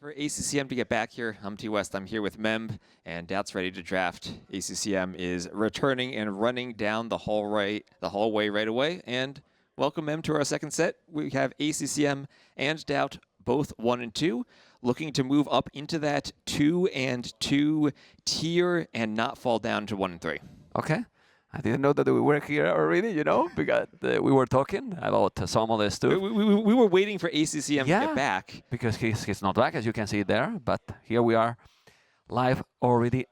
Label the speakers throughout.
Speaker 1: For ACCM to get back here, I'm T West. I'm here with Memb, and DauT's ready to draft. ACCM is returning and running down the hallway right away. And welcome Memb to our second set. We have ACCM and DauT both 1 and 2, looking to move up into that 2 and 2 tier and not fall down to 1 and 3.
Speaker 2: Okay. I didn't know that we were here already, because we were talking about some of the stuff.
Speaker 1: We were waiting for ACCM to get back.
Speaker 2: Because he's not back, as you can see there. But here we are, live already.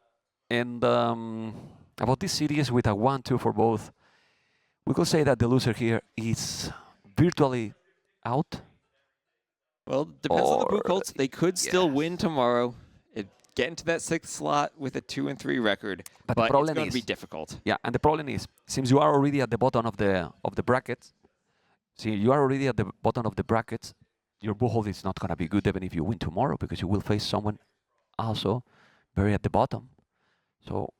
Speaker 2: And about this series with a 1-2 for both, we could say that the loser here is virtually out.
Speaker 1: Well, depends on the Blue Colts. They could still win tomorrow. Get into that 6th slot with a 2 and 3 record, but it's going to be difficult.
Speaker 2: Yeah, and the problem is, since you are already at the bottom of the brackets, your bullhold is not going to be good even if you win tomorrow, because you will face someone also very at the bottom. So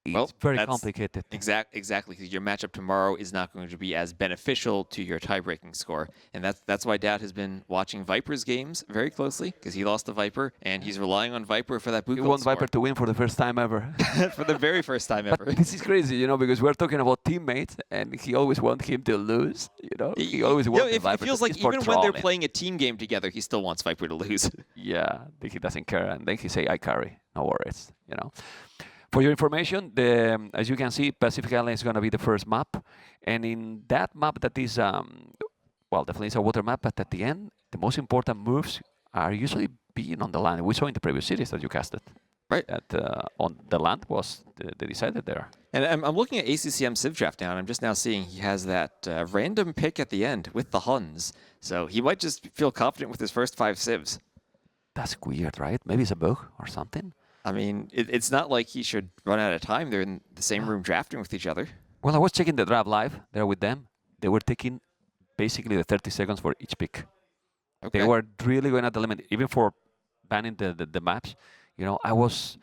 Speaker 2: it's very complicated.
Speaker 1: Exactly, because your matchup tomorrow is not going to be as beneficial to your tie-breaking score. And that's why DauT has been watching Viper's games very closely, because he lost to Viper, and he's relying on Viper for that boot.
Speaker 2: He wants Viper to win for the first time ever.
Speaker 1: For the very first time ever.
Speaker 2: But this is crazy, because we're talking about teammates, and he always wants him to lose, He always wants Viper.
Speaker 1: It feels like even when they're playing a team game together, he still wants Viper to lose.
Speaker 2: Yeah, he doesn't care, and then he say, I carry, no worries, For your information, as you can see, Pacific Island is going to be the first map. And in that map that is, definitely it's a water map, but at the end, the most important moves are usually being on the land. We saw in the previous series that you casted.
Speaker 1: Right.
Speaker 2: That on the land was the decided there.
Speaker 1: And I'm looking at ACCM Civ draft now, and I'm just now seeing he has that random pick at the end with the Huns. So he might just feel confident with his first 5 Civs.
Speaker 2: That's weird, right? Maybe it's a bug or something.
Speaker 1: I mean, it's not like he should run out of time. They're in the same room drafting with each other.
Speaker 2: Well, I was checking the draft live there with them. They were taking basically the 30 seconds for each pick. Okay. They were really going at the limit, even for banning the maps. I was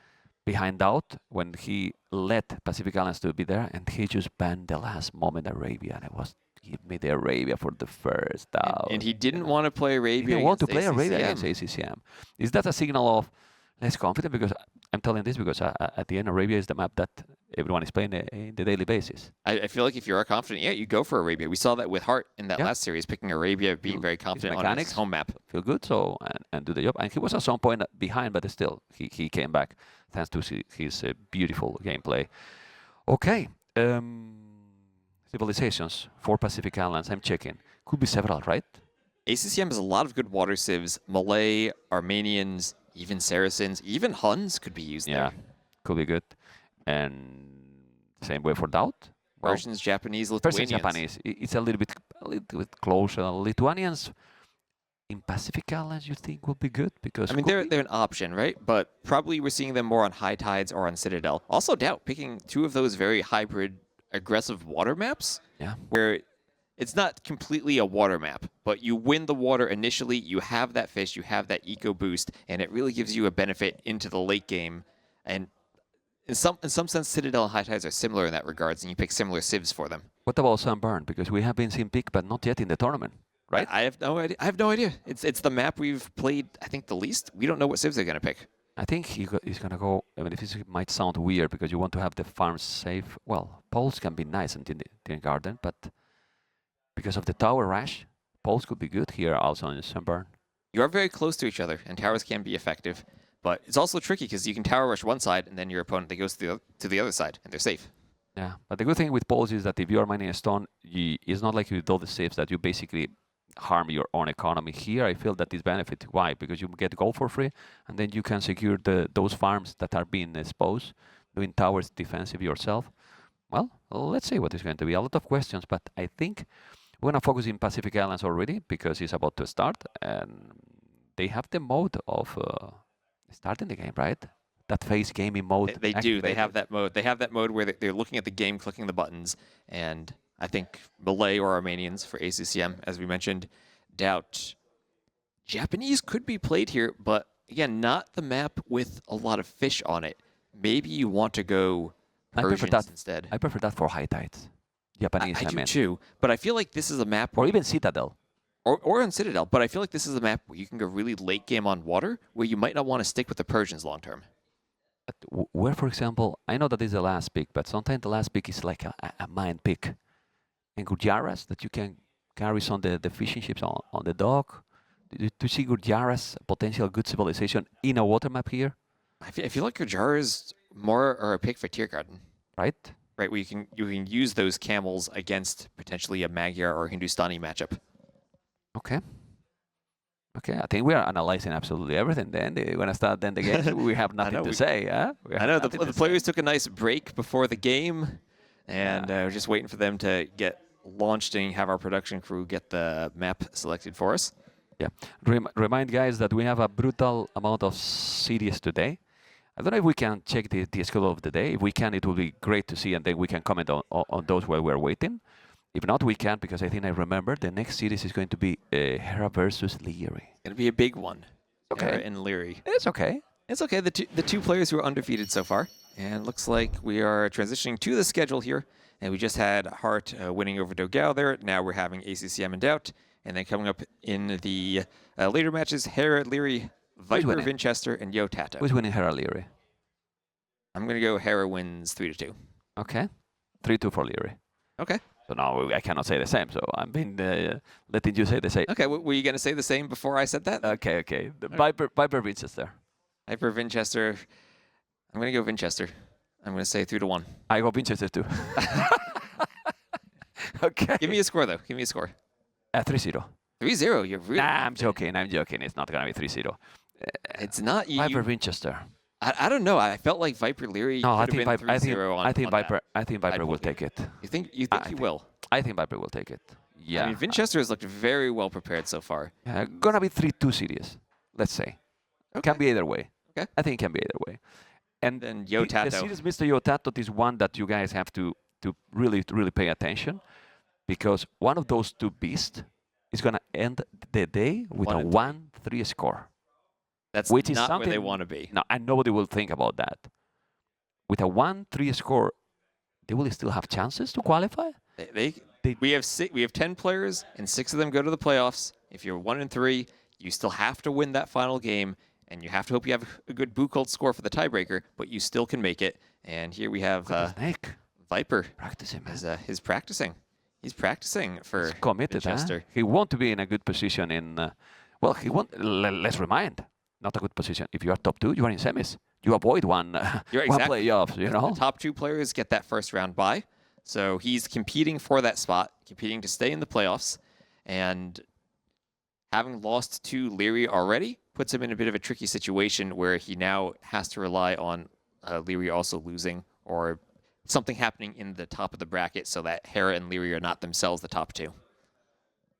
Speaker 2: behind DauT when he let Pacific Islands to be there, and he just banned the last moment Arabia, and it was give me the Arabia for the first DauT.
Speaker 1: And he didn't want to play Arabia.
Speaker 2: He didn't want to play Arabia against ACCM. Is that a signal of less confident? Because I'm telling this because at the end, Arabia is the map that everyone is playing in the daily basis.
Speaker 1: I feel like if you are confident, you go for Arabia. We saw that with Hart in that last series, picking Arabia, being very confident on his home map.
Speaker 2: Feel good, so and do the job. And he was at some point behind, but still, he came back thanks to his beautiful gameplay. Okay, civilizations for Pacific Islands. I'm checking. Could be several, right?
Speaker 1: ACCM has a lot of good water civs. Malay, Armenians, even Saracens, even Huns could be used there.
Speaker 2: Yeah, could be good. And same way for DauT.
Speaker 1: Persians, Japanese, Lithuanians.
Speaker 2: Japanese. It's a little bit closer. Lithuanians in Pacific Islands, you think would be good? Because
Speaker 1: they're an option, right? But probably we're seeing them more on High Tides or on Citadel. Also, DauT picking 2 of those very hybrid, aggressive water maps.
Speaker 2: Yeah.
Speaker 1: Where it's not completely a water map, but you win the water initially, you have that fish, you have that eco boost, and it really gives you a benefit into the late game. And in some sense, Citadel and High Tides are similar in that regards, and you pick similar civs for them.
Speaker 2: What about Sunburn? Because we have been seeing pick, but not yet in the tournament, right?
Speaker 1: I have no idea. It's the map we've played, I think, the least. We don't know what civs they're going to pick.
Speaker 2: I think he's going to go, this might sound weird because you want to have the farms safe. Well, poles can be nice in the garden, but because of the tower rush, poles could be good here also in Sunburn.
Speaker 1: You are very close to each other, and towers can be effective. But it's also tricky because you can tower rush one side, and then your opponent goes to the other side, and they're safe.
Speaker 2: Yeah, but the good thing with poles is that if you are mining a stone, it's not like you do the saves that you basically harm your own economy. Here, I feel that is benefit. Why? Because you get gold for free, and then you can secure those farms that are being exposed, doing towers defensive yourself. Well, let's see what is going to be. A lot of questions, but I think we're going to focus in Pacific Islands already because it's about to start, and they have the mode of starting the game, right? That face gaming mode.
Speaker 1: They do. They have that mode. They have that mode where they're looking at the game, clicking the buttons, and I think Malay or Armenians for ACCM, as we mentioned. DauT. Japanese could be played here, but again, not the map with a lot of fish on it. Maybe you want to go Persians instead.
Speaker 2: I prefer that for High Tides. Japanese,
Speaker 1: I do too, but I feel like this is a map
Speaker 2: or even Citadel.
Speaker 1: or on Citadel, but I feel like this is a map where you can go really late game on water, where you might not want to stick with the Persians long term.
Speaker 2: Where, for example, I know that this is the last pick, but sometimes the last pick is like a mine pick. And Gurjaras that you can carry on the fishing ships on the dock. To see Gurjaras, potential good civilization in a water map here,
Speaker 1: I feel like Gurjar is more or a pick for Tier Garden.
Speaker 2: right?
Speaker 1: Right, where you can use those camels against potentially a Magyar or Hindustani matchup.
Speaker 2: Okay. Okay, I think we are analyzing absolutely everything then. We're going to start then the game. We have nothing to say, huh?
Speaker 1: I know, the players took a nice break before the game, and we're just waiting for them to get launched and have our production crew get the map selected for us.
Speaker 2: Yeah. Remind guys that we have a brutal amount of cities today. I don't know if we can check the schedule of the day. If we can, it will be great to see, and then we can comment on those while we're waiting. If not, we can't, because I think I remember the next series is going to be Hera versus Leary.
Speaker 1: It'll be a big one.
Speaker 2: Okay.
Speaker 1: Hera and Leary.
Speaker 2: It's okay.
Speaker 1: It's okay. The two players who are undefeated so far, and looks like we are transitioning to the schedule here. And we just had Hart winning over Dogao there. Now we're having ACCM and DauT, and then coming up in the later matches, Hera, Leary, Viper, Vinchester, and Yo Tato.
Speaker 2: Who's winning Hera Leary?
Speaker 1: I'm gonna go Hera wins 3-2.
Speaker 2: Okay. 3-2 for Leary.
Speaker 1: Okay.
Speaker 2: So now I cannot say the same, so I'm been letting you say the same.
Speaker 1: Okay, were you going to say the same before I said that?
Speaker 2: Okay, okay. The Viper Winchester.
Speaker 1: Viper Vinchester. I'm going to go Vinchester. I'm going to say 3-1.
Speaker 2: I go Winchester too. Okay.
Speaker 1: Give me a score, though. Give me a score.
Speaker 2: 3-0.
Speaker 1: 3-0? You're really...
Speaker 2: Nah, I'm joking. I'm joking. It's not going to be 3-0.
Speaker 1: It's not...
Speaker 2: Viper Winchester.
Speaker 1: I don't know. I felt like Viper Leary
Speaker 2: No, I
Speaker 1: could
Speaker 2: think
Speaker 1: have been 3-0 on
Speaker 2: Viper.
Speaker 1: that.
Speaker 2: I think Viper will take it.
Speaker 1: You think he will?
Speaker 2: I think Viper will take it. Yeah.
Speaker 1: I mean, Vinchester has looked very well prepared so far.
Speaker 2: Gonna be 3-2 series, let's say.
Speaker 1: Okay.
Speaker 2: Can be either way.
Speaker 1: Okay.
Speaker 2: I think it can be either way. And
Speaker 1: then Yo Tato.
Speaker 2: The series Mr. Yo Tato is one that you guys have to really pay attention, because one of those two beasts is gonna end the day with a 1-3 score.
Speaker 1: That's
Speaker 2: which is
Speaker 1: not where they want to be.
Speaker 2: No, and nobody will think about that. With a 1-3 score, they will still have chances to qualify. We have 10 players, and 6 of them go to the playoffs. If you're 1-3, you still have to win that final game, and you have to hope you have a good Boo Cult score for the tiebreaker, but you still can make it. And here we have Viper practicing.
Speaker 1: He's practicing. He's practicing for
Speaker 2: He's committed.
Speaker 1: Winchester.
Speaker 2: He want to be in a good position in. Well, he want. Let's remind. Not a good position. If you are top 2, you are in semis. You avoid one playoffs, you know?
Speaker 1: The top 2 players get that first round bye. So he's competing for that spot, competing to stay in the playoffs. And having lost to Leary already puts him in a bit of a tricky situation where he now has to rely on Leary also losing or something happening in the top of the bracket so that Hera and Leary are not themselves the top 2.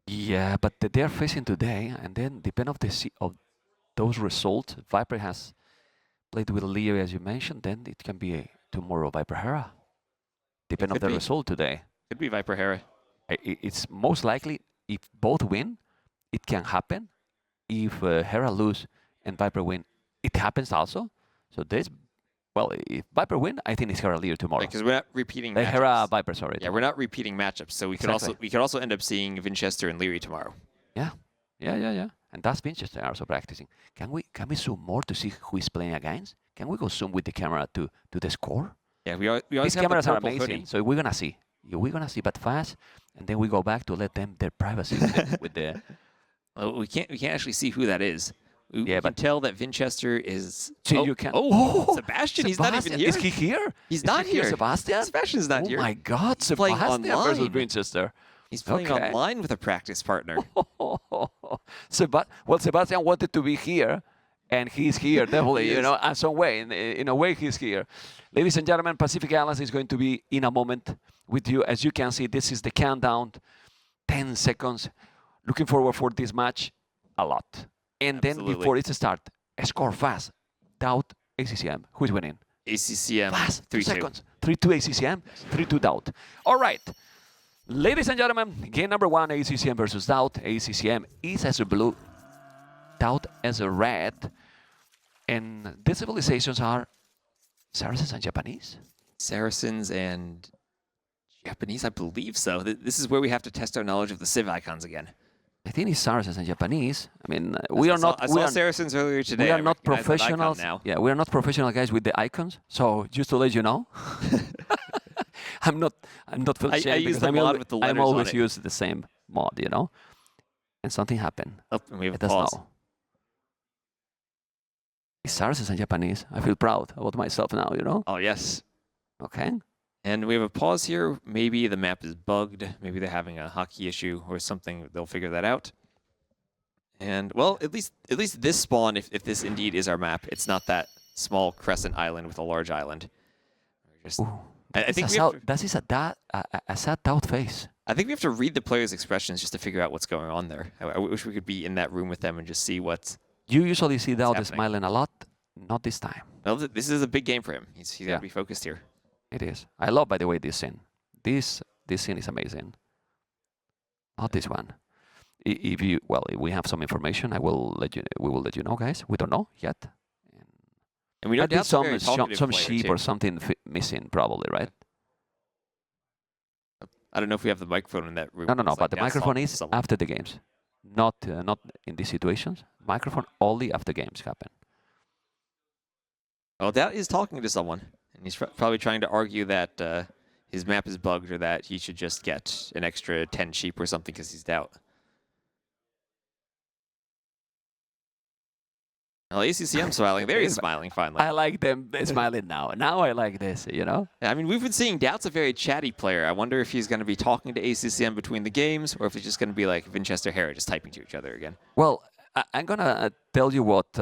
Speaker 2: Yeah, but they're facing today, and then depending of those results, Viper has played with Leary, as you mentioned, then it can be tomorrow Viper Hera. Depending on the result today.
Speaker 1: Could be Viper Hera.
Speaker 2: It's most likely, if both win, it can happen. If Hera lose and Viper win, it happens also. So if Viper win, I think it's Hera Leary tomorrow.
Speaker 1: Because we're not repeating matchups.
Speaker 2: Hera Viper, sorry.
Speaker 1: Yeah, we're not repeating matchups. So we could also end up seeing Vinchester and Leary tomorrow.
Speaker 2: Yeah. And that's Vinchester also practicing. Can we zoom more to see who is playing against? Can we go zoom with the camera to the score?
Speaker 1: Yeah, we always
Speaker 2: These
Speaker 1: have
Speaker 2: cameras
Speaker 1: the
Speaker 2: are
Speaker 1: purple
Speaker 2: amazing.
Speaker 1: hoodie.
Speaker 2: So we're gonna see. We're gonna see, but fast, and then we go back to let them their privacy with the.
Speaker 1: Well, we can't actually see who that is. We can tell that Vinchester is.
Speaker 2: You can.
Speaker 1: Sebastian! He's not even here.
Speaker 2: Is he here?
Speaker 1: He's not here.
Speaker 2: Sebastian.
Speaker 1: Sebastian's not here.
Speaker 2: Oh my God!
Speaker 1: Playing
Speaker 2: Sebastian
Speaker 1: online
Speaker 2: versus Vinchester.
Speaker 1: He's playing online with a practice partner.
Speaker 2: Sebastian wanted to be here, and he's here definitely. In some way, in a way, he's here. Ladies and gentlemen, Pacific Islands is going to be in a moment with you. As you can see, this is the countdown. 10 seconds. Looking forward for this match a lot. And then before it starts, score fast. DauT, ACCM. Who is winning?
Speaker 1: ACCM.
Speaker 2: Fast.
Speaker 1: 3-2.
Speaker 2: 2 seconds. 3-2 ACCM. 3-2 DauT. All right. Ladies and gentlemen, game number 1, ACCM versus DauT. ACCM is as a blue, DauT as a red. And the civilizations are Saracens and Japanese?
Speaker 1: Saracens and Japanese, I believe so. This is where we have to test our knowledge of the civ icons again.
Speaker 2: I think it's Saracens and Japanese. I mean,
Speaker 1: I saw Saracens earlier today.
Speaker 2: We are
Speaker 1: I
Speaker 2: not
Speaker 1: recognize that icon
Speaker 2: professionals.
Speaker 1: now.
Speaker 2: Yeah, we are not professional guys with the icons. So just to let you know, I'm not full
Speaker 1: I
Speaker 2: shame
Speaker 1: use
Speaker 2: because
Speaker 1: the mod with the letters
Speaker 2: I'm always
Speaker 1: on it.
Speaker 2: use the same mod, you know. And something happened.
Speaker 1: Oh, and we have
Speaker 2: Let
Speaker 1: a
Speaker 2: us
Speaker 1: pause.
Speaker 2: know. It's Saracens and Japanese. I feel proud about myself now, you know.
Speaker 1: Oh, yes.
Speaker 2: Okay.
Speaker 1: And we have a pause here. Maybe the map is bugged. Maybe they're having a hotkey issue or something. They'll figure that out. And, well, at least this spawn, if this indeed is our map, it's not that small crescent island with a large island. Just, I think
Speaker 2: that is a sad doubt face.
Speaker 1: I think we have to read the players' expressions just to figure out what's going on there. I wish we could be in that room with them and just see what's.
Speaker 2: You usually see DauT
Speaker 1: happening.
Speaker 2: smiling a lot. Not this time.
Speaker 1: No, this is a big game for him. He's got to be focused here.
Speaker 2: It is. I love, by the way, this scene. This scene is amazing. Not this one. If we have some information, we will let you know, guys. We don't know yet.
Speaker 1: And we don't have
Speaker 2: some sheep or something missing, probably, right?
Speaker 1: I don't know if we have the microphone in that room.
Speaker 2: No. But the microphone is after the games, not in these situations. Microphone only after games happen.
Speaker 1: Well, DauT is talking to someone, and he's probably trying to argue that his map is bugged or that he should just get an extra 10 sheep or something because he's DauT. Well, ACCM smiling. There he's smiling finally.
Speaker 2: I like them smiling now. Now I like this, you know?
Speaker 1: I mean, we've been seeing DauT's a very chatty player. I wonder if he's going to be talking to ACCM between the games or if it's just going to be like Vinchester Hera just typing to each other again.
Speaker 2: Well, I'm going to tell you what,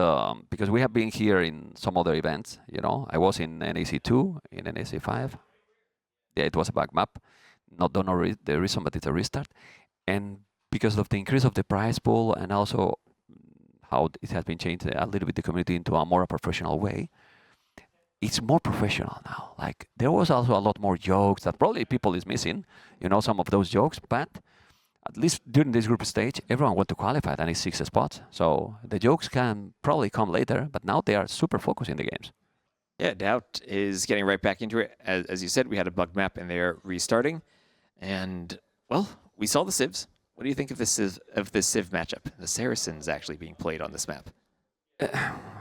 Speaker 2: because we have been here in some other events, you know. I was in NAC 2, in NAC 5. Yeah, it was a bug map. Don't know the reason, but it's a restart. And because of the increase of the prize pool and also how it has been changed a little bit the community into a more professional way, it's more professional now. Like, there was also a lot more jokes that probably people is missing, you know, some of those jokes, but at least during this group stage, everyone want to qualify and it's 6 spots. So the jokes can probably come later, but now they are super focused in the games.
Speaker 1: Yeah, DauT is getting right back into it. As you said, we had a bug map and they're restarting. And, well, we saw the civs. What do you think of this civ matchup? The Saracens actually being played on this map.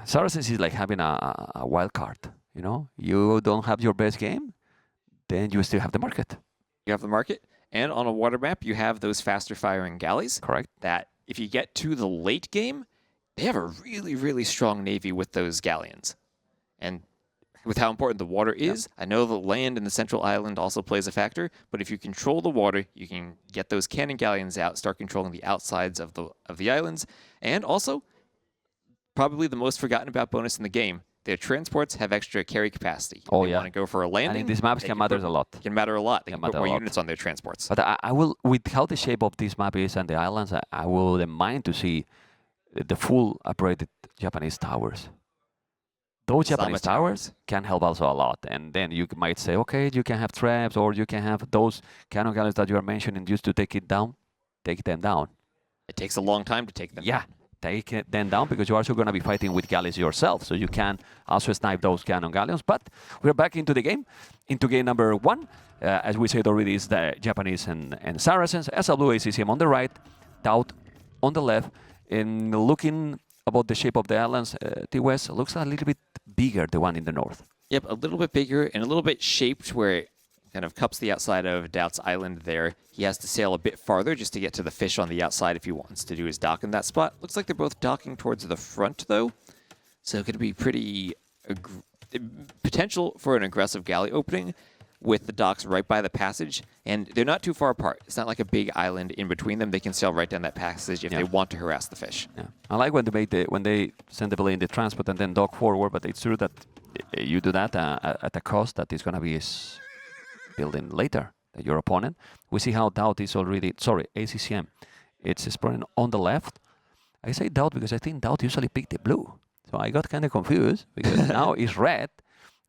Speaker 2: Saracens is like having a wild card, you know? You don't have your best game, then you still have the market.
Speaker 1: You have the market, and on a water map, you have those faster firing galleys.
Speaker 2: Correct.
Speaker 1: That if you get to the late game, they have a really, really strong navy with those galleons. And with how important the water is, I know the land in the central island also plays a factor, but if you control the water, you can get those cannon galleons out, start controlling the outsides of the islands, and also, probably the most forgotten about bonus in the game, their transports have extra carry capacity.
Speaker 2: Oh,
Speaker 1: they want to go for a landing.
Speaker 2: And in these maps can matter a lot.
Speaker 1: Can matter a lot. They can put more units on their transports.
Speaker 2: But I will, with how the shape of this map is and the islands, I wouldn't mind to see the full upgraded Japanese towers. Those Japanese towers can help also a lot. And then you might say, okay, you can have traps or you can have those cannon galleys that you are mentioning just to take them down.
Speaker 1: It takes a long time to take them down.
Speaker 2: Take them down because you're also going to be fighting with galleys yourself. So you can also snipe those cannon galleons. But we're back into the game, into game number 1. As we said already, is the Japanese and Saracens. SW ACCM on the right, DauT on the left. And looking about the shape of the islands, T-West looks a little bit bigger, the one in the north.
Speaker 1: Yep, a little bit bigger and a little bit shaped where it kind of cups the outside of DauT's island there. He has to sail a bit farther just to get to the fish on the outside if he wants to do his dock in that spot. Looks like they're both docking towards the front, though. So it could be pretty potential for an aggressive galley opening with the docks right by the passage. And they're not too far apart. It's not like a big island in between them. They can sail right down that passage if they want to harass the fish.
Speaker 2: Yeah. I like when they send the belay in the transport and then dock forward, but it's true that you do that at a cost that is going to be building later, your opponent. We see how DauT is already, ACCM. It's spawning on the left. I say DauT because I think DauT usually picked the blue. So I got kind of confused because now it's red,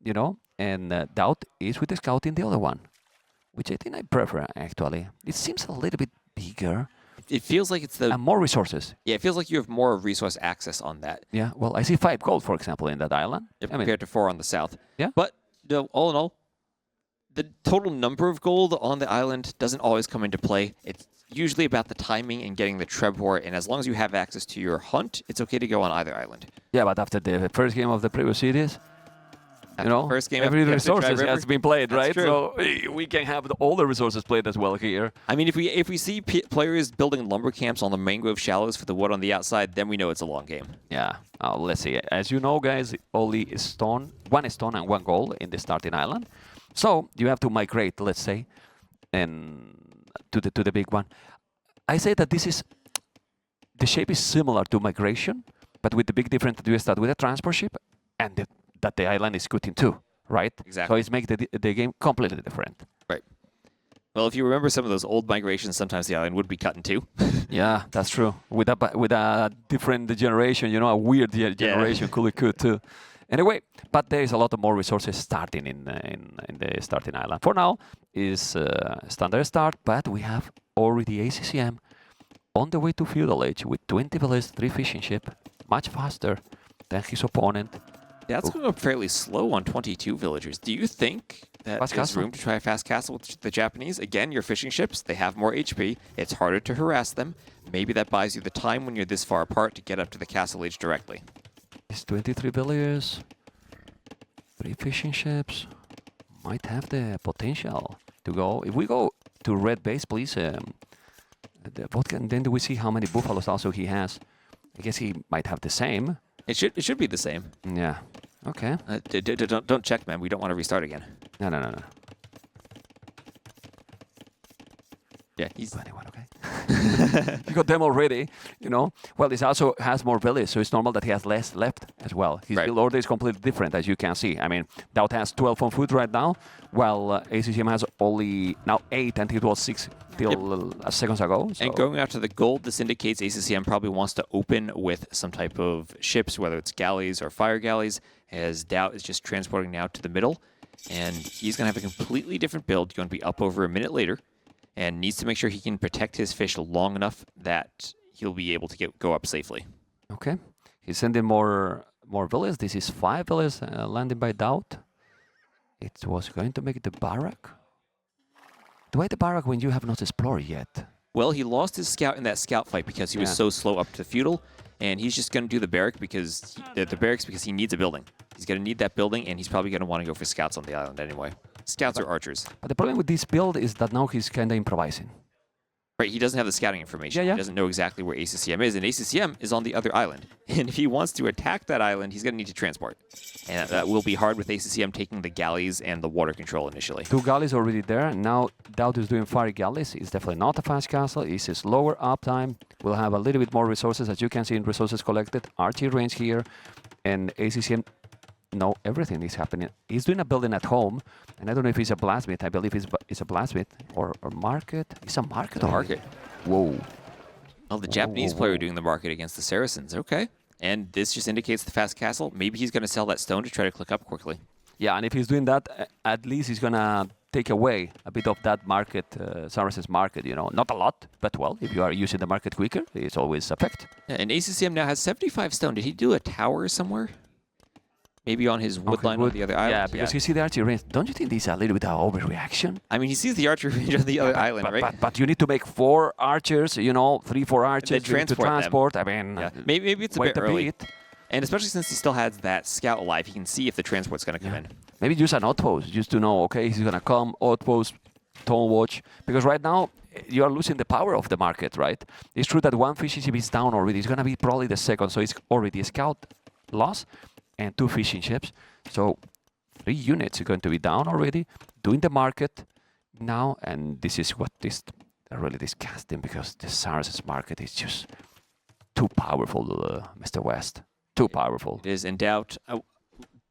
Speaker 2: you know, and DauT is with the scouting the other one, which I think I prefer, actually. It seems a little bit bigger.
Speaker 1: It feels like it's
Speaker 2: and more resources.
Speaker 1: Yeah, it feels like you have more resource access on that.
Speaker 2: Yeah, well, I see 5 gold, for example, in that island.
Speaker 1: Compared to 4 on the south.
Speaker 2: Yeah.
Speaker 1: But all in all, the total number of gold on the island doesn't always come into play. It's usually about the timing and getting the Trevor, and as long as you have access to your hunt, it's okay to go on either island.
Speaker 2: Yeah, but after the first game of the previous series,
Speaker 1: First game
Speaker 2: every resources has been played,
Speaker 1: That's
Speaker 2: right?
Speaker 1: true.
Speaker 2: So we can have all the resources played as well here.
Speaker 1: I mean, if we see players building lumber camps on the mangrove shallows for the wood on the outside, then we know it's a long game.
Speaker 2: Yeah, let's see. As you know, guys, only one stone and one gold in the starting island. So you have to migrate, let's say, and to the big one. I say that the shape is similar to migration, but with the big difference that you start with a transport ship and that the island is scooting too, right?
Speaker 1: Exactly.
Speaker 2: So it's make the game completely different.
Speaker 1: Right. Well, if you remember some of those old migrations, sometimes the island would be cut in two.
Speaker 2: Yeah, that's true. With a different generation, a weird generation could too. Anyway, but there is a lot of more resources starting in the starting island. For now, is standard start, but we have already ACCM on the way to feudal age with 20 villages, 3 fishing ship, much faster than his opponent.
Speaker 1: That's going up fairly slow on 22 villagers. Do you think that
Speaker 2: Fast
Speaker 1: there's
Speaker 2: castle?
Speaker 1: room to try a fast castle with the Japanese? Again, your fishing ships, they have more HP. It's harder to harass them. Maybe that buys you the time when you're this far apart to get up to the castle age directly.
Speaker 2: It's 23 villages, 3 fishing ships, might have the potential to go. If we go to red base, please, then we see how many buffaloes also he has. I guess he might have the same.
Speaker 1: It should be the same.
Speaker 2: Yeah. Okay.
Speaker 1: Don't check, man. We don't want to restart again.
Speaker 2: No.
Speaker 1: Yeah, he's
Speaker 2: 21, okay. You got them already, Well, this also has more villages, so it's normal that he has less left as well. His build order is completely different, as you can see. I mean, DauT has 12 on foot right now, while ACCM has only now 8, and it was 6 till seconds ago. So.
Speaker 1: And going after the gold, this indicates ACCM probably wants to open with some type of ships, whether it's galleys or fire galleys, as DauT is just transporting now to the middle. And he's going to have a completely different build, going to be up over a minute later, and needs to make sure he can protect his fish long enough that he'll be able to go up safely.
Speaker 2: Okay. He's sending more villages. This is 5 villages landed by DauT. It was going to make the barrack. Why the barrack when you have not explored yet?
Speaker 1: Well, he lost his scout in that scout fight because he was so slow up to feudal, and he's just going to do the barrack because he needs a building. He's going to need that building, and he's probably going to want to go for scouts on the island anyway. Scouts are archers.
Speaker 2: But the problem with this build is that now he's kind of improvising.
Speaker 1: Right, he doesn't have the scouting information.
Speaker 2: Yeah.
Speaker 1: He doesn't know exactly where ACCM is, and ACCM is on the other island. And if he wants to attack that island, he's going to need to transport. And that will be hard with ACCM taking the galleys and the water control initially.
Speaker 2: 2 galleys already there. Now DauT is doing fire galleys. It's definitely not a fast castle. It's a slower uptime. We'll have a little bit more resources, as you can see in resources collected. RT range here, and ACCM. No, everything is happening. He's doing a building at home, and I don't know if he's a blacksmith. I believe it's a blacksmith or market. It's a market.
Speaker 1: Market.
Speaker 2: Whoa.
Speaker 1: Oh, the Japanese player doing the market against the Saracens. Okay. And this just indicates the fast castle. Maybe he's going to sell that stone to try to click up quickly.
Speaker 2: Yeah, and if he's doing that, at least he's going to take away a bit of that market, Saracens market, Not a lot, but well, if you are using the market quicker, it's always effect.
Speaker 1: Yeah, and ACCM now has 75 stone. Did he do a tower somewhere? Maybe on his wood line on the other island?
Speaker 2: Yeah, because you see the archery range. Don't you think this is a little bit of overreaction?
Speaker 1: I mean, he sees the archery range on the other island, right?
Speaker 2: But you need to make 4 archers, 3, 4 archers
Speaker 1: to
Speaker 2: transport. I mean,
Speaker 1: maybe it's a bit early.
Speaker 2: Bit.
Speaker 1: And especially since he still has that scout alive, he can see if the transport's going to come in.
Speaker 2: Maybe use an outpost just to know, okay, he's going to come, outpost, tone watch. Because right now, you are losing the power of the market, right? It's true that 1 fishing ship is down already. It's going to be probably the second, so it's already a scout loss. And 2 fishing ships, so 3 units are going to be down already, doing the market now, and this is what is really disgusting, because the Saracens market is just too powerful, Mr. West, too powerful.
Speaker 1: It is in DauT.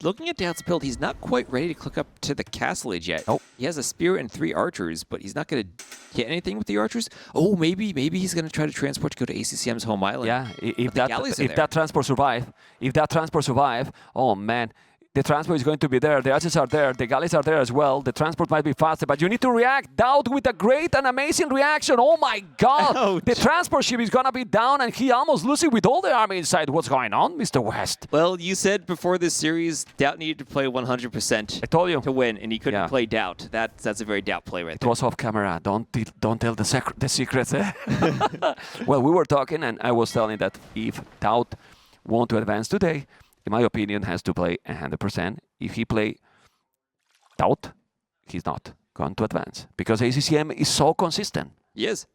Speaker 1: Looking at DauT's build, he's not quite ready to click up to the castle age yet.
Speaker 2: Oh.
Speaker 1: He has a spear and 3 archers, but he's not going to get anything with the archers. Oh, maybe he's going to try to transport to go to ACCM's home island.
Speaker 2: Yeah, if that transport survive, oh man, The transport is going to be there. The archers are there. The galleys are there as well. The transport might be faster, but you need to react. DauT with a great and amazing reaction. Oh my God!
Speaker 1: Ouch.
Speaker 2: The transport ship is gonna be down, and he almost loses with all the army inside. What's going on, Mr. West?
Speaker 1: Well, you said before this series, DauT needed to play 100%
Speaker 2: I told you.
Speaker 1: to win, and he couldn't
Speaker 2: Yeah.
Speaker 1: play DauT. That's a very DauT play right
Speaker 2: It
Speaker 1: there.
Speaker 2: was off camera. Don't tell the secrets. Eh? Well, we were talking, and I was telling that if DauT want to advance today, in my opinion, has to play 100%. If he play DauT, he's not going to advance because ACCM is so consistent.
Speaker 1: He is.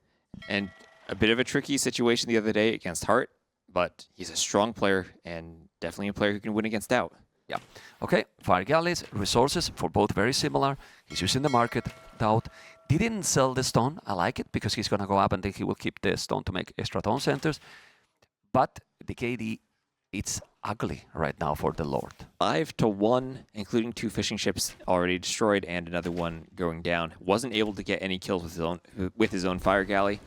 Speaker 1: And a bit of a tricky situation the other day against Hart, but he's a strong player and definitely a player who can win against DauT.
Speaker 2: Yeah. Okay. Fire galleys, resources for both very similar. He's using the market. DauT didn't sell the stone. I like it because he's gonna go up and then he will keep the stone to make extra tone centers. But the KD, it's ugly right now for the Lord.
Speaker 1: 5-1, including 2 fishing ships already destroyed and another one going down. Wasn't able to get any kills with his own fire galley.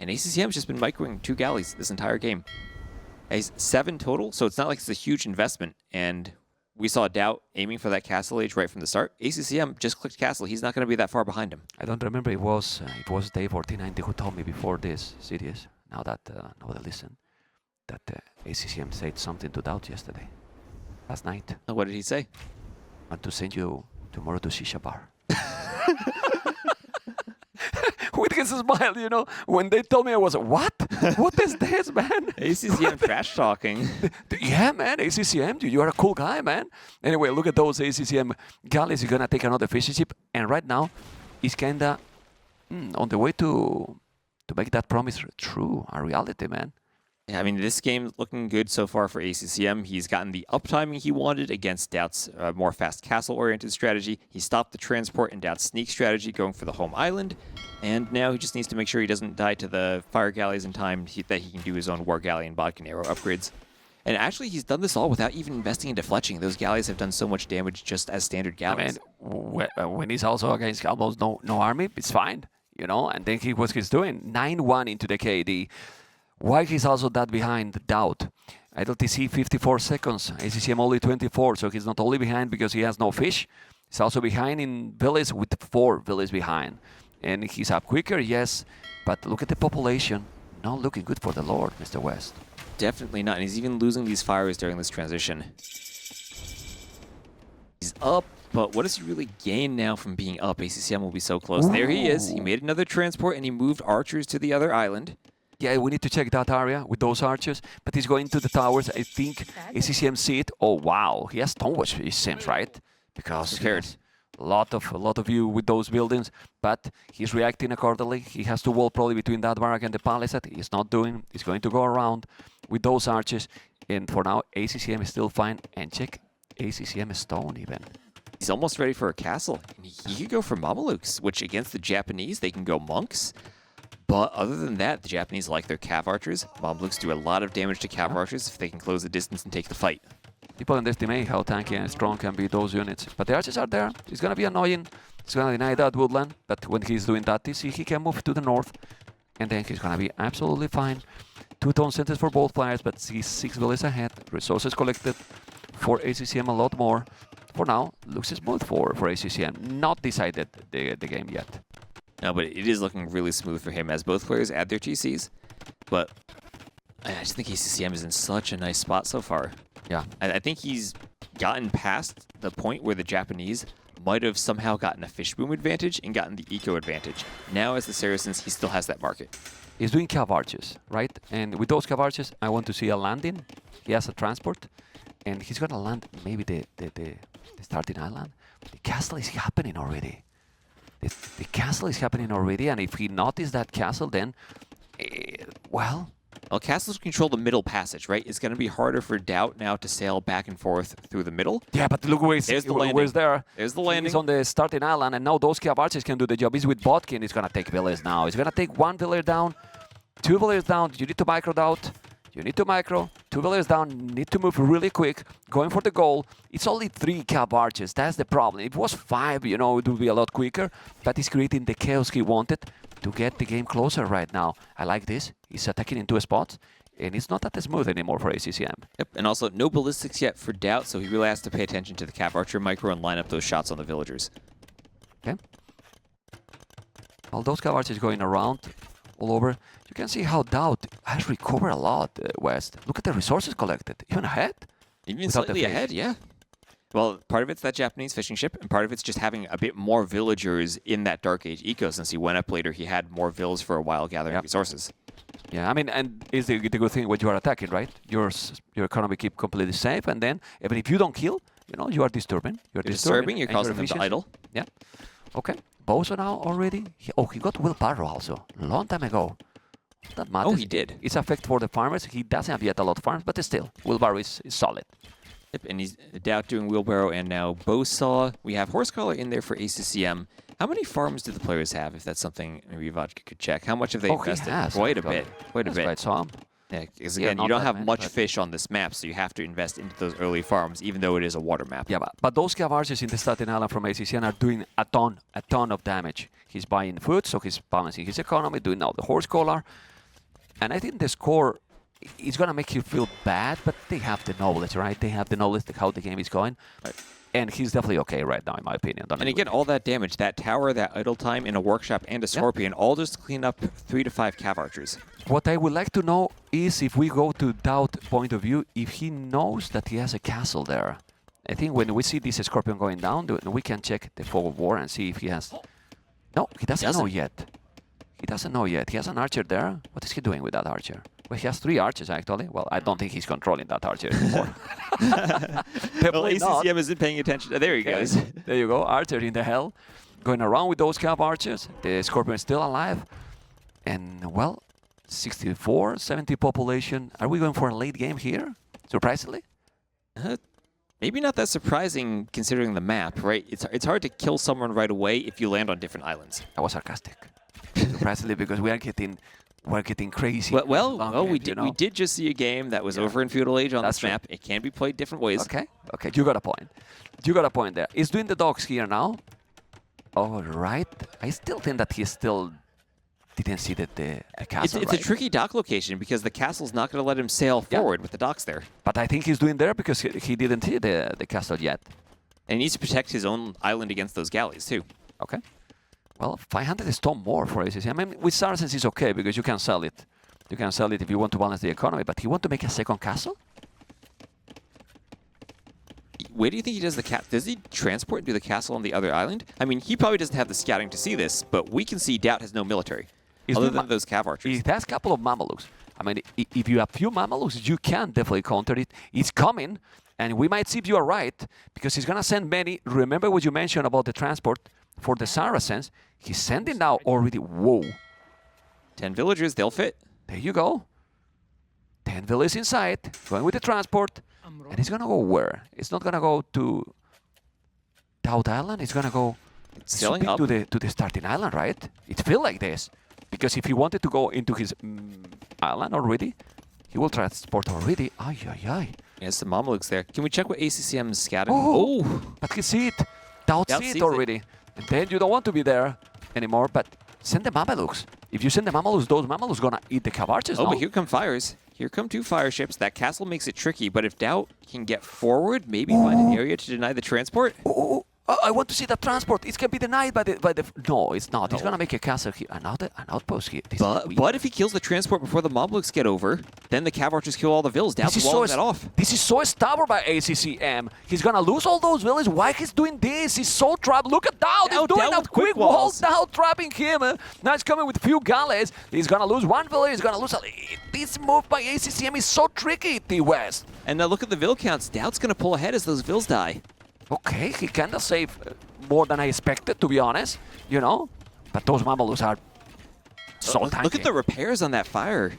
Speaker 1: And ACCM's just been microing 2 galleys this entire game. He's 7 total, so it's not like it's a huge investment. And we saw DauT aiming for that castle age right from the start. ACCM just clicked castle. He's not going to be that far behind him.
Speaker 2: I don't remember. It was Dave 1490 who told me before this series. Now that I listen, that ACCM said something to DauT yesterday, last night.
Speaker 1: What did he say?
Speaker 2: I want to send you tomorrow to Shisha Bar. With his smile, you know, when they told me, I was, what? What is this, man?
Speaker 1: ACCM trash talking.
Speaker 2: Yeah, man, ACCM, dude, you are a cool guy, man. Anyway, look at those ACCM galleys. You're going to take another fishing ship. And right now, he's kind of on the way to make that promise true, a reality, man.
Speaker 1: Yeah, I mean, this game's looking good so far for ACCM. He's gotten the uptiming he wanted against DauT's more fast castle-oriented strategy. He stopped the transport and DauT's sneak strategy, going for the home island. And now he just needs to make sure he doesn't die to the fire galleys in time, that he can do his own war galley and bodkin arrow upgrades. And actually, he's done this all without even investing into fletching. Those galleys have done so much damage just as standard galleys.
Speaker 2: I mean, when he's also against almost no army, it's fine, you know. And then what he's doing, 9-1 into the KD. Why he's also that behind DauT? ILTC 54 seconds, ACCM only 24, so he's not only behind because he has no fish, he's also behind in villas with 4 villas behind. And he's up quicker, yes, but look at the population. Not looking good for the Lord, Mr. West.
Speaker 1: Definitely not, and he's even losing these fires during this transition. He's up, but what does he really gain now from being up? ACCM will be so close. Ooh. There he is. He made another transport, and he moved archers to the other island.
Speaker 2: Yeah, we need to check that area with those archers, but he's going to the towers. I think ACCM see it. Oh, wow. He has stonewatch, it seems, right? Because there's a lot of view with those buildings, but he's reacting accordingly. He has to wall probably between that barrack and the palisade. He's not doing. He's going to go around with those archers. And for now, ACCM is still fine. And check ACCM stone even.
Speaker 1: He's almost ready for a castle. And he could go for Mamelukes, which against the Japanese, they can go monks. But other than that, the Japanese like their cav archers. Mamelukes do a lot of damage to cav archers if they can close the distance and take the fight.
Speaker 2: People underestimate how tanky and strong can be those units. But the archers are there. It's going to be annoying. He's going to deny that woodland. But when he's doing that, you see, he can move to the north. And then he's going to be absolutely fine. 2 tone centers for both players, but he's 6 villages ahead. Resources collected for ACCM a lot more. For now, looks smooth for ACCM. Not decided the game yet.
Speaker 1: No, but it is looking really smooth for him as both players add their TCs. But I just think ACCM is in such a nice spot so far.
Speaker 2: Yeah.
Speaker 1: I think he's gotten past the point where the Japanese might have somehow gotten a fish boom advantage and gotten the eco advantage. Now, as the Saracens, he still has that market.
Speaker 2: He's doing cav archers, right? And with those cav archers, I want to see a landing. He has a transport. And he's going to land maybe the starting island. The castle is happening already. The castle is happening already, and if he notices that castle, then, well,
Speaker 1: castles control the middle passage, right? It's going to be harder for DauT now to sail back and forth through the middle.
Speaker 2: Yeah, but look where's there.
Speaker 1: There's the landing.
Speaker 2: He's on the starting island, and now those cav archers can do the job. He's with Bodkin. He's going to take villas now. He's going to take 1 village down, 2 villages down. You need to micro DauT. You need to micro. 2 villages down. Need to move really quick. Going for the goal. It's only 3 cav archers. That's the problem. If it was 5, you know, it would be a lot quicker. But he's creating the chaos he wanted to get the game closer right now. I like this. He's attacking in 2 spots. And it's not that smooth anymore for ACCM.
Speaker 1: Yep, and also no ballistics yet for DauT, so he really has to pay attention to the Cav Archer micro and line up those shots on the villagers.
Speaker 2: Okay. All those Cav Archers going around all over. You can see how DauT has recovered a lot, West. Look at the resources collected, even ahead.
Speaker 1: Even slightly ahead, yeah. Well, part of it's that Japanese fishing ship, and part of it's just having a bit more villagers in that Dark Age eco. Since he went up later, he had more vills for a while gathering resources.
Speaker 2: Yeah, I mean, and it's the good thing when you are attacking, right? Your economy keep completely safe, and then even if you don't kill, you know, you are disturbing. You're
Speaker 1: disturbing, you're causing them to idle.
Speaker 2: Yeah. Okay. Bozo now already. He got willpower also, long time ago. That matters.
Speaker 1: Oh, he did.
Speaker 2: It's a fact for the farmers. He doesn't have yet a lot of farms, but still, willpower is solid.
Speaker 1: Yep, and he's DauT doing wheelbarrow and now bowsaw. We have horsecollar in there for ACCM. How many farms do the players have? If that's something maybe Vodka could check. How much have they invested? Quite a bit. Quite a bit.
Speaker 2: Right, some.
Speaker 1: Yeah, because again, you don't have much fish on this map, so you have to invest into those early farms, even though it is a water map.
Speaker 2: Yeah, but those Cav Archers in the Staten Island from ACCM are doing a ton of damage. He's buying food, so he's balancing his economy, doing now the horsecollar. And I think the score is going to make you feel bad, but they have the knowledge, right? They have the knowledge of how the game is going. Right. And he's definitely okay right now, in my opinion.
Speaker 1: And again, all that damage, that tower, that idle time in a workshop and a scorpion, all just to clean up 3 to 5 Cav Archers.
Speaker 2: What I would like to know is if we go to DauT point of view, if he knows that he has a castle there. I think when we see this scorpion going down, we can check the fog of war and see if he has... No, he doesn't know yet. He doesn't know yet. He has an archer there. What is he doing with that archer? Well, he has 3 archers, actually. Well, I don't think he's controlling that archer anymore.
Speaker 1: Well, ACCM isn't paying attention. There he goes.
Speaker 2: There you go. Archer in the hell. Going around with those Cav Archers. The Scorpion is still alive. And, well, 64, 70 population. Are we going for a late game here? Surprisingly?
Speaker 1: Maybe not that surprising considering the map, right? It's hard to kill someone right away if you land on different islands.
Speaker 2: I was sarcastic. Surprisingly, because we're getting crazy.
Speaker 1: We did just see a game that was over in Feudal Age on this map. It can be played different ways.
Speaker 2: Okay, you got a point. You got a point there. He's doing the dogs here now. All right. I still think that he still didn't see the castle.
Speaker 1: It's a tricky dock location because the castle's not going to let him sail forward with the docks there.
Speaker 2: But I think he's doing there because he didn't see the castle yet.
Speaker 1: And he needs to protect his own island against those galleys too.
Speaker 2: Okay. Well, 500 stone more for ACCM. I mean, with Saracens it's okay because you can sell it. You can sell it if you want to balance the economy, but he want to make a second castle?
Speaker 1: Where do you think he does the Does he transport and do the castle on the other island? I mean, he probably doesn't have the scouting to see this, but we can see DauT has no military, other than those Cav Archers.
Speaker 2: He has a couple of Mamelukes. I mean, if you have few Mamelukes, you can definitely counter it. It's coming, and we might see if you are right, because he's going to send many. Remember what you mentioned about the transport for the Saracens. He's sending now already. Whoa.
Speaker 1: 10 villagers, they'll fit.
Speaker 2: There you go. 10 villagers inside, going with the transport. And he's going to go where? It's not going to go to DauT Island. It's going to go to the starting island, right? It feels like this. Because if he wanted to go into his island already, he will transport already. Ay, ay, ay.
Speaker 1: Yes, the Mamelukes there. Can we check what ACCM is scouting?
Speaker 2: Oh! But he see it. DauT see it already. And then you don't want to be there anymore, but send the Mamelukes. If you send the Mamelukes, those Mamelukes gonna eat the Cav Archers.
Speaker 1: But here come fires. Here come 2 fire ships. That castle makes it tricky, but if DauT can get forward, maybe find an area to deny the transport.
Speaker 2: I want to see the transport. It can be denied by the. No, it's not. He's gonna make a castle here, an outpost here.
Speaker 1: But if he kills the transport before the Mamelukes get over, then the Cav Archers kill all the villas. DauT's walling that off.
Speaker 2: This is so stubborn by ACCM. He's gonna lose all those villas. Why he's doing this? He's so trapped. Look at DauT. He's doing a quick wall. DauT trapping him. Now he's coming with few galleys. He's gonna lose 1 village. He's gonna lose. This move by ACCM is so tricky, the West.
Speaker 1: And now look at the vill counts. DauT's gonna pull ahead as those vills die.
Speaker 2: Okay, he kind of saved more than I expected, to be honest, you know? But those Mamelukes are so tanky.
Speaker 1: Look at the repairs on that fire.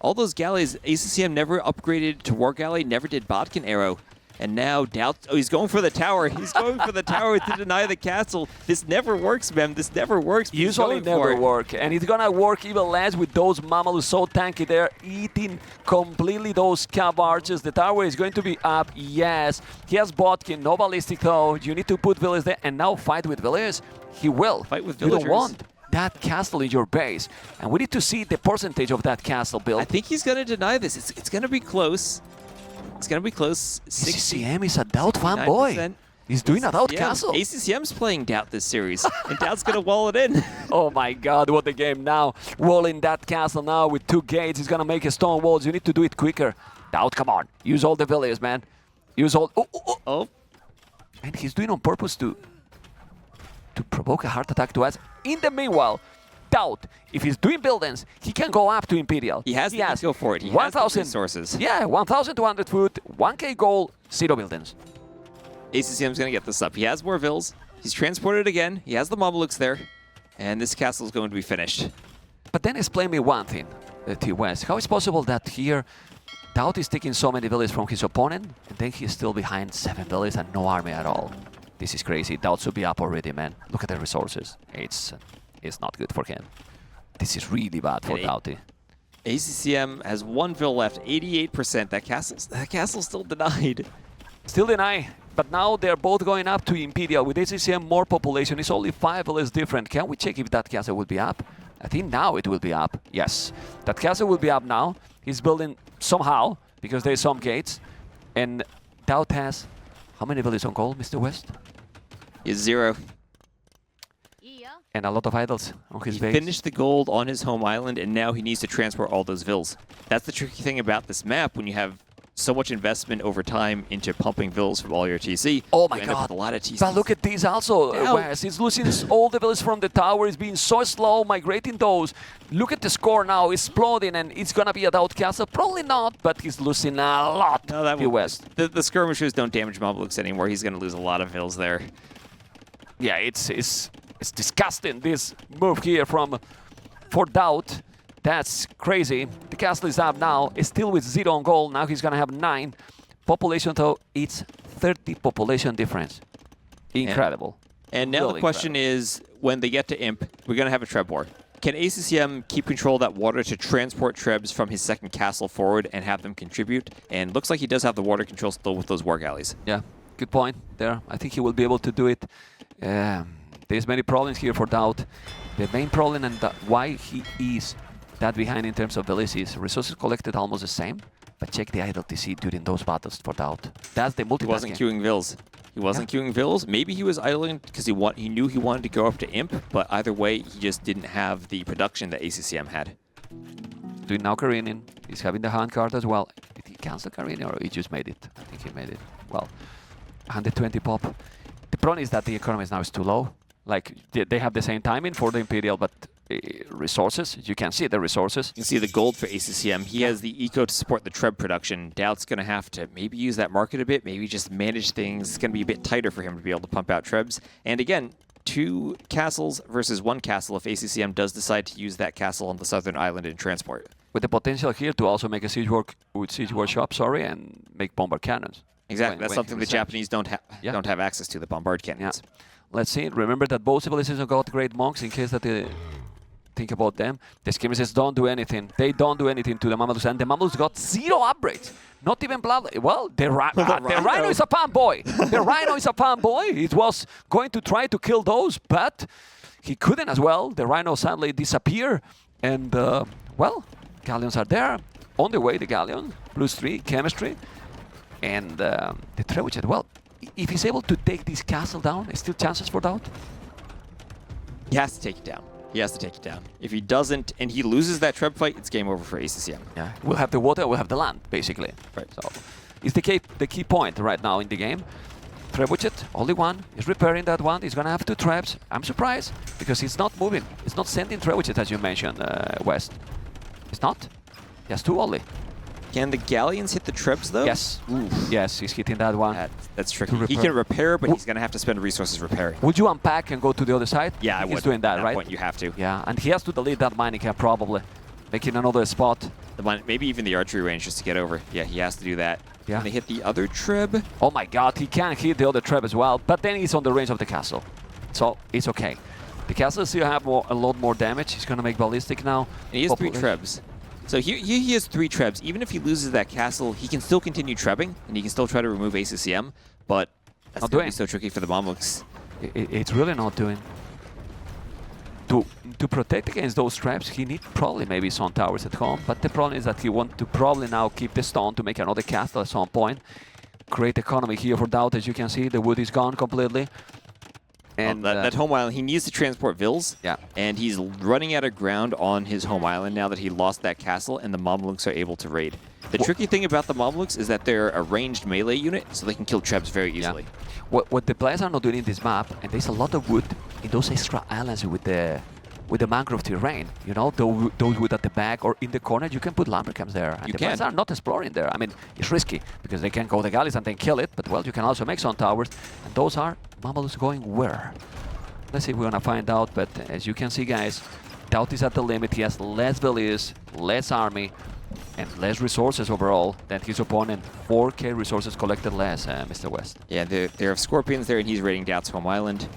Speaker 1: All those galleys, ACCM never upgraded to War Galley, never did Bodkin Arrow. And now DauT, he's going for the tower. He's going for the tower to deny the castle. This never works, man. This never works.
Speaker 2: Usually never work. And it's going to work even less with those Mamelukes so tanky. They're eating completely those Cav Archers. The tower is going to be up, yes. He has Bodkin, no ballistic though. You need to put villagers there and now fight with villagers. He will.
Speaker 1: Fight with villagers.
Speaker 2: You don't want that castle in your base. And we need to see the percentage of that castle build.
Speaker 1: I think he's going to deny this. It's going to be close. It's going to be close.
Speaker 2: ACCM is a DauT fanboy. He's doing a DauT castle.
Speaker 1: ACCM's playing DauT this series, and DauT's going to wall it in.
Speaker 2: Oh my god, what a game now. Walling that castle now with 2 gates. He's going to make a stone walls. You need to do it quicker. DauT, come on. Use all the villages, man. Use all...
Speaker 1: Oh.
Speaker 2: And he's doing on purpose to provoke a heart attack to us. In the meanwhile, DauT, if he's doing buildings, he can go up to Imperial.
Speaker 1: He has to go for it. He has the resources.
Speaker 2: Yeah, 1,200 food, 1k gold, 0 buildings.
Speaker 1: ACCM's going to get this up. He has more vills. He's transported again. He has the Mamelukes there. And this castle is going to be finished.
Speaker 2: But then explain me one thing, T-West. How is it possible that here DauT is taking so many villages from his opponent, and then he's still behind 7 villages and no army at all? This is crazy. DauT should be up already, man. Look at the resources. It's not good for him. This is really bad for DauT.
Speaker 1: ACCM has 1 vill left, 88%. That castle's still denied.
Speaker 2: Still deny. But now they're both going up to Imperial. With ACCM more population, it's only 5 villages different. Can we check if that castle will be up? I think now it will be up. Yes. That castle will be up now. He's building somehow, because there's some gates. And DauT has... How many villages on gold, Mr. West?
Speaker 1: He's 0.
Speaker 2: And a lot of idols on his base.
Speaker 1: He finished the gold on his home island, and now he needs to transport all those vills. That's the tricky thing about this map when you have so much investment over time into pumping vills from all your TC.
Speaker 2: Oh my
Speaker 1: you end
Speaker 2: god,
Speaker 1: up with a lot of TC.
Speaker 2: But look at these also, Wes. He's losing all the villas from the tower. He's being so slow migrating those. Look at the score now, exploding, and it's gonna be a DauT castle. Probably not, but he's losing a lot.
Speaker 1: No, that
Speaker 2: West.
Speaker 1: The skirmishers don't damage Mamelukes anymore. He's gonna lose a lot of vills there.
Speaker 2: Yeah, it's disgusting, this move here for DauT. That's crazy. The castle is up now. It's still with 0 on gold. Now he's going to have 9. Population, though, it's 30 population difference. Incredible.
Speaker 1: And now
Speaker 2: really
Speaker 1: the question is, when they get to Imp, we're going to have a Treb war. Can ACCM keep control of that water to transport Trebs from his second castle forward and have them contribute? And looks like he does have the water control still with those war galleys.
Speaker 2: Yeah, good point there. I think he will be able to do it. There's many problems here for DauT. The main problem and why he is that behind in terms of villages is resources collected almost the same, but check the idle TC during those battles for DauT. That's the multi.
Speaker 1: He wasn't queuing vills. He wasn't queuing vills. Maybe he was idling because he knew he wanted to go up to Imp, but either way, he just didn't have the production that ACCM had.
Speaker 2: Doing now Karenin. He's having the hand card as well. Did he cancel Karenin or he just made it? I think he made it. Well, 120 pop. The problem is that the economy now is too low. Like, they have the same timing for the Imperial, but resources, you can see the resources.
Speaker 1: You can see the gold for ACCM. He has the eco to support the Treb production. DauT's going to have to maybe use that market a bit, maybe just manage things. It's going to be a bit tighter for him to be able to pump out Trebs. And again, 2 castles versus 1 castle if ACCM does decide to use that castle on the southern island and transport.
Speaker 2: With the potential here to also make a siege workshop, and make bombard cannons.
Speaker 1: Exactly, that's something the Japanese don't have access to, the bombard cannons.
Speaker 2: Yeah. Let's see. Remember that both civilizations got great monks in case that they think about them. The skirmishers don't do anything. They don't do anything to the Mamelukes, and the Mamelukes got 0 upgrades. Not even blood. Well, the Rhino is a fanboy. The Rhino is a fanboy. It was going to try to kill those, but he couldn't as well. The Rhino sadly disappeared, and well, galleons are there. On the way, the galleon, +3 chemistry, and the trebuchet. Well, if he's able to take this castle down, still chances for DauT?
Speaker 1: He has to take it down. He has to take it down. If he doesn't, and he loses that Treb fight, it's game over for ACCM.
Speaker 2: Yeah, we'll have the water, we'll have the land, basically.
Speaker 1: Right.
Speaker 2: So, it's the key point right now in the game. Trebuchet, only 1. He's repairing that one. He's gonna have 2 Trebs. I'm surprised, because he's not moving. It's not sending Trebuchet, as you mentioned, West. It's not? He has 2 only.
Speaker 1: Can the galleons hit the Trebs, though?
Speaker 2: Yes. Yes, he's hitting that one.
Speaker 1: That's tricky. He can repair, but he's going to have to spend resources repairing.
Speaker 2: Would you unpack and go to the other side?
Speaker 1: Yeah, I would.
Speaker 2: He's doing that, right?
Speaker 1: At that point, you have to.
Speaker 2: Yeah, and he has to delete that mining camp, probably. Making another spot.
Speaker 1: Maybe even the archery range just to get over. Yeah, he has to do that.
Speaker 2: Yeah.
Speaker 1: Can they hit the other Treb?
Speaker 2: Oh my god, he can hit the other Treb as well, but then he's on the range of the castle. So, it's okay. The castle still have a lot more damage. He's going to make ballistic now.
Speaker 1: And he has 3 Trebs. So here he has 3 Trebs. Even if he loses that castle, he can still continue Trebbing, and he can still try to remove ACCM, but that's going to be so tricky for the Mamelukes.
Speaker 2: It's really not doing. to protect against those traps, he needs probably maybe some towers at home. But the problem is that he wants to probably now keep the stone to make another castle at some point. Great economy here for DauT, as you can see. The wood is gone completely. And
Speaker 1: that home island, he needs to transport Vils.
Speaker 2: Yeah.
Speaker 1: And he's running out of ground on his home island now that he lost that castle, and the Mamelukes are able to raid. The tricky thing about the Mamelukes is that they're a ranged melee unit, so they can kill traps very easily.
Speaker 2: Yeah. What the players are not doing in this map, and there's a lot of wood in those extra islands with the mangrove terrain, you know, those wood at the back or in the corner, you can put lumber camps there. And the players are not exploring there. I mean, it's risky because they can go the galleys and then kill it, but well, you can also make some towers, and those are Mamelukes going where? Let's see if we're gonna find out, but as you can see, guys, DauT is at the limit. He has less villiers, less army, and less resources overall than his opponent. 4k resources collected less, Mr. West.
Speaker 1: Yeah, there are Scorpions there, and he's raiding DauT's home island.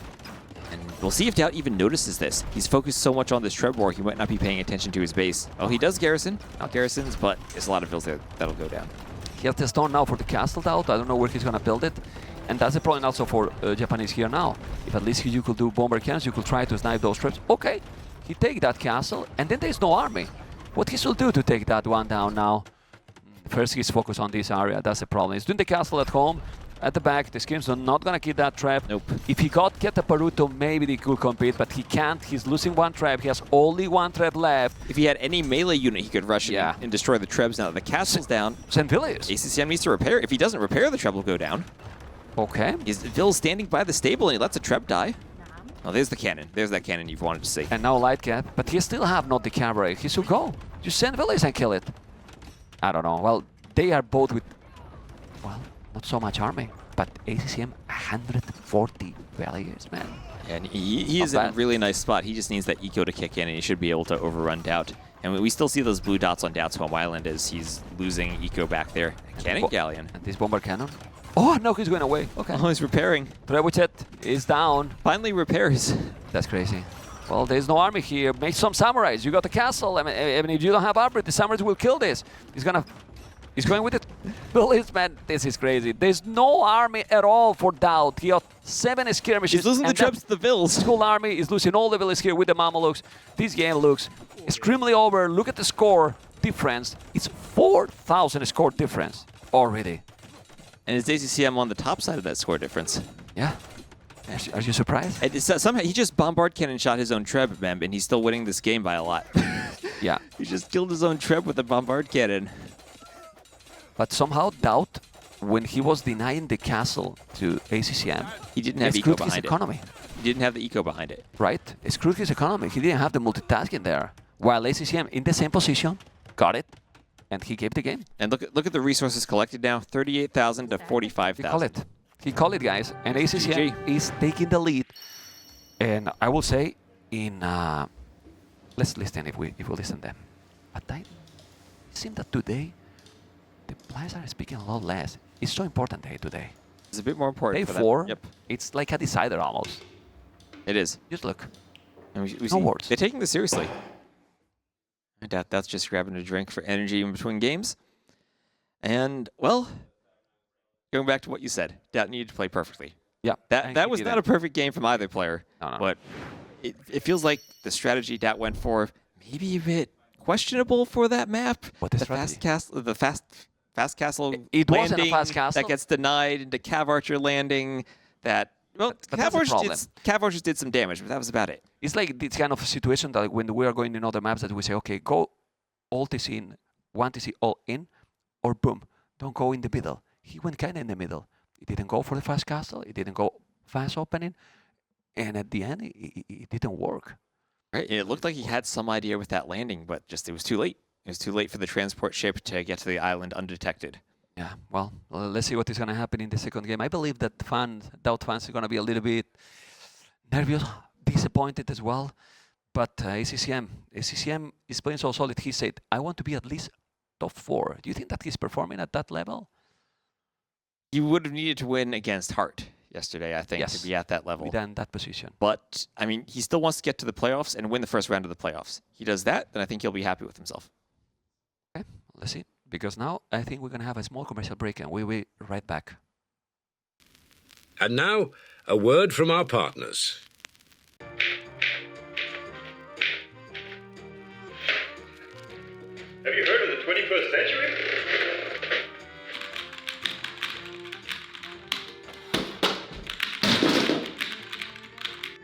Speaker 1: And we'll see if DauT even notices this. He's focused so much on this Treb war, he might not be paying attention to his base. Oh, he does garrison, not garrisons, but there's a lot of Vils there that'll go down.
Speaker 2: He has the stone now for the castle DauT. I don't know where he's gonna build it. And that's the problem also for Japanese here now. If at least you could do bomber cannons, you could try to snipe those traps. Okay, he take that castle, and then there's no army. What he should do to take that one down now? First, he's focused on this area. That's the problem. He's doing the castle at home. At the back, the skins are not gonna kill that trap.
Speaker 1: Nope.
Speaker 2: If he got Paruto, maybe they could compete, but he can't. He's losing one trap. He has only one trap left.
Speaker 1: If he had any melee unit, he could rush in and destroy the Trebs. Now that the castle's down,
Speaker 2: Send Villiers.
Speaker 1: ACCM needs to repair. If he doesn't repair, the Treb will go down.
Speaker 2: Okay.
Speaker 1: He's Vils standing by the stable, and he lets a Treb die. Oh, there's the cannon. There's that cannon you've wanted to see.
Speaker 2: And now light cap, but he still have not the cavalry. He should go. Just send Villiers and kill it. I don't know. Well, they are both with, well, not so much army, but ACCM 140 Villiers, man.
Speaker 1: And he is in a really nice spot. He just needs that eco to kick in, and he should be able to overrun DauT. And we still see those blue dots on DauT's home island as he's losing eco back there. Cannon galleon.
Speaker 2: And this bomber cannon. Oh, no, he's going away. Okay.
Speaker 1: Oh, he's repairing.
Speaker 2: Trebuchet is down.
Speaker 1: Finally repairs.
Speaker 2: That's crazy. Well, there's no army here. Make some samurais. You got the castle. I mean, if you don't have armor, the samurais will kill this. He's going with it. Villiers, man, this is crazy. There's no army at all for DauT. He got 7 skirmishes.
Speaker 1: He's losing the Trebs to the Vils.
Speaker 2: His whole army is losing all the Villiers here with the Mamelukes. This game looks extremely over. Look at the score difference. It's 4,000 score difference already.
Speaker 1: And it's ACCM on the top side of that score difference.
Speaker 2: Yeah. Are you surprised?
Speaker 1: And somehow he just bombard cannon shot his own Treb, Mem, and he's still winning this game by a lot.
Speaker 2: Yeah.
Speaker 1: He just killed his own Treb with a bombard cannon.
Speaker 2: But somehow DauT, when he was denying the castle to ACCM,
Speaker 1: he didn't have eco behind
Speaker 2: his economy.
Speaker 1: He didn't have the eco behind it.
Speaker 2: Right? It screwed his economy. He didn't have the multitasking there. While ACCM in the same position, got it, and he gave the game.
Speaker 1: And look at the resources collected now, 38,000 to 45,000.
Speaker 2: He called it, guys. And ACCM is taking the lead. And I will say, let's listen if we listen them. At time, it seems that today the players are speaking a lot less. It's so important day today.
Speaker 1: It's a bit more important.
Speaker 2: Day
Speaker 1: for
Speaker 2: 4,
Speaker 1: them. Yep.
Speaker 2: It's like a decider almost.
Speaker 1: It is.
Speaker 2: Just look.
Speaker 1: And we
Speaker 2: No words.
Speaker 1: They're taking this seriously. I doubt that's just grabbing a drink for energy in between games. And, well, going back to what you said, DauT needed to play perfectly.
Speaker 2: Yeah.
Speaker 1: That was not a perfect game from either player.
Speaker 2: No.
Speaker 1: But it feels like the strategy DauT went for maybe a bit questionable for that map.
Speaker 2: What
Speaker 1: the fast castle, fast castle
Speaker 2: it
Speaker 1: landing
Speaker 2: wasn't a fast castle.
Speaker 1: that gets denied into Cav Archer landing. That Cav Archers did some damage, but that was about it.
Speaker 2: It's like this kind of situation that when we are going in other maps that we say, okay, go all TC in, one TC all in, or boom, don't go in the middle. He went kind of in the middle. He didn't go for the fast castle. He didn't go fast opening. And at the end, it didn't work.
Speaker 1: Right. It looked like he had some idea with that landing, but just it was too late. It was too late for the transport ship to get to the island undetected.
Speaker 2: Yeah, well, let's see what is going to happen in the second game. I believe that DauT fans are going to be a little bit nervous, disappointed as well. But ACCM is playing so solid. He said, I want to be at least top 4. Do you think that he's performing at that level?
Speaker 1: He would have needed to win against Hart yesterday, I think, to be at that level.
Speaker 2: Be in that position.
Speaker 1: But, I mean, he still wants to get to the playoffs and win the first round of the playoffs. He does that, then I think he'll be happy with himself.
Speaker 2: Okay, let's see. Because now I think we're going to have a small commercial break and we'll be right back.
Speaker 3: And now, a word from our partners. 21st century?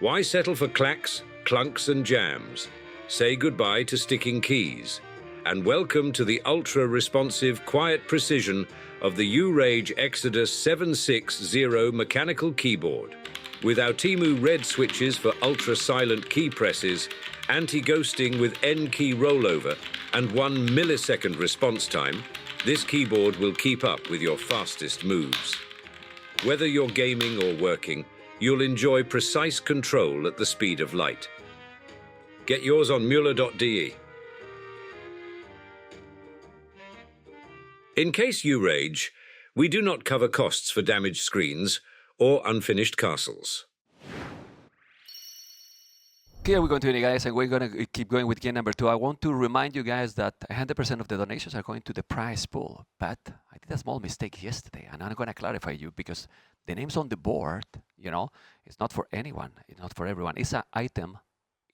Speaker 4: Why settle for clacks, clunks and jams? Say goodbye to sticking keys. And welcome to the ultra-responsive quiet precision of the U-Rage Exodus 760 mechanical keyboard. With our Timu red switches for ultra-silent key presses, anti-ghosting with N-key rollover, and 1 millisecond response time, this keyboard will keep up with your fastest moves. Whether you're gaming or working, you'll enjoy precise control at the speed of light. Get yours on mueller.de. In case you rage, we do not cover costs for damaged screens or unfinished castles.
Speaker 2: Here we're going to, guys, and we're going to keep going with game number 2. I want to remind you guys that 100% of the donations are going to the prize pool. But I did a small mistake yesterday, and I'm going to clarify you because the names on the board, you know, it's not for anyone. It's not for everyone. It's an item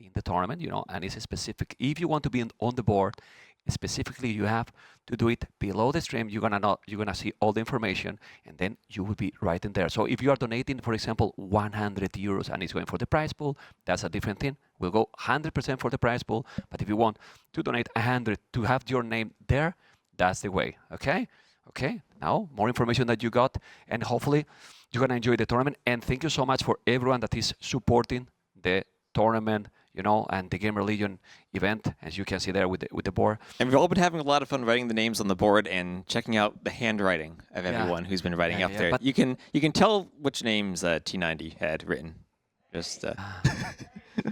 Speaker 2: in the tournament, you know, and it's a specific. If you want to be on the board, specifically, you have to do it below the stream. You're gonna see all the information, and then you will be right in there. So if you are donating, for example, 100 euros and it's going for the prize pool, that's a different thing. We'll go 100% for the prize pool. But if you want to donate 100 to have your name there, that's the way. Okay? Okay. Now more information that you got, and hopefully you're gonna enjoy the tournament. And thank you so much for everyone that is supporting the tournament, you know, and the Gamerlegion event, as you can see there with the board.
Speaker 1: And we've all been having a lot of fun writing the names on the board and checking out the handwriting of everyone who's been writing up there.
Speaker 2: But
Speaker 1: You can tell which names T90 had written. Just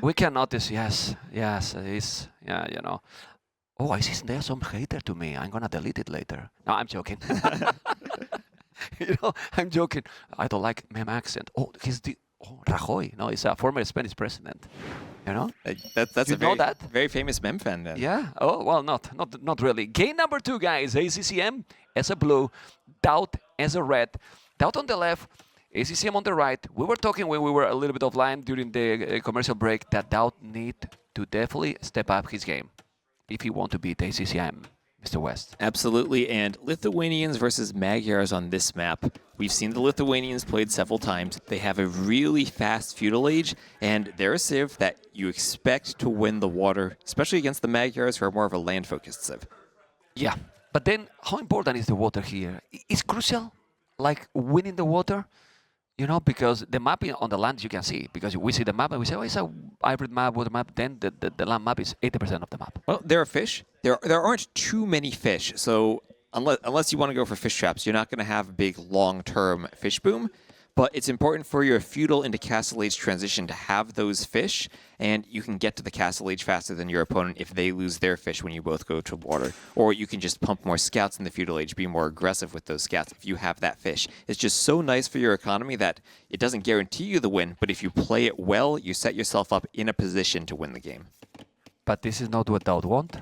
Speaker 2: we can notice, yes, it's, yeah, you know. Oh, I see there's some hater to me. I'm gonna delete it later. No, I'm joking. You know, I'm joking. I don't like meme accent. Oh, Rajoy. No, he's a former Spanish president. You know?
Speaker 1: that's
Speaker 2: You know that?
Speaker 1: very famous mem fan then.
Speaker 2: Yeah. Oh, well, not really. Game number 2, guys. ACCM as a blue, DauT as a red. DauT on the left, ACCM on the right. We were talking when we were a little bit offline during the commercial break that DauT need to definitely step up his game if he want to beat ACCM, Mr. West.
Speaker 1: Absolutely, and Lithuanians versus Magyars on this map. We've seen the Lithuanians played several times. They have a really fast feudal age, and they're a civ that you expect to win the water, especially against the Magyars, who are more of a land-focused civ.
Speaker 2: Yeah, but then how important is the water here? It's crucial, like winning the water, you know, because the map on the land you can see, because we see the map and we say, oh, it's a hybrid map, water map, then the land map is 80% of the map.
Speaker 1: Well, there are fish. There aren't too many fish, so unless you want to go for fish traps, you're not going to have a big long-term fish boom. But it's important for your feudal into castle age transition to have those fish, and you can get to the castle age faster than your opponent if they lose their fish when you both go to water. Or you can just pump more scouts in the feudal age, be more aggressive with those scouts if you have that fish. It's just so nice for your economy that it doesn't guarantee you the win, but if you play it well, you set yourself up in a position to win the game.
Speaker 2: But this is not what DauT want.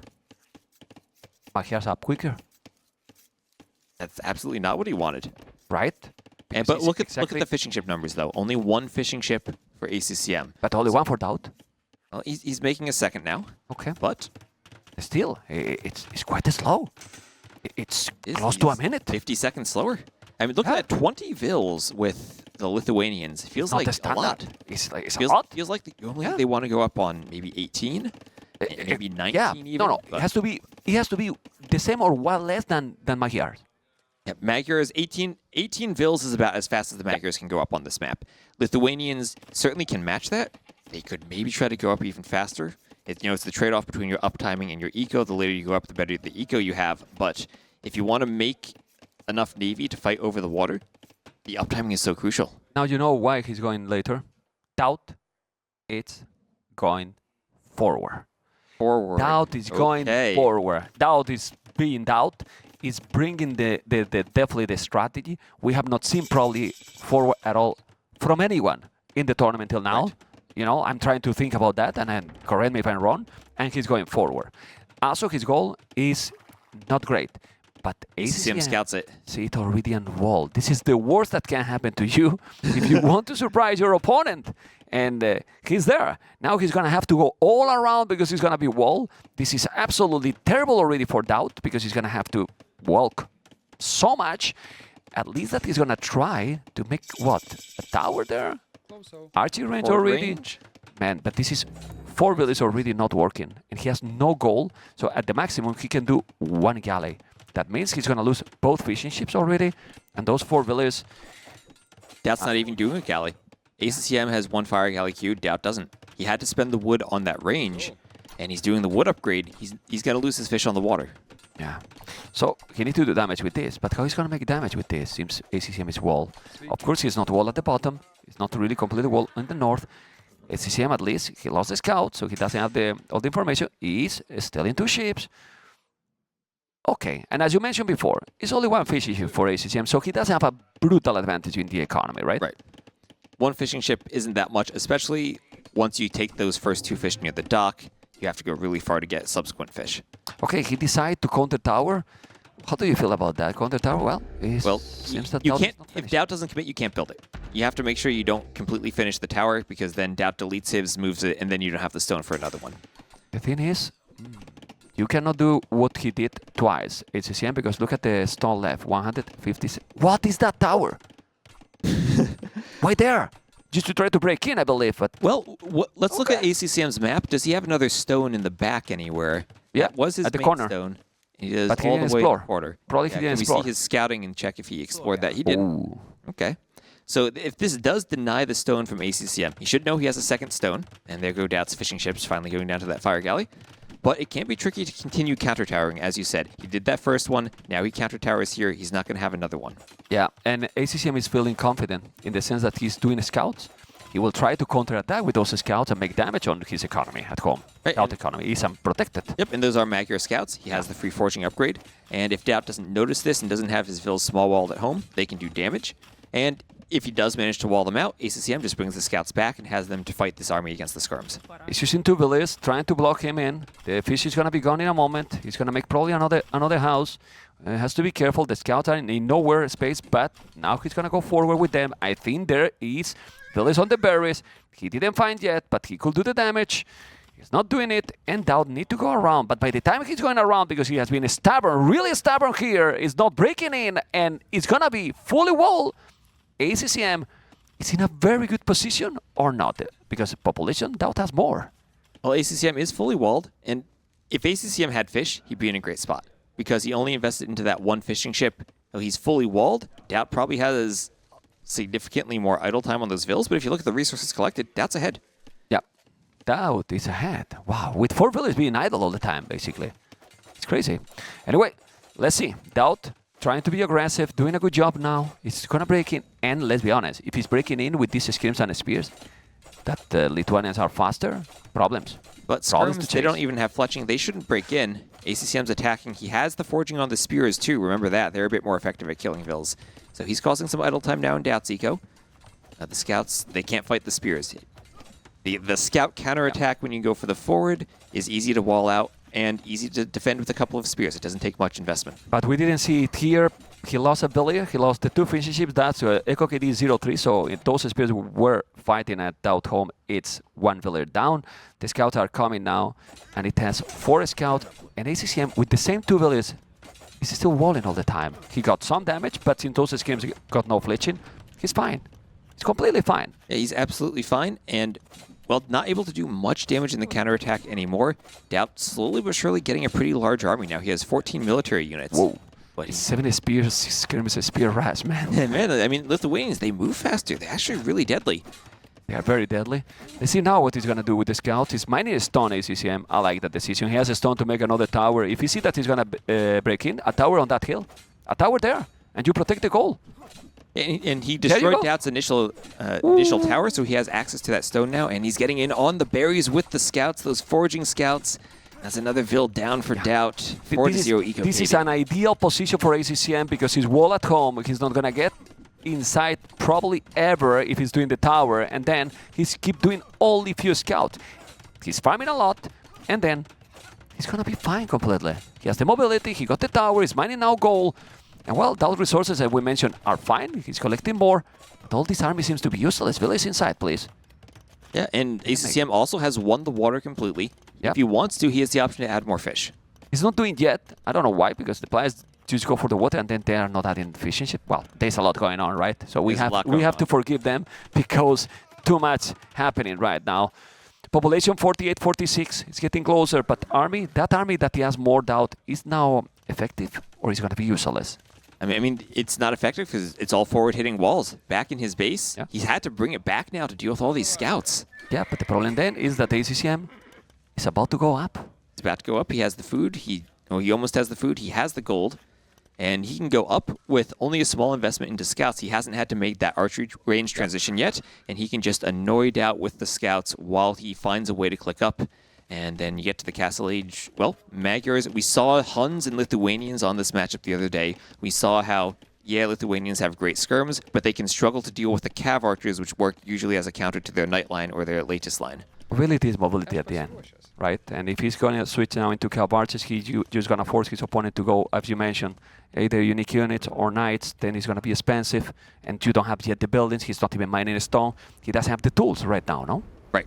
Speaker 2: Magyars up quicker.
Speaker 1: That's absolutely not what he wanted.
Speaker 2: Right?
Speaker 1: But look at the fishing ship numbers, though. Only 1 fishing ship for ACCM.
Speaker 2: But only one for DauT.
Speaker 1: Well, he's making a second now.
Speaker 2: Okay.
Speaker 1: But
Speaker 2: Still, it's quite slow. It's close to a minute.
Speaker 1: 50 seconds slower. I mean, look at that, 20 vils with the Lithuanians. It feels
Speaker 2: Not
Speaker 1: like
Speaker 2: the
Speaker 1: a lot.
Speaker 2: It's a
Speaker 1: Feels,
Speaker 2: lot.
Speaker 1: feels like they want to go up on maybe 18, maybe 19
Speaker 2: yeah.
Speaker 1: even.
Speaker 2: No. It has to be the same or one less than Magyars.
Speaker 1: Yeah, Magyars, 18 vils is about as fast as the Magyars can go up on this map. Lithuanians certainly can match that. They could maybe try to go up even faster. It's the trade-off between your uptiming and your eco. The later you go up, the better the eco you have. But if you want to make enough navy to fight over the water, the uptiming is so crucial.
Speaker 2: Now you know why he's going later. DauT, it's going forward. DauT is going forward. DauT is being DauT. Is bringing definitely the strategy we have not seen probably forward at all from anyone in the tournament till now. Right. You know, I'm trying to think about that, and then correct me if I'm wrong. And he's going forward. Also, his goal is not great. But
Speaker 1: ACCM scouts it.
Speaker 2: see it already on the wall. This is the worst that can happen to you if you want to surprise your opponent. And he's there. Now he's going to have to go all around because he's going to be wall. This is absolutely terrible already for DauT because he's going to have to walk so much. At least that he's going to try to make, what, a tower there? Archie range already? Man, but this is 4 villas already not working. And he has no goal. So at the maximum, he can do 1 galley. That means he's going to lose both fishing ships already. And those 4 villas...
Speaker 1: DauT's not even doing a galley. ACCM has 1 fire galley queue, DauT doesn't. He had to spend the wood on that range, and he's doing the wood upgrade. He's got to lose his fish on the water.
Speaker 2: Yeah. So he needs to do damage with this, but how he's going to make damage with this? Seems ACCM is wall. Of course, he's not wall at the bottom. He's not really completely wall in the north. ACCM at least, he lost the scout, so he doesn't have all the information. He's still in 2 ships. Okay, and as you mentioned before, it's only 1 fishing ship for ACCM, so he doesn't have a brutal advantage in the economy, right?
Speaker 1: Right. 1 fishing ship isn't that much, especially once you take those first 2 fish near the dock. You have to go really far to get subsequent fish.
Speaker 2: Okay, he decided to counter tower. How do you feel about that? Counter tower? Well, seems that
Speaker 1: you
Speaker 2: DauT
Speaker 1: can't.
Speaker 2: is not
Speaker 1: If
Speaker 2: finished.
Speaker 1: DauT doesn't commit, you can't build it. You have to make sure you don't completely finish the tower because then DauT deletes his, moves it, and then you don't have the stone for another one.
Speaker 2: The thing is, you cannot do what he did twice, ACCM, because look at the stone left, 150. What is that tower? Why there? Just to try to break in, I believe. But
Speaker 1: Well, let's look at ACCM's map. Does he have another stone in the back anywhere?
Speaker 2: Yeah,
Speaker 1: That was his
Speaker 2: at the
Speaker 1: main
Speaker 2: corner.
Speaker 1: stone. He does
Speaker 2: But he
Speaker 1: all
Speaker 2: didn't
Speaker 1: the way
Speaker 2: explore.
Speaker 1: to the quarter.
Speaker 2: Probably he didn't
Speaker 1: Can
Speaker 2: explore.
Speaker 1: we see his scouting and check if he explored that? He didn't.
Speaker 2: Ooh.
Speaker 1: Okay. So if this does deny the stone from ACCM, he should know he has a second stone. And there go DauT's fishing ships finally going down to that fire galley. But it can be tricky to continue counter-towering, as you said. He did that first one. Now he counter-towers here. He's not going to have another one.
Speaker 2: Yeah, and ACCM is feeling confident in the sense that he's doing scouts. He will try to counter-attack with those scouts and make damage on his economy at home.
Speaker 1: Right,
Speaker 2: DauT economy is unprotected.
Speaker 1: Yep, and those are Magyar scouts. He has the free forging upgrade. And if DauT doesn't notice this and doesn't have his villas small walled at home, they can do damage. And if he does manage to wall them out, ACCM just brings the scouts back and has them to fight this army against the skirms.
Speaker 2: He's using 2 villages, trying to block him in. The fish is going to be gone in a moment. He's going to make probably another house. Has to be careful. The scouts are in nowhere space, but now he's going to go forward with them. I think there is villas on the berries. He didn't find yet, but he could do the damage. He's not doing it, and DauT need to go around. But by the time he's going around, because he has been stubborn, really stubborn here, is not breaking in, and it's going to be fully wall. ACCM is in a very good position or not? Because population, DauT has more.
Speaker 1: Well, ACCM is fully walled, and if ACCM had fish, he'd be in a great spot. Because he only invested into that 1 fishing ship. So he's fully walled. DauT probably has significantly more idle time on those villas, but if you look at the resources collected, DauT's ahead.
Speaker 2: Yeah, DauT is ahead. Wow, with 4 villages being idle all the time, basically. It's crazy. Anyway, let's see. DauT trying to be aggressive, doing a good job now. He's going to break in. And let's be honest, if he's breaking in with these scrims and spears, that Lithuanians are faster, problems.
Speaker 1: But
Speaker 2: Problems to
Speaker 1: skirms, they don't
Speaker 2: chase.
Speaker 1: even have fletching. They shouldn't break in. ACCM's attacking. He has the forging on the spears too. Remember that. They're a bit more effective at killing vills. So he's causing some idle time now in DauT's eco. The scouts, they can't fight the spears. The scout counterattack when you go for the forward is easy to wall out and easy to defend with a couple of spears. It doesn't take much investment.
Speaker 2: But we didn't see it here. He lost a village. He lost the 2 finishing ships. That's Eco KD 03. So if those spears were fighting at DauT home, it's 1 village down. The scouts are coming now, and it has 4 scouts. And ACCM with the same 2 villages is still walling all the time. He got some damage, but since those schemes got no fletching, he's fine. He's completely fine.
Speaker 1: Yeah, he's absolutely fine, and, well, not able to do much damage in the counterattack anymore. DauT slowly but surely getting a pretty large army now. He has 14 military units.
Speaker 2: Whoa.
Speaker 1: But
Speaker 2: He's 70 spears, skirmishes, spear ras, man.
Speaker 1: man, I mean, Lithuanians, they move faster. They're actually really deadly.
Speaker 2: They are very deadly. Let's see now what he's going to do with the scouts. He's mining a stone, ACCM. I like that decision. He has a stone to make another tower. If you see that he's going to break in, a tower on that hill, a tower there, and you protect the goal.
Speaker 1: And he
Speaker 2: There you
Speaker 1: destroyed
Speaker 2: go.
Speaker 1: DauT's initial tower, so he has access to that stone now, and he's getting in on the berries with the scouts, those foraging scouts. That's another Vil down for DauT. 4-0 eco.
Speaker 2: This is an ideal position for ACCM because he's wall at home. He's not going to get inside probably ever if he's doing the tower, and then he's keep doing only few scouts. He's farming a lot, and then he's gonna be fine completely. He has the mobility, he got the tower, he's mining now gold. And well, DauT resources, as we mentioned, are fine. He's collecting more. But all this army seems to be useless. Village inside, please.
Speaker 1: Yeah, and ACCM also has won the water completely.
Speaker 2: Yep.
Speaker 1: If he wants to, he has the option to add more fish.
Speaker 2: He's not doing yet. I don't know why, because the players just go for the water and then they are not adding efficiency. Well, there's a lot going on, right? So we have to forgive them because too much happening right now. Population 48, 46. It's getting closer, but that army that he has more DauT is now effective, or is going to be useless?
Speaker 1: I mean, it's not effective because it's all forward-hitting walls. Back in his base,
Speaker 2: Yeah.
Speaker 1: he's had to bring it back now to deal with all these scouts.
Speaker 2: Yeah, but the problem then is that ACCM is about to go up.
Speaker 1: He's about to go up. He has the food. He almost has the food. He has the gold. And he can go up with only a small investment into scouts. He hasn't had to make that archery range transition yet. And he can just annoy DauT with the scouts while he finds a way to click up. And then you get to the Castle Age. Well, Magyars, we saw Huns and Lithuanians on this matchup the other day. We saw how, yeah, Lithuanians have great skirms, but they can struggle to deal with the Cav archers, which work usually as a counter to their Knight line or their latest line.
Speaker 2: Mobility is mobility at the end, right? And if he's going to switch now into Cav archers, he's just going to force his opponent to go, as you mentioned, either unique units or knights. Then he's going to be expensive, and you don't have yet the buildings. He's not even mining stone. He doesn't have the tools right now, no?
Speaker 1: Right.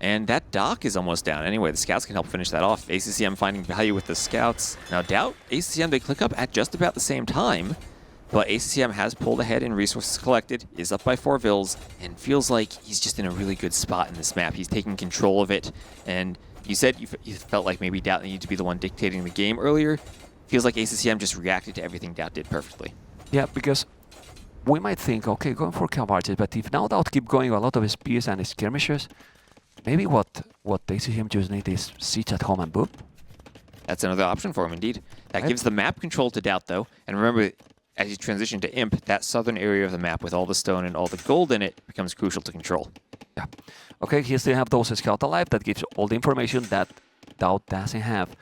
Speaker 1: And that dock is almost down. Anyway, the scouts can help finish that off. ACCM finding value with the scouts. Now, DauT, ACCM, they click up at just about the same time, but ACCM has pulled ahead in resources collected, is up by 4 vills, and feels like he's just in a really good spot in this map. He's taking control of it, and you said you felt like maybe DauT needed to be the one dictating the game earlier. Feels like ACCM just reacted to everything DauT did perfectly.
Speaker 2: Yeah, because we might think, okay, going for Cav archers, but if now DauT keep going a lot of spears and skirmishers, maybe what ACCM just need is siege at home and boom.
Speaker 1: That's another option for him, indeed. That
Speaker 2: Right.
Speaker 1: gives the map control to DauT, though. And remember, as you transition to Imp, that southern area of the map with all the stone and all the gold in it becomes crucial to control.
Speaker 2: Yeah. Okay, he still have those scout alive. That gives all the information that DauT doesn't have.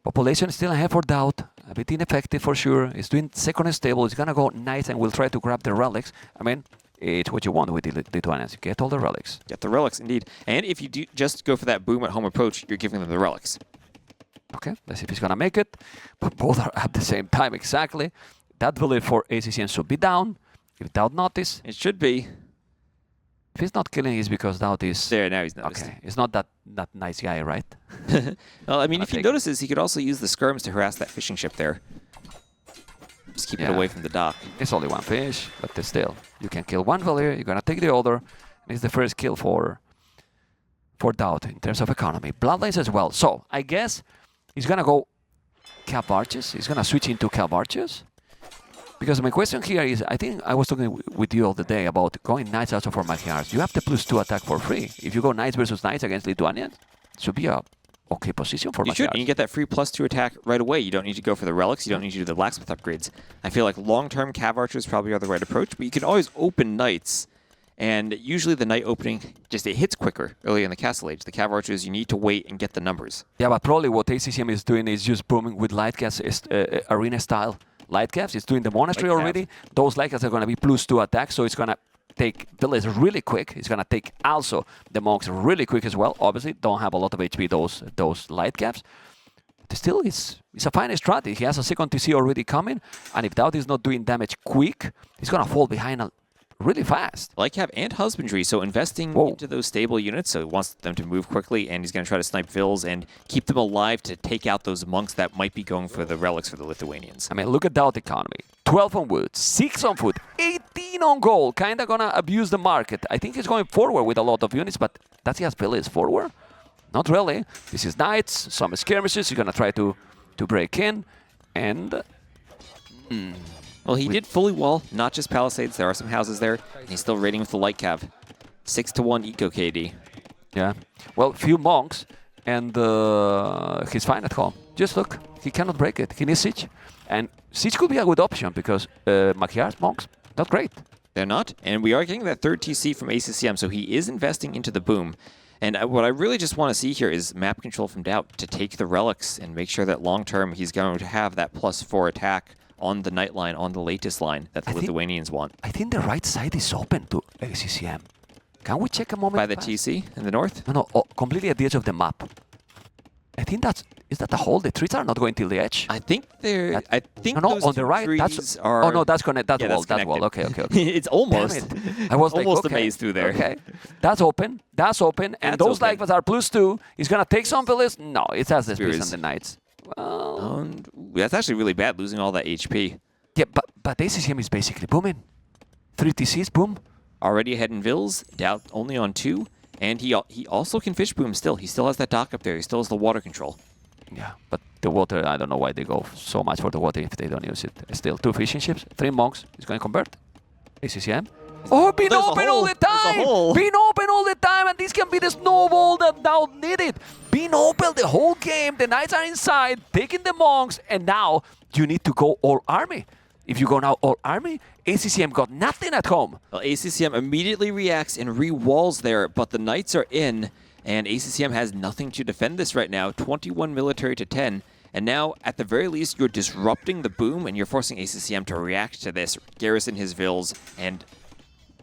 Speaker 2: Population is still ahead for DauT. A bit ineffective for sure. He's doing second stable. He's gonna go nice and will try to grab the relics. I mean, it's what you want with the Lithuanians. Get all the relics.
Speaker 1: Get the relics, indeed. And if you do just go for that boom at home approach, you're giving them the relics.
Speaker 2: Okay, let's see if he's gonna make it. But both are at the same time exactly. That village for ACCM should be down. If DauT notice,
Speaker 1: It should be.
Speaker 2: if he's not killing, it's because DauT is
Speaker 1: There, now he's noticed.
Speaker 2: okay. He's not that nice guy, right?
Speaker 1: Well, I mean, if he
Speaker 2: take-
Speaker 1: notices, he could also use the skirms to harass that fishing ship there. Just keep it
Speaker 2: Yeah.
Speaker 1: away from the dock.
Speaker 2: It's only one fish, but still, you can kill one village. You're gonna take the other, and it's the first kill for DauT in terms of economy. Bloodlines as well. So I guess he's gonna go Cav archers. He's gonna switch into Cav archers. Because my question here is, I think I was talking with you all the day about going knights also for Magyars. You have the +2 attack for free. If you go knights versus knights against Lithuanians, it should be a okay position for
Speaker 1: You should,
Speaker 2: Magyars.
Speaker 1: and you get that free +2 attack right away. You don't need to go for the relics. You don't need to do the blacksmith upgrades. I feel like long-term Cav archers probably are the right approach, but you can always open knights. And usually the knight opening, it hits quicker early in the Castle Age. The Cav archers, you need to wait and get the numbers.
Speaker 2: Yeah, but probably what ACCM is doing is just booming with light gas arena-style light caps. It's doing the monastery
Speaker 1: Light cap.
Speaker 2: already. Those light caps are going to be +2 attack, so it's going to take village really quick. It's going to take also the monks really quick as well. Obviously, don't have a lot of HP, those light caps. But still, it's a fine strategy. He has a second TC already coming, and if DauT is not doing damage quick, he's going to fall behind really fast.
Speaker 1: Like Cav and Husbandry, so investing
Speaker 2: Whoa.
Speaker 1: into those stable units, so he wants them to move quickly, and he's going to try to snipe vills and keep them alive to take out those monks that might be going for the relics for the Lithuanians.
Speaker 2: I mean, look at DauT economy. 12 on wood, 6 on food, 18 on gold. Kind of going to abuse the market. I think he's going forward with a lot of units, but does he have villages forward? Not really. This is knights, some skirmishes. He's going to try to break in, and...
Speaker 1: Well, he did fully wall, not just palisades. There are some houses there, and he's still raiding with the light Cav. 6-1 eco KD.
Speaker 2: Yeah. Well, few monks, and he's fine at home. Just look, he cannot break it. He needs siege. And siege could be a good option, because Magyars monks, not great.
Speaker 1: They're not, and we are getting that third TC from ACCM, so he is investing into the boom. And what I really just want to see here is map control from DauT to take the relics and make sure that long-term he's going to have that +4 attack on the Knight line, on the latest line that the Lithuanians want.
Speaker 2: I think the right side is open to ACCM. Can we check a moment?
Speaker 1: By the
Speaker 2: fast?
Speaker 1: TC in the north?
Speaker 2: No, completely at the edge of the map. I think that's Is that the hole? The trees are not going till the edge.
Speaker 1: I think they're. I think
Speaker 2: no,
Speaker 1: those
Speaker 2: on the right.
Speaker 1: trees
Speaker 2: That's.
Speaker 1: are.
Speaker 2: Oh no, that's connected. That
Speaker 1: yeah,
Speaker 2: wall.
Speaker 1: that's
Speaker 2: That wall. Okay,
Speaker 1: connected.
Speaker 2: okay, okay.
Speaker 1: It's almost.
Speaker 2: Damn it. I was
Speaker 1: almost
Speaker 2: like,
Speaker 1: a
Speaker 2: okay,
Speaker 1: maze through there.
Speaker 2: Okay, that's open. That's open. And
Speaker 1: That's
Speaker 2: those
Speaker 1: open.
Speaker 2: life are +2. He's gonna take some villas. No, it has the space on
Speaker 1: Spears.
Speaker 2: the knights. Well,
Speaker 1: That's actually really bad, losing all that HP.
Speaker 2: yeah, but ACCM is basically booming. 3 TCs, boom.
Speaker 1: Already ahead in Vills, DauT only on 2, and he also can fish boom still. He still has that dock up there. He still has the water control.
Speaker 2: Yeah, but the water, I don't know why they go so much for the water if they don't use it. Still, 2 fishing ships, 3 monks. He's going to convert. ACCM. Oh, been
Speaker 1: There's a
Speaker 2: open all
Speaker 1: hole.
Speaker 2: the
Speaker 1: There's a
Speaker 2: time!
Speaker 1: hole.
Speaker 2: Been open all the time, and this can be the snowball that DauT needed. Been open the whole game. The knights are inside, taking the monks, and now you need to go all army. If you go now all army, ACCM got nothing at home.
Speaker 1: Well, ACCM immediately reacts and re-walls there, but the knights are in, and ACCM has nothing to defend this right now. 21 military to 10. And now, at the very least, you're disrupting the boom, and you're forcing ACCM to react to this, garrison his vills, and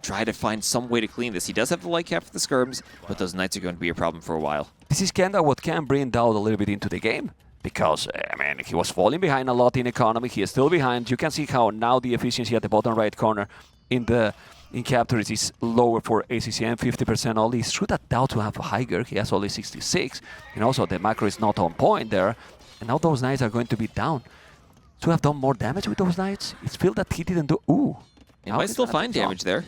Speaker 1: try to find some way to clean this. He does have the light cap for the skirms, but those knights are going to be a problem for a while.
Speaker 2: This is kind of what can bring DauT a little bit into the game. Because, I mean, he was falling behind a lot in economy. He is still behind. You can see how now the efficiency at the bottom right corner in captures is lower for ACCM, 50% only. It's true that DauT will have a higher. He has only 66. And also the macro is not on point there. And now those knights are going to be down. To have done more damage with those knights, it's feel that he didn't do... Ooh.
Speaker 1: He might still find damage there.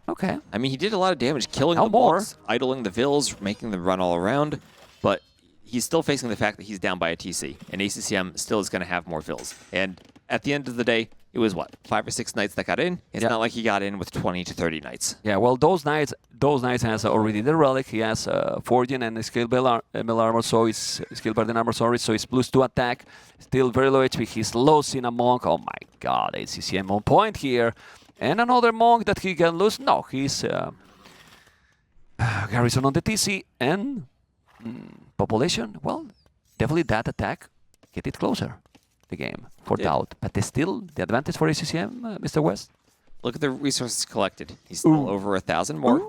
Speaker 2: Okay.
Speaker 1: I mean, he did a lot of damage, killing
Speaker 2: Now
Speaker 1: the
Speaker 2: more.
Speaker 1: monks, idling the vills, making them run all around. But he's still facing the fact that he's down by a TC, and ACCM still is going to have more fills. And at the end of the day, it was what, 5 or 6 knights that got in? It's not like he got in with 20 to 30 knights.
Speaker 2: Yeah, well, those knights has already the relic. He has forging and skill bell armor, so it's skill burden armor. Sorry, so it's +2 attack. Still very low HP. He's losing a monk. Oh my God, ACCM on point here, and another monk that he can lose. No, he's garrison on the TC and population. Well, definitely that attack get it closer. The game for DauT, but there's still the advantage for ACCM, Mr. West.
Speaker 1: Look at the resources collected. He's still over 1,000 more.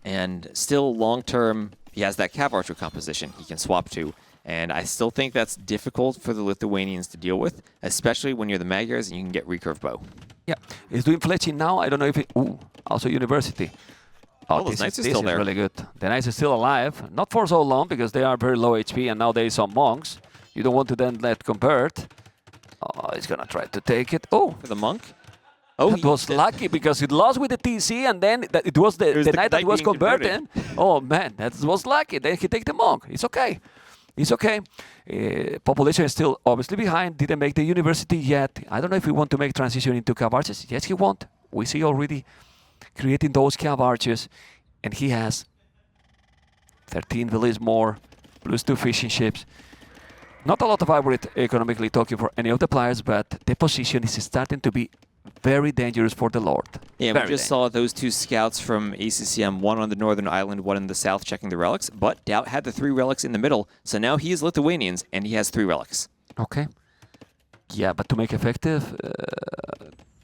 Speaker 1: And still long-term, he has that cav archer composition he can swap to. And I still think that's difficult for the Lithuanians to deal with, especially when you're the Magyars and you can get recurve bow.
Speaker 2: Yeah, he's doing fletching now. I don't know if it... Ooh, also university.
Speaker 1: Oh, those knights are still there.
Speaker 2: Really good. The knights are still alive. Not for so long because they are very low HP and now there is some monks. You don't want to then let convert. Oh, he's gonna try to take it. Oh,
Speaker 1: For the monk? Oh,
Speaker 2: that was lucky because it lost with the TC and then it was the knight that was
Speaker 1: being
Speaker 2: converted. Oh man, that was lucky. Then he take the monk. It's okay. It's okay. Population is still obviously behind. Didn't make the university yet. I don't know if we want to make transition into cav archers. Yes, he won't. We see already creating those cav archers, and he has 13 villages more, +2 fishing ships. Not a lot of hybrid economically talking for any of the players, but the position is starting to be very dangerous for the Lord.
Speaker 1: Yeah,
Speaker 2: very
Speaker 1: we just saw those 2 scouts from ACCM, one on the northern island, one in the south, checking the relics. But DauT had the 3 relics in the middle, so now he is Lithuanians, and he has 3 relics.
Speaker 2: Okay. Yeah, but to make effective,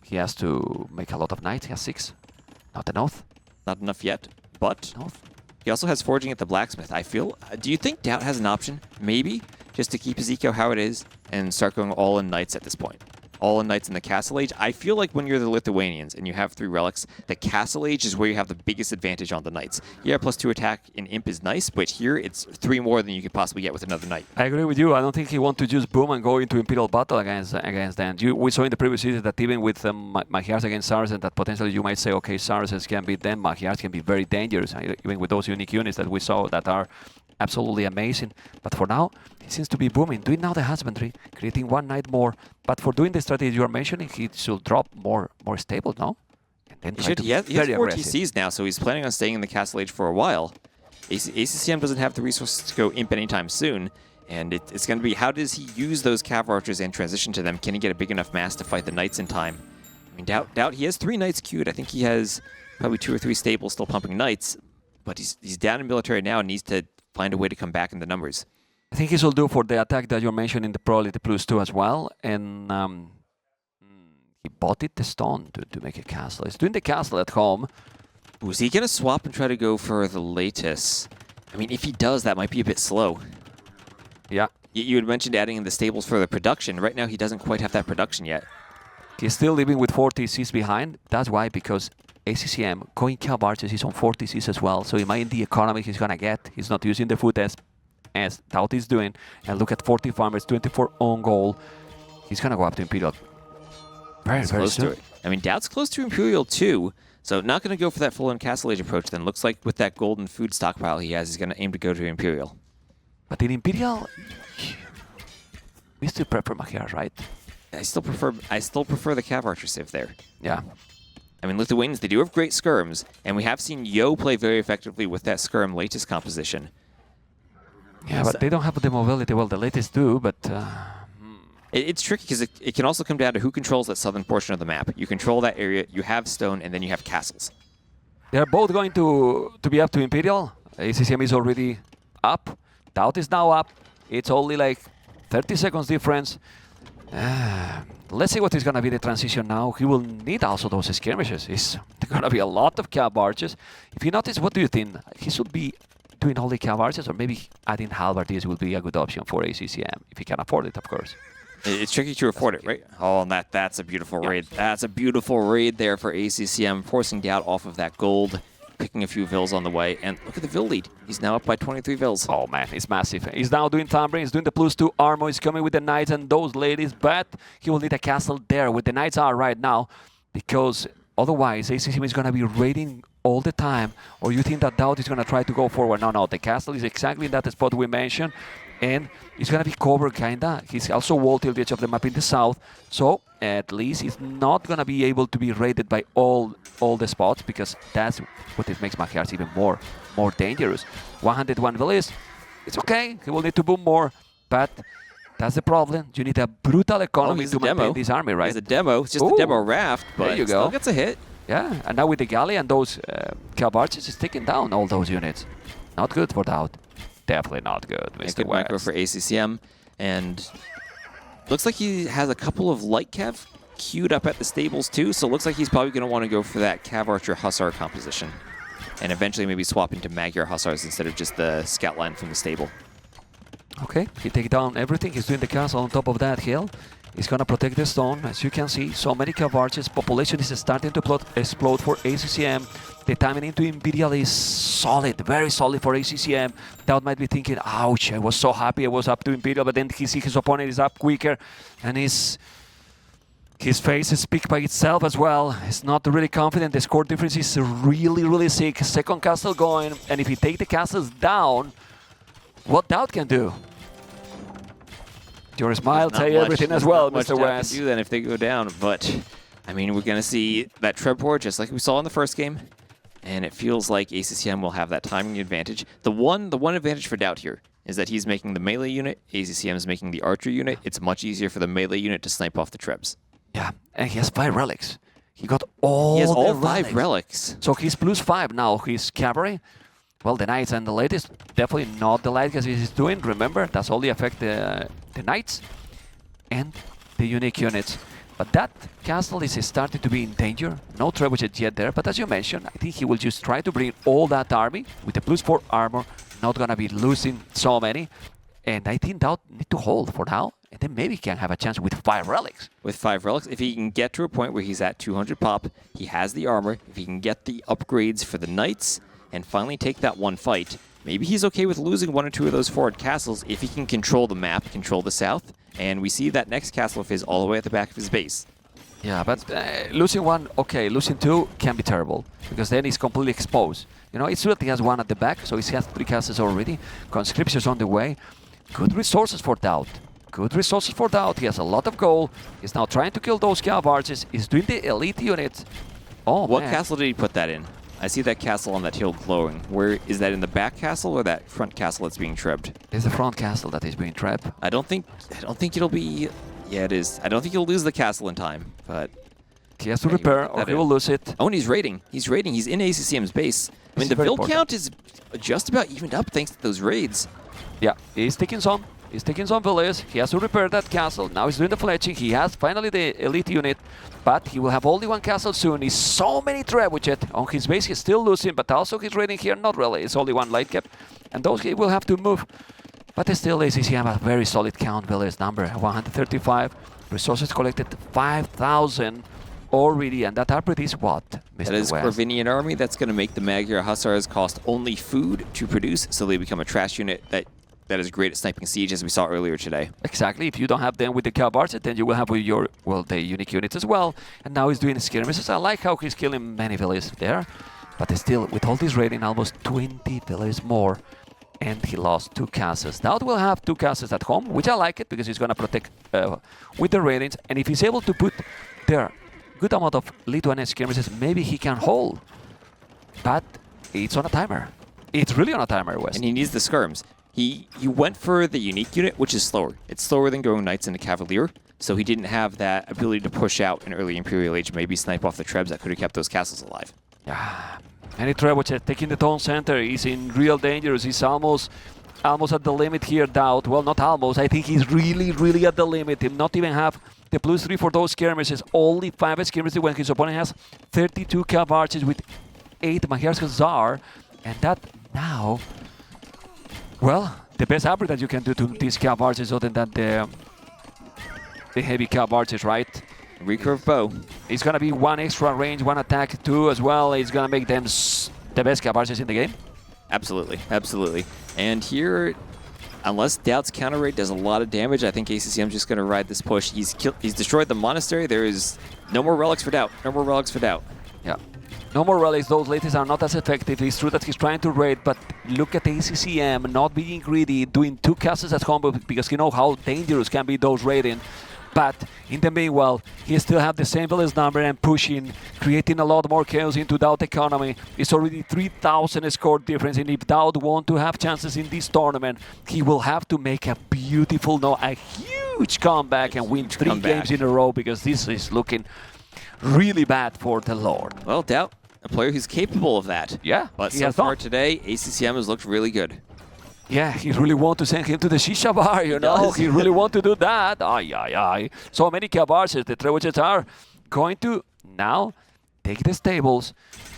Speaker 2: he has to make a lot of knights. He has 6. Not enough.
Speaker 1: Not enough yet, but
Speaker 2: Enough.
Speaker 1: he also has forging at the blacksmith. I feel... do you think DauT has an option, maybe, just to keep his eco how it is and start going all in knights at this point? All in knights in the Castle Age. I feel like when you're the Lithuanians and you have 3 relics, the Castle Age is where you have the biggest advantage on the knights. Yeah, +2 attack in Imp is nice, but here it's 3 more than you could possibly get with another knight.
Speaker 2: I agree with you. I don't think he wants to just boom and go into Imperial battle against them. We saw in the previous season that even with Magyars against Saracens, that potentially you might say, okay, Saracens can beat them, Magyars can be very dangerous, even with those unique units that we saw that are absolutely amazing. But for now, he seems to be booming, doing now the husbandry, creating 1 knight more. But for doing the strategy you are mentioning, he should drop more stable, no? And then
Speaker 1: He has 4 TCs now, so he's planning on staying in the Castle Age for a while. ACCM doesn't have the resources to go Imp anytime soon, and it's going to be how does he use those cav archers and transition to them? Can he get a big enough mass to fight the knights in time? I mean, DauT he has 3 knights queued. I think he has probably 2 or 3 stables still pumping knights, but he's down in military now and needs to find a way to come back in the numbers.
Speaker 2: I think he should do for the attack that you're mentioning, probably the +2 as well. And he bought the stone to make a castle. He's doing the castle at home.
Speaker 1: Ooh, is he going to swap and try to go for the latest? I mean, if he does, that might be a bit slow.
Speaker 2: Yeah.
Speaker 1: You had mentioned adding in the stables for the production. Right now, he doesn't quite have that production yet.
Speaker 2: He's still living with 4 TCs behind. That's why, because ACCM going Cav Archers is on 4 TCs as well. So imagine the economy he's gonna get. He's not using the food as DauT is doing. And look at 40 farmers, 24 on goal. He's gonna go up to Imperial. Very
Speaker 1: close
Speaker 2: soon.
Speaker 1: to it. I mean, DauT's close to Imperial too. So not going to go for that full-on Castle Age approach then. Looks like with that golden food stockpile he has, he's going to aim to go to Imperial.
Speaker 2: But in Imperial, we still prefer Magyar, right?
Speaker 1: I still prefer the Cav Archer Civ there.
Speaker 2: Yeah.
Speaker 1: I mean, Lithuanians, they do have great skirms, and we have seen Yo play very effectively with that skirm latest composition.
Speaker 2: Yeah, but they don't have the mobility. Well, the latest do, but...
Speaker 1: It's tricky because it can also come down to who controls that southern portion of the map. You control that area, you have stone, and then you have castles.
Speaker 2: They're both going to be up to Imperial. ACCM is already up. DauT is now up. It's only like 30 seconds difference. Let's see what is going to be the transition now. He will need also those skirmishes. It's going to be a lot of Cav Archers. If you notice, what do you think? He should be doing only Cav Archers, or maybe adding Halberdiers will be a good option for ACCM, if he can afford it, of course.
Speaker 1: It's tricky to afford it, right? Oh, and that's a beautiful raid. That's a beautiful raid there for ACCM, forcing DauT off of that gold, picking a few vills on the way. And look at the vill lead. He's now up by 23 vills.
Speaker 2: Oh, man, it's massive. He's now doing Thundering. He's doing the +2 armor. He's coming with the Knights and those ladies, but he will need a castle there where the Knights are right now, because otherwise ACCM is going to be raiding all the time. Or you think that DauT is going to try to go forward? No, the castle is exactly in that spot we mentioned. And it's going to be covered, kinda. He's also wall till the edge of the map in the south. So, at least he's not going to be able to be raided by all the spots, because that's what it makes Magyars even more dangerous. 101 villas, it's okay. He will need to boom more, but that's the problem. You need a brutal economy to maintain this army, right?
Speaker 1: It's a demo. It's just a demo raft, but
Speaker 2: there you
Speaker 1: it still
Speaker 2: go.
Speaker 1: gets a hit.
Speaker 2: Yeah, and now with the galley and those Cav Archers, it's taking down all those units. Not good for DauT. Definitely not good, Mr.
Speaker 1: Good micro for ACCM, and looks like he has a couple of light Cav queued up at the stables too, so looks like he's probably going to want to go for that Cav Archer Hussar composition, and eventually maybe swap into Magyar Hussars instead of just the scout line from the stable.
Speaker 2: Okay, he takes down everything. He's doing the castle on top of that hill. He's going to protect the stone. As you can see, so many Cav Archers. Population is starting to explode for ACCM. The timing into Imperial is solid, very solid for ACCM. DauT might be thinking, ouch, I was so happy I was up to Imperial, but then he sees his opponent is up quicker, and his face speaks by itself as well. He's not really confident. The score difference is really sick. Second castle going, and if he takes the castles down, what DauT can do? Your smile tell you everything as well, Mr. West.
Speaker 1: Do then if they go down, but I mean, we're going to see that Trebor just like we saw in the first game, and it feels like ACCM will have that timing advantage. The one advantage for DauT here is that he's making the melee unit, ACCM is making the archer unit. It's much easier for the melee unit to snipe off the Trebs.
Speaker 2: Yeah, and he has 5 relics. He got all
Speaker 1: He has all
Speaker 2: the
Speaker 1: 5 relics.
Speaker 2: So he's +5 now. His cavalry. Well, the Knights and the latest, definitely not the light gas he's doing. Remember, that's only affect the Knights and the unique units. But that castle is starting to be in danger. No trebuchet yet there, but as you mentioned, I think he will just try to bring all that army with the +4 armor. Not gonna be losing so many. And I think DauT need to hold for now, and then maybe he can have a chance with 5 relics.
Speaker 1: With 5 relics, if he can get to a point where he's at 200 pop, he has the armor. If he can get the upgrades for the Knights and finally take that one fight, maybe he's okay with losing 1 or 2 of those forward castles if he can control the map, control the south, and we see that next castle of his all the way at the back of his base.
Speaker 2: Yeah, but losing 1, okay, losing 2 can be terrible, because then he's completely exposed. You know, it's true that he has 1 at the back, so he has 3 castles already. Conscription's on the way. Good resources for DauT. Good resources for DauT. He has a lot of gold. He's now trying to kill those Cav Archers. He's doing the elite units. Oh,
Speaker 1: what
Speaker 2: man.
Speaker 1: castle did he put that in? I see that castle on that hill glowing. Where is that, in the back castle or that front castle that's being trebbed?
Speaker 2: It's the front castle that is being trapped.
Speaker 1: I don't think it'll be. Yeah, it is. I don't think he'll lose the castle in time, but
Speaker 2: he has to repair or he will lose it.
Speaker 1: Oh, and he's raiding. He's raiding. He's in ACCM's base. I mean, the build count is just about evened up thanks to those raids.
Speaker 2: Yeah, he's taking some. He's taking some villages. He has to repair that castle. Now he's doing the fletching. He has finally the elite unit, but he will have only 1 castle soon. He's so many trebuchet on his base. He's still losing, but also he's raiding here. Not really. It's only 1 light cap, and those he will have to move. But still, ACCM a very solid count village number, 135. Resources collected 5,000 already, and that upgrade is what, Mr.
Speaker 1: That is
Speaker 2: West?
Speaker 1: Corvinian Army. That's going to make the Magyar Hussars cost only food to produce, so they become a trash unit that is great at sniping siege, as we saw earlier today.
Speaker 2: Exactly. If you don't have them with the cav archer, then you will have with your, well, the unique units as well. And now he's doing skirmishes. I like how he's killing many villages there. But still, with all this raiding, almost 20 villages more. And he lost 2 castles. DauT will have 2 castles at home, which I like it, because he's going to protect with the raidings. And if he's able to put there good amount of Lithuanian skirmishes, maybe he can hold. But it's on a timer. It's really on a timer, West.
Speaker 1: And he needs the skirms. He went for the unique unit, which is slower. It's slower than going Knights into Cavalier, so he didn't have that ability to push out in early Imperial Age, maybe snipe off the Trebs that could have kept those castles alive.
Speaker 2: Yeah, and Trebuchet taking the town center. He's in real danger. He's almost at the limit here, DauT. Well, not almost. I think he's really at the limit. He'll not even have the +3 for those skirmishes. Only 5 skirmishes when his opponent has 32 cav archers with 8 Magyar's Hussar. And that now, well, the best upgrade that you can do to these cav archers other than the heavy cav archers, right?
Speaker 1: Recurve bow.
Speaker 2: It's gonna be 1 extra range, 1 attack, 2 as well. It's gonna make them the best cav archers in the game.
Speaker 1: Absolutely, absolutely. And here, unless DauT's counter raid does a lot of damage, I think ACCM's just going to ride this push. He's destroyed the monastery. There is no more relics for DauT. No more relics for DauT.
Speaker 2: Yeah. No more relics. Those ladies are not as effective. It's true that he's trying to raid, but look at ACCM not being greedy, doing 2 castles at home because you know how dangerous can be those raiding. But in the meanwhile, he still have the same village number and pushing, creating a lot more chaos into DauT economy. It's already 3,000 score difference, and if DauT want to have chances in this tournament, he will have to make a beautiful, no, a huge comeback and win 3 games in a row, because this is looking really bad for the Lord.
Speaker 1: Well, DauT, a player who's capable of that.
Speaker 2: Yeah,
Speaker 1: But so far today, ACCM has looked really good.
Speaker 2: Yeah, he really want to send him to the shisha bar, you know. He really want to do that. Ay, ay, ay. So many cav archers. The Trebuchets are going to now take the stables.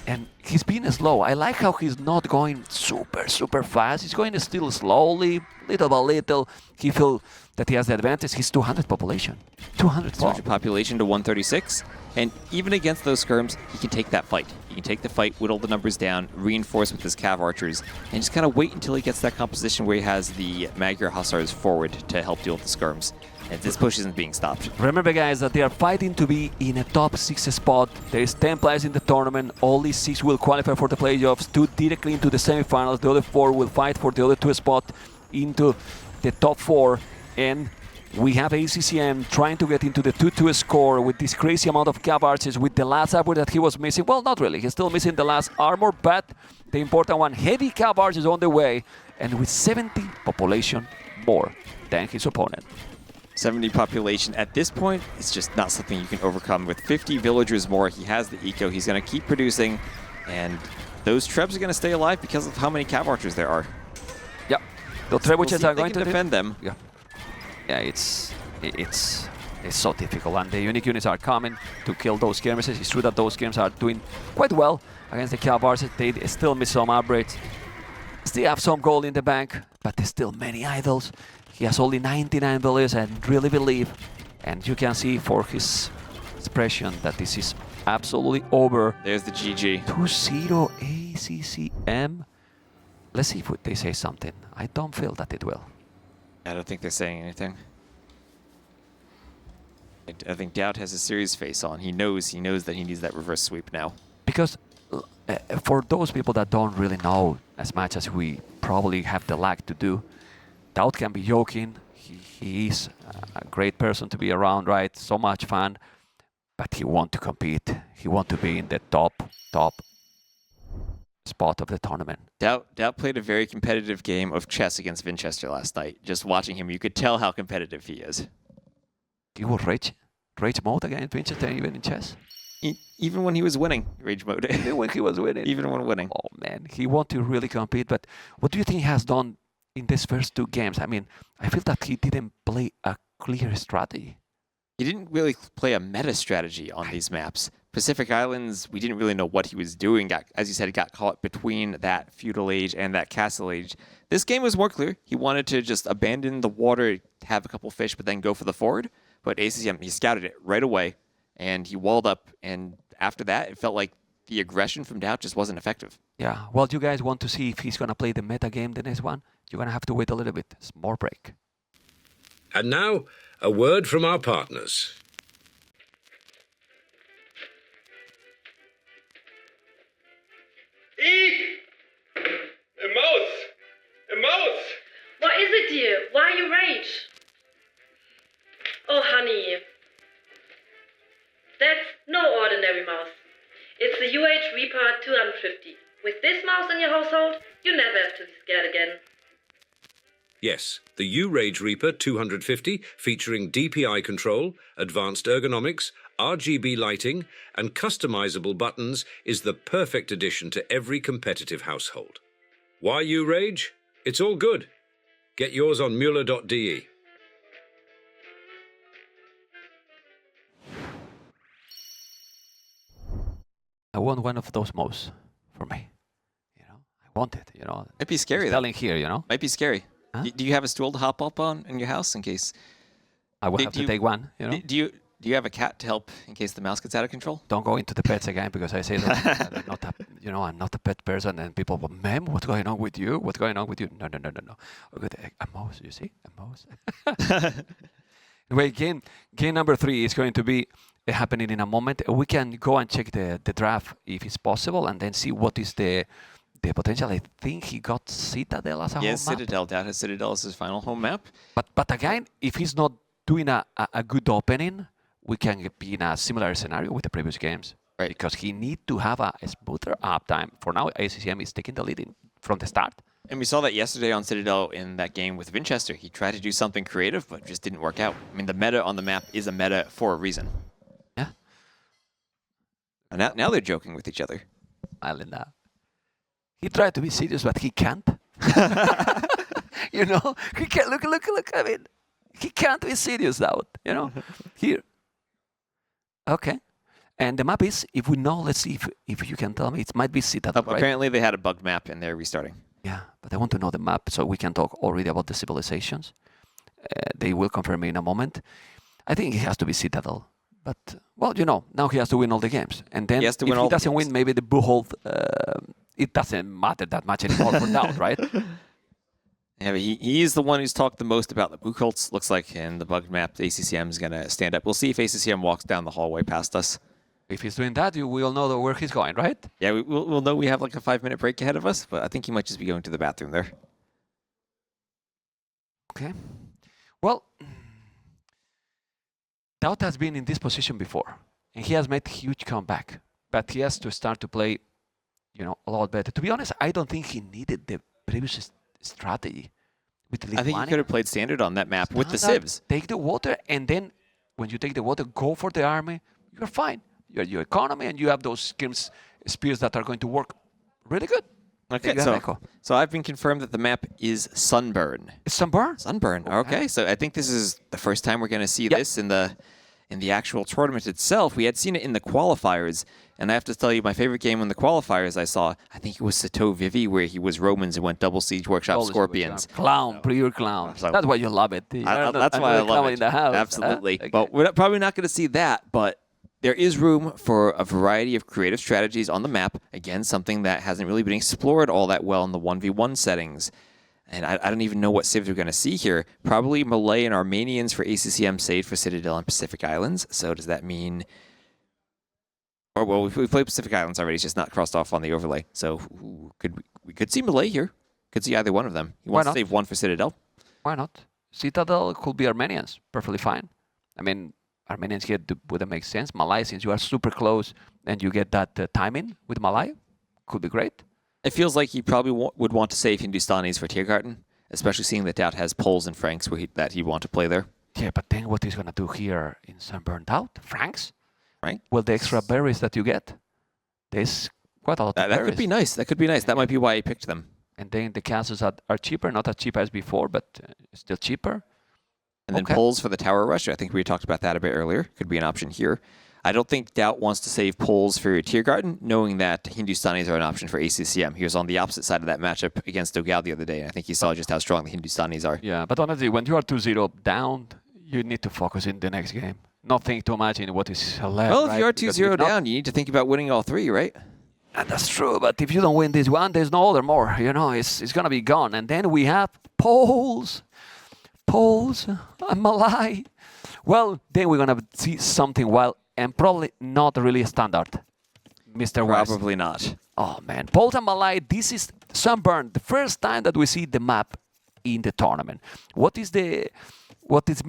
Speaker 2: And he's being slow. I like how he's not going super fast. He's going still slowly, little by little. He feels that he has the advantage. He's 200 population. 200
Speaker 1: population to 136. And even against those skirms, he can take that fight. He can take the fight, whittle the numbers down, reinforce with his cav archers, and just kind of wait until he gets that composition where he has the Magyar Hussars forward to help deal with the skirms. And this push isn't being stopped.
Speaker 2: Remember, guys, that they are fighting to be in a top 6 spot. There is 10 players in the tournament. Only 6 will qualify for the playoffs, 2 directly into the semifinals. The other 4 will fight for the other 2 spots into the top 4. And we have ACCM trying to get into the 2-2 score with this crazy amount of cav archers with the last upgrade that he was missing. Well, not really. He's still missing the last armor, but the important one, heavy cav archers on the way, and with 70 population more than his opponent.
Speaker 1: 70 population at this point, it's just not something you can overcome. With 50 villagers more, he has the eco. He's going to keep producing, and those Trebs are going to stay alive because of how many cav archers there are.
Speaker 2: Yeah, the Trebuchets are going to
Speaker 1: defend them.
Speaker 2: Yeah. Yeah, it's so difficult, and the unique units are coming to kill those skirmishes. It's true that those skirmishes are doing quite well against the cav archers. They still miss some upgrades. Still have some gold in the bank, but there's still many idols. He has only 99 villages, and really believe, and you can see for his expression that this is absolutely over.
Speaker 1: There's the GG.
Speaker 2: 2-0 ACCM. Let's see if they say something. I don't feel that it will.
Speaker 1: I don't think they're saying anything. I think DauT has a serious face on. He knows that he needs that reverse sweep now.
Speaker 2: Because for those people that don't really know as much as we probably have the lack to do, DauT can be joking. He is a great person to be around, right? So much fun. But he wants to compete. He wants to be in the top spot of the tournament.
Speaker 1: DauT played a very competitive game of chess against Winchester last night. Just watching him, you could tell how competitive he is.
Speaker 2: He was rage mode against Winchester even in chess?
Speaker 1: Even when he was winning, rage mode.
Speaker 2: Even when he was winning?
Speaker 1: Even when winning.
Speaker 2: Oh man, he wants to really compete. But what do you think he has done in these first 2 games? I mean, I feel that he didn't play a clear strategy.
Speaker 1: He didn't really play a meta strategy on these maps, Pacific Islands, we didn't really know what he was doing. As you said, he got caught between that feudal age and that castle age. This game was more clear. He wanted to just abandon the water, have a couple fish, but then go for the ford. But ACCM, he scouted it right away, and he walled up. And after that, it felt like the aggression from DauT just wasn't effective.
Speaker 2: Yeah. Well, you guys want to see if he's going to play the meta game, the next one? You're going to have to wait a little bit. Small break.
Speaker 4: And now, a word from our partners.
Speaker 3: Eek! A mouse! A mouse!
Speaker 5: What is it, dear? Why you rage? Oh, honey. That's no ordinary mouse. It's the Reaper 250. With this mouse in your household, you never have to be scared again.
Speaker 4: Yes, the U-Rage Reaper 250, featuring DPI control, advanced ergonomics, RGB lighting, and customizable buttons, is the perfect addition to every competitive household. Why U-Rage? It's all good. Get yours on mueller.de.
Speaker 2: I want one of those mouse for me. You know, I want it. You know,
Speaker 1: Might be scary, though.
Speaker 2: selling here. You know,
Speaker 1: Might be scary.
Speaker 2: Huh?
Speaker 1: Do you have a stool to hop up on in your house in case?
Speaker 2: I will
Speaker 1: Do
Speaker 2: have to
Speaker 1: you-
Speaker 2: take one. You know,
Speaker 1: Do you have a cat to help in case the mouse gets out of control?
Speaker 2: don't go into the pets again because I say that I'm not a, you know, I'm not a pet person, and people go, "Ma'am, what's going on with you? What's going on with you?" No. Okay, a mouse. You see, a mouse. Anyway, game number 3 is going to be happening in a moment. We can go and check the draft if it's possible, and then see what is the potential. I think he got Citadel as a
Speaker 1: Yes,
Speaker 2: home map.
Speaker 1: Citadel. DauT has Citadel as his final home map.
Speaker 2: But again, if he's not doing a good opening, we can be in a similar scenario with the previous games.
Speaker 1: Right.
Speaker 2: Because he need to have a smoother uptime. For now, ACCM is taking the lead from the start.
Speaker 1: And we saw that yesterday on Citadel in that game with Winchester. He tried to do something creative, but just didn't work out. I mean, the meta on the map is a meta for a reason.
Speaker 2: Yeah.
Speaker 1: And now they're joking with each other.
Speaker 2: Alena. He tried to be serious, but he can't. You know, he can't. Look. I mean, he can't be serious now. You know, here. Okay. And the map is, if we know, let's see if you can tell me, it might be Citadel, right?
Speaker 1: Apparently, they had a bugged map and they're restarting.
Speaker 2: Yeah, but I want to know the map so we can talk already about the civilizations. They will confirm me in a moment. I think it has to be Citadel. But, well, you know, now he has to win all the games. And then
Speaker 1: He has to
Speaker 2: if
Speaker 1: win all
Speaker 2: he
Speaker 1: the
Speaker 2: doesn't
Speaker 1: games.
Speaker 2: win, maybe the Buchholz, it doesn't matter that much anymore for now, right?
Speaker 1: Yeah, but he is the one who's talked the most about the Buchholz. Looks like in the bugged map, the ACCM is going to stand up. We'll see if ACCM walks down the hallway past us.
Speaker 2: If he's doing that, we will know where he's going, right?
Speaker 1: Yeah, we'll know we have like a 5-minute break ahead of us, but I think he might just be going to the bathroom there.
Speaker 2: Okay. Well, DauT has been in this position before, and he has made a huge comeback. But he has to start to play, you know, a lot better. To be honest, I don't think he needed the previous strategy with the
Speaker 1: I think he could have played standard on that map with the civs.
Speaker 2: Take the water, and then when you take the water, go for the army. You're fine. You're your economy, and you have those spears that are going to work really good.
Speaker 1: Okay,
Speaker 2: You have Echo.
Speaker 1: so I've been confirmed that the map is Sunburn.
Speaker 2: It's Sunburn?
Speaker 1: Sunburn. Okay, so I think this is the first time we're going to see
Speaker 2: Yep.
Speaker 1: this in the actual tournament itself. We had seen it in the qualifiers, and I have to tell you, my favorite game in the qualifiers I saw, I think it was Sato Vivi, where he was Romans and went double siege workshop
Speaker 2: Always
Speaker 1: Scorpions.
Speaker 2: Clown, pure clown.
Speaker 1: So-
Speaker 2: That's why you love it.
Speaker 1: That's why I love it.
Speaker 2: In the house.
Speaker 1: Absolutely.
Speaker 2: Okay.
Speaker 1: But we're probably not going to see that, but there is room for a variety of creative strategies on the map. Again, something that hasn't really been explored all that well in the 1v1 settings. And I don't even know what civs we're going to see here. Probably Malay and Armenians for ACCM, Sade for Citadel and Pacific Islands. So does that mean... Or, well, we played Pacific Islands already. It's just not crossed off on the overlay. So we could see Malay here. Could see either one of them. He
Speaker 2: Why
Speaker 1: wants to
Speaker 2: not?
Speaker 1: save one for Citadel.
Speaker 2: Why not? Citadel could be Armenians. Perfectly fine. I mean, Armenians here wouldn't make sense. Malay, since you are super close and you get that timing with Malay, could be great.
Speaker 1: It feels like he probably would want to save Hindustanis for Tiergarten, especially seeing that DauT has Poles and Franks that he'd want to play there.
Speaker 2: Yeah, but then what he's going to do here in Sunburn DauT? Franks?
Speaker 1: Right?
Speaker 2: Well, the extra berries that you get, there's quite a lot of
Speaker 1: That
Speaker 2: berries.
Speaker 1: could be nice. That could be nice. That might be why he picked them.
Speaker 2: And then the castles are cheaper, not as cheap as before, but still cheaper.
Speaker 1: And then
Speaker 2: Okay.
Speaker 1: Poles for the Tower Rush. I think we talked about that a bit earlier. Could be an option here. I don't think DauT wants to save Poles for your Tier Garden, knowing that Hindustanis are an option for ACCM. He was on the opposite side of that matchup against DauT the other day, and I think he saw just how strong the Hindustanis are.
Speaker 2: Yeah, but honestly, when you are 2-0 down, you need to focus in the next game. Not think too much in what is left.
Speaker 1: Well, if
Speaker 2: right?
Speaker 1: you are
Speaker 2: Because
Speaker 1: 2-0
Speaker 2: if not-
Speaker 1: down, you need to think about winning all 3, right?
Speaker 2: And that's true, but if you don't win this one, there's no other more. You know, it's gonna be gone. And then we have Poles, and Malai. Well, then we're gonna see something wild and probably not really standard, Mr. West.
Speaker 1: Probably not.
Speaker 2: Oh man, Poles and Malai. This is Sunburn. The first time that we see the map in the tournament. What is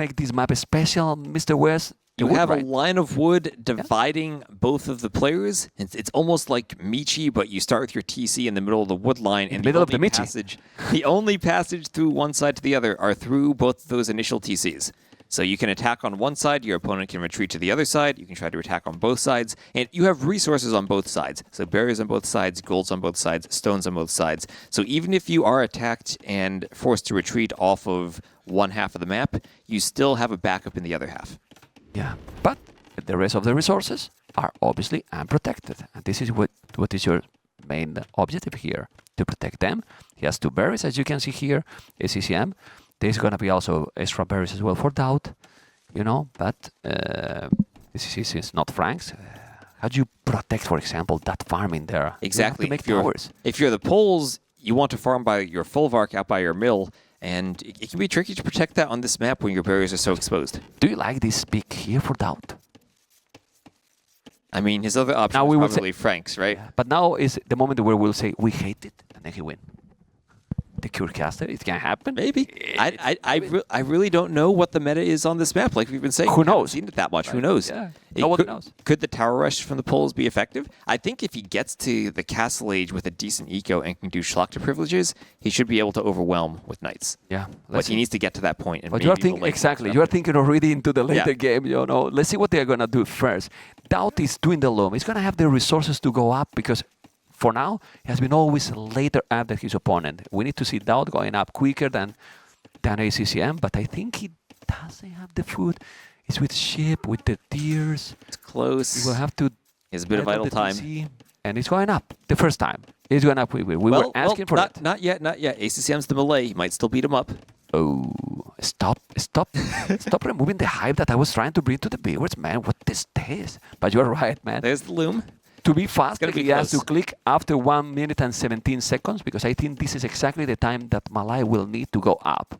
Speaker 2: make this map special, Mr. West?
Speaker 1: You
Speaker 2: The wood,
Speaker 1: have
Speaker 2: right?
Speaker 1: a line of wood dividing both of the players. It's almost like Michi, but you start with your TC in the middle of the wood line.
Speaker 2: In the middle of the Michi.
Speaker 1: The only passage through one side to the other are through both of those initial TCs. So you can attack on one side, your opponent can retreat to the other side, you can try to attack on both sides, and you have resources on both sides. So barriers on both sides, golds on both sides, stones on both sides. So even if you are attacked and forced to retreat off of one half of the map, you still have a backup in the other half.
Speaker 2: Yeah, but the rest of the resources are obviously unprotected. And this is what is your main objective here, to protect them. He has 2 berries, as you can see here, ACCM. There's going to be also extra berries as well for DauT, you know, but this is not Frank's. How do you protect, for example, that farm in there?
Speaker 1: Exactly.
Speaker 2: You have to make towers.
Speaker 1: If you're the Poles, you want to farm by your Folvark out by your mill, and it can be tricky to protect that on this map when your barriers are so exposed.
Speaker 2: Do you like this pick here for DauT?
Speaker 1: I mean, his other option
Speaker 2: Now we
Speaker 1: is
Speaker 2: would say-
Speaker 1: probably Frank's, right?
Speaker 2: Yeah, but now is the moment where we'll say we hate it, and then he win. The Curecaster, it can happen.
Speaker 1: Maybe. I really don't know what the meta is on this map. Like we've been saying,
Speaker 2: Who
Speaker 1: we haven't
Speaker 2: knows?
Speaker 1: seen it that much. Who knows?
Speaker 2: Yeah,
Speaker 1: It
Speaker 2: nobody
Speaker 1: could,
Speaker 2: knows.
Speaker 1: Could the tower rush from the Poles be effective? I think if he gets to the castle age with a decent eco and can do Schlachter privileges, he should be able to overwhelm with knights.
Speaker 2: Yeah,
Speaker 1: But he needs to get to that point. And
Speaker 2: But you are
Speaker 1: maybe the
Speaker 2: thinking
Speaker 1: late
Speaker 2: exactly.
Speaker 1: game
Speaker 2: You are
Speaker 1: stuff.
Speaker 2: thinking already into the later
Speaker 1: Yeah.
Speaker 2: game. You know, let's see what they are gonna do first. DauT is doing the loam. He's gonna have the resources to go up because, for now, he has been always later up than his opponent. We need to see DauT going up quicker than ACCM, but I think he doesn't have the food. It's with ship, with the tears.
Speaker 1: It's close.
Speaker 2: He will have to.
Speaker 1: He has a bit of
Speaker 2: get up
Speaker 1: idle
Speaker 2: the
Speaker 1: time.
Speaker 2: TC, and it's going up the first time. It's going up. We were asking for
Speaker 1: not,
Speaker 2: it.
Speaker 1: Not yet, not yet. ACCM's the Malay. He might still beat him up.
Speaker 2: Oh, stop, stop removing the hype that I was trying to bring to the viewers, man. What is this? But you're right, man.
Speaker 1: There's the loom.
Speaker 2: To be fast,
Speaker 1: gonna be
Speaker 2: he has to
Speaker 1: close.
Speaker 2: click after 1 minute and 17 seconds because I think this is exactly the time that Malai will need to go up.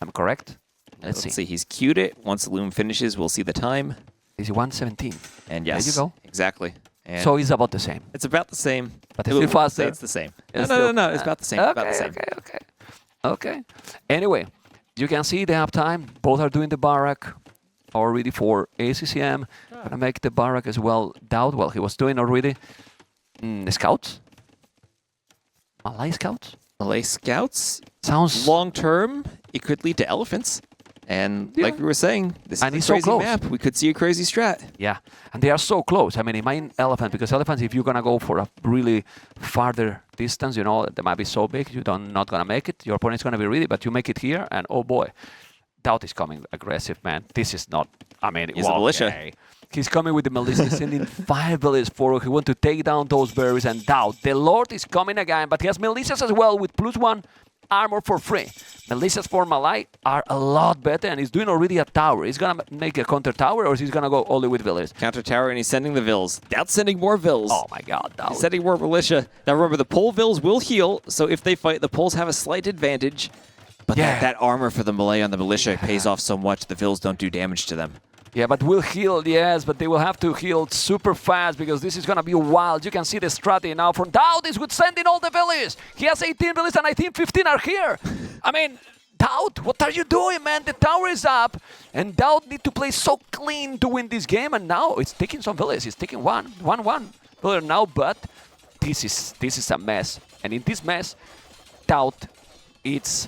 Speaker 2: I'm correct? Let's see.
Speaker 1: He's queued it. Once the loom finishes, we'll see the time.
Speaker 2: This is 1:17.
Speaker 1: And
Speaker 2: There
Speaker 1: yes,
Speaker 2: you go.
Speaker 1: exactly. And
Speaker 2: So it's about the same.
Speaker 1: it's about the same.
Speaker 2: But it's
Speaker 1: We'll
Speaker 2: still faster.
Speaker 1: say it's the same.
Speaker 2: It's
Speaker 1: No,
Speaker 2: still-
Speaker 1: no. It's about the same. It's about the same.
Speaker 2: Okay. Anyway, you can see they have time. Both are doing the barrack already for ACCM. Gonna make the barrack as well. DauT, well, he was doing already. Scouts? Malay scouts?
Speaker 1: Malay scouts.
Speaker 2: Sounds
Speaker 1: Long term, it could lead to elephants. And like we were saying, this
Speaker 2: And
Speaker 1: is
Speaker 2: it's
Speaker 1: a
Speaker 2: so
Speaker 1: crazy
Speaker 2: close.
Speaker 1: map. We could see a crazy strat.
Speaker 2: Yeah, and they are so close. I mean, imagine elephant, because elephants, if you're gonna go for a really farther distance, you know, the map is so big, you're not gonna make it. Your opponent's gonna be ready, but you make it here, and oh boy, DauT is coming aggressive, man. This is not, I mean,
Speaker 1: He's a militia.
Speaker 2: okay. He's coming with the militia, sending 5 villages forward. He want to take down those berries, and DauT, the Lord is coming again, but he has militias as well with +1 armor for free. Militias for Malai are a lot better, and he's doing already a tower. He's gonna make a counter tower, or he's gonna go only with villages.
Speaker 1: Counter tower, and he's sending the Vills. DauT's sending more Vills.
Speaker 2: Oh my God, DauT.
Speaker 1: He's sending more militia. Now remember, the Pole Vills will heal, so if they fight, the Poles have a slight advantage. But
Speaker 2: Yeah.
Speaker 1: that armor for the Malay on the militia pays off so much, the Vills don't do damage to them.
Speaker 2: Yeah, but will heal, yes, but they will have to heal super fast because this is gonna be wild. You can see the strategy now from DauT is with sending all the villages. He has 18 villages and I think 15 are here. I mean, DauT, what are you doing, man? The tower is up, and DauT need to play so clean to win this game, and now it's taking some villages. It's taking one villager now, but this is a mess. And in this mess, DauT, it's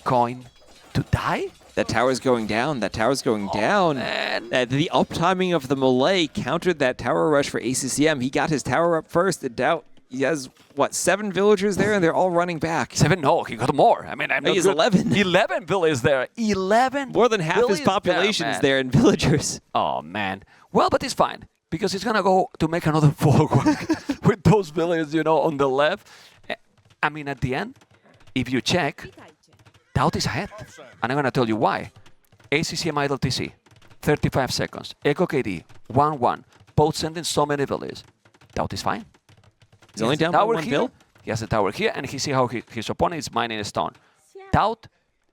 Speaker 2: going to die.
Speaker 1: That tower's going down. That tower's going down.
Speaker 2: Man.
Speaker 1: The uptiming of the Malay countered that tower rush for ACCM. He got his tower up first. And DauT, he has, what, 7 villagers there, and they're all running back.
Speaker 2: 7? No, he got more. I mean, I'm
Speaker 1: No,
Speaker 2: not
Speaker 1: he's
Speaker 2: good.
Speaker 1: 11.
Speaker 2: 11 villages there. 11.
Speaker 1: More than half his
Speaker 2: villages
Speaker 1: population is
Speaker 2: man.
Speaker 1: there in villagers.
Speaker 2: Oh man. Well, but it's fine. because he's gonna go to make another forward with those villains, you know, on the left. I mean, at the end, if you check, DauT is ahead, and I'm gonna tell you why. ACCM idle TC, 35 seconds. Echo KD, 1-1. Both sending so many villains. DauT is fine.
Speaker 1: He's only down by one bill.
Speaker 2: He has the tower here, and he see how his opponent is mining a stone. DauT,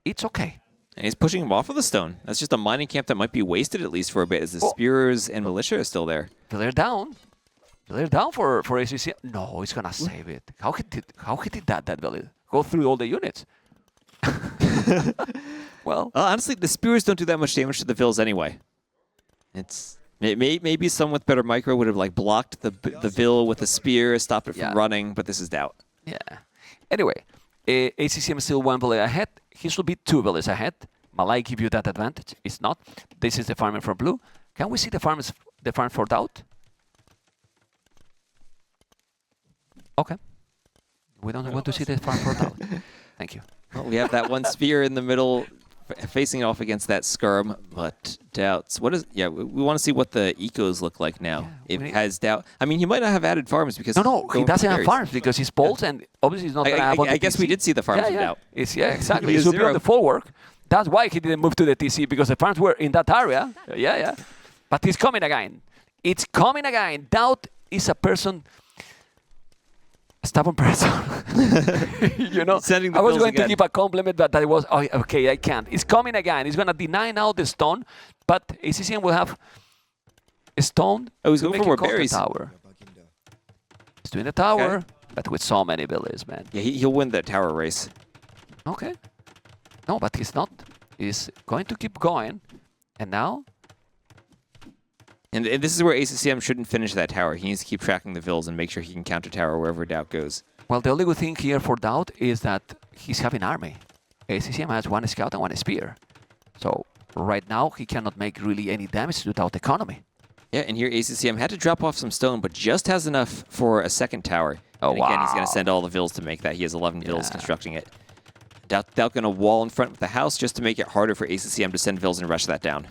Speaker 2: it's okay.
Speaker 1: And he's pushing him off of the stone. That's just a mining camp that might be wasted at least for a bit, as the spears and militia are still there.
Speaker 2: They're down. They're down for ACCM. No, he's gonna save it. How he did that Village? Go through all the units. Well,
Speaker 1: honestly, the spears don't do that much damage to the vills anyway. It's maybe someone with better micro would have like blocked the vill with a spear, stopped it from running, but this is DauT.
Speaker 2: Yeah. Anyway, ACCM is still 1 village ahead. He should be 2 villages ahead. Malai give you that advantage. It's not. This is the farming for blue. Can we see the farm for DauT? Okay. We don't want to see the farm for DauT. Thank you.
Speaker 1: Well, we have that one spear in the middle facing off against that skirm, but DauT's we want to see what the ecos look like now.
Speaker 2: Yeah,
Speaker 1: it has DauT. I mean, he might not have added farms because
Speaker 2: no, he doesn't have farms because he's bolts and obviously he's not going to have.
Speaker 1: I guess we did see the farms from DauT.
Speaker 2: Exactly. He should be on the full work. That's why he didn't move to the TC, because the farms were in that area. Yeah. But he's coming again. It's coming again. DauT is a stubborn person. You know, I was going to give a compliment, but I was, okay, I can't. It's coming again. He's going to deny now the stone, but ACCM will have a stone.
Speaker 1: Oh, he's going for more berries.
Speaker 2: Tower. He's doing the tower, but with so many villages, man.
Speaker 1: Yeah, he'll win that tower race.
Speaker 2: Okay. No, but he's not. He's going to keep going. And now?
Speaker 1: And this is where ACCM shouldn't finish that tower. He needs to keep tracking the vills and make sure he can counter tower wherever DauT goes.
Speaker 2: Well, the only good thing here for DauT is that he's having army. ACCM has 1 scout and 1 spear. So right now, he cannot make really any damage to DauT economy.
Speaker 1: Yeah, and here ACCM had to drop off some stone, but just has enough for a second tower.
Speaker 2: Oh,
Speaker 1: and again, he's going to send all the vills to make that. He has 11 vills constructing it. DauT going to wall in front of the house just to make it harder for ACCM to send vills and rush that down.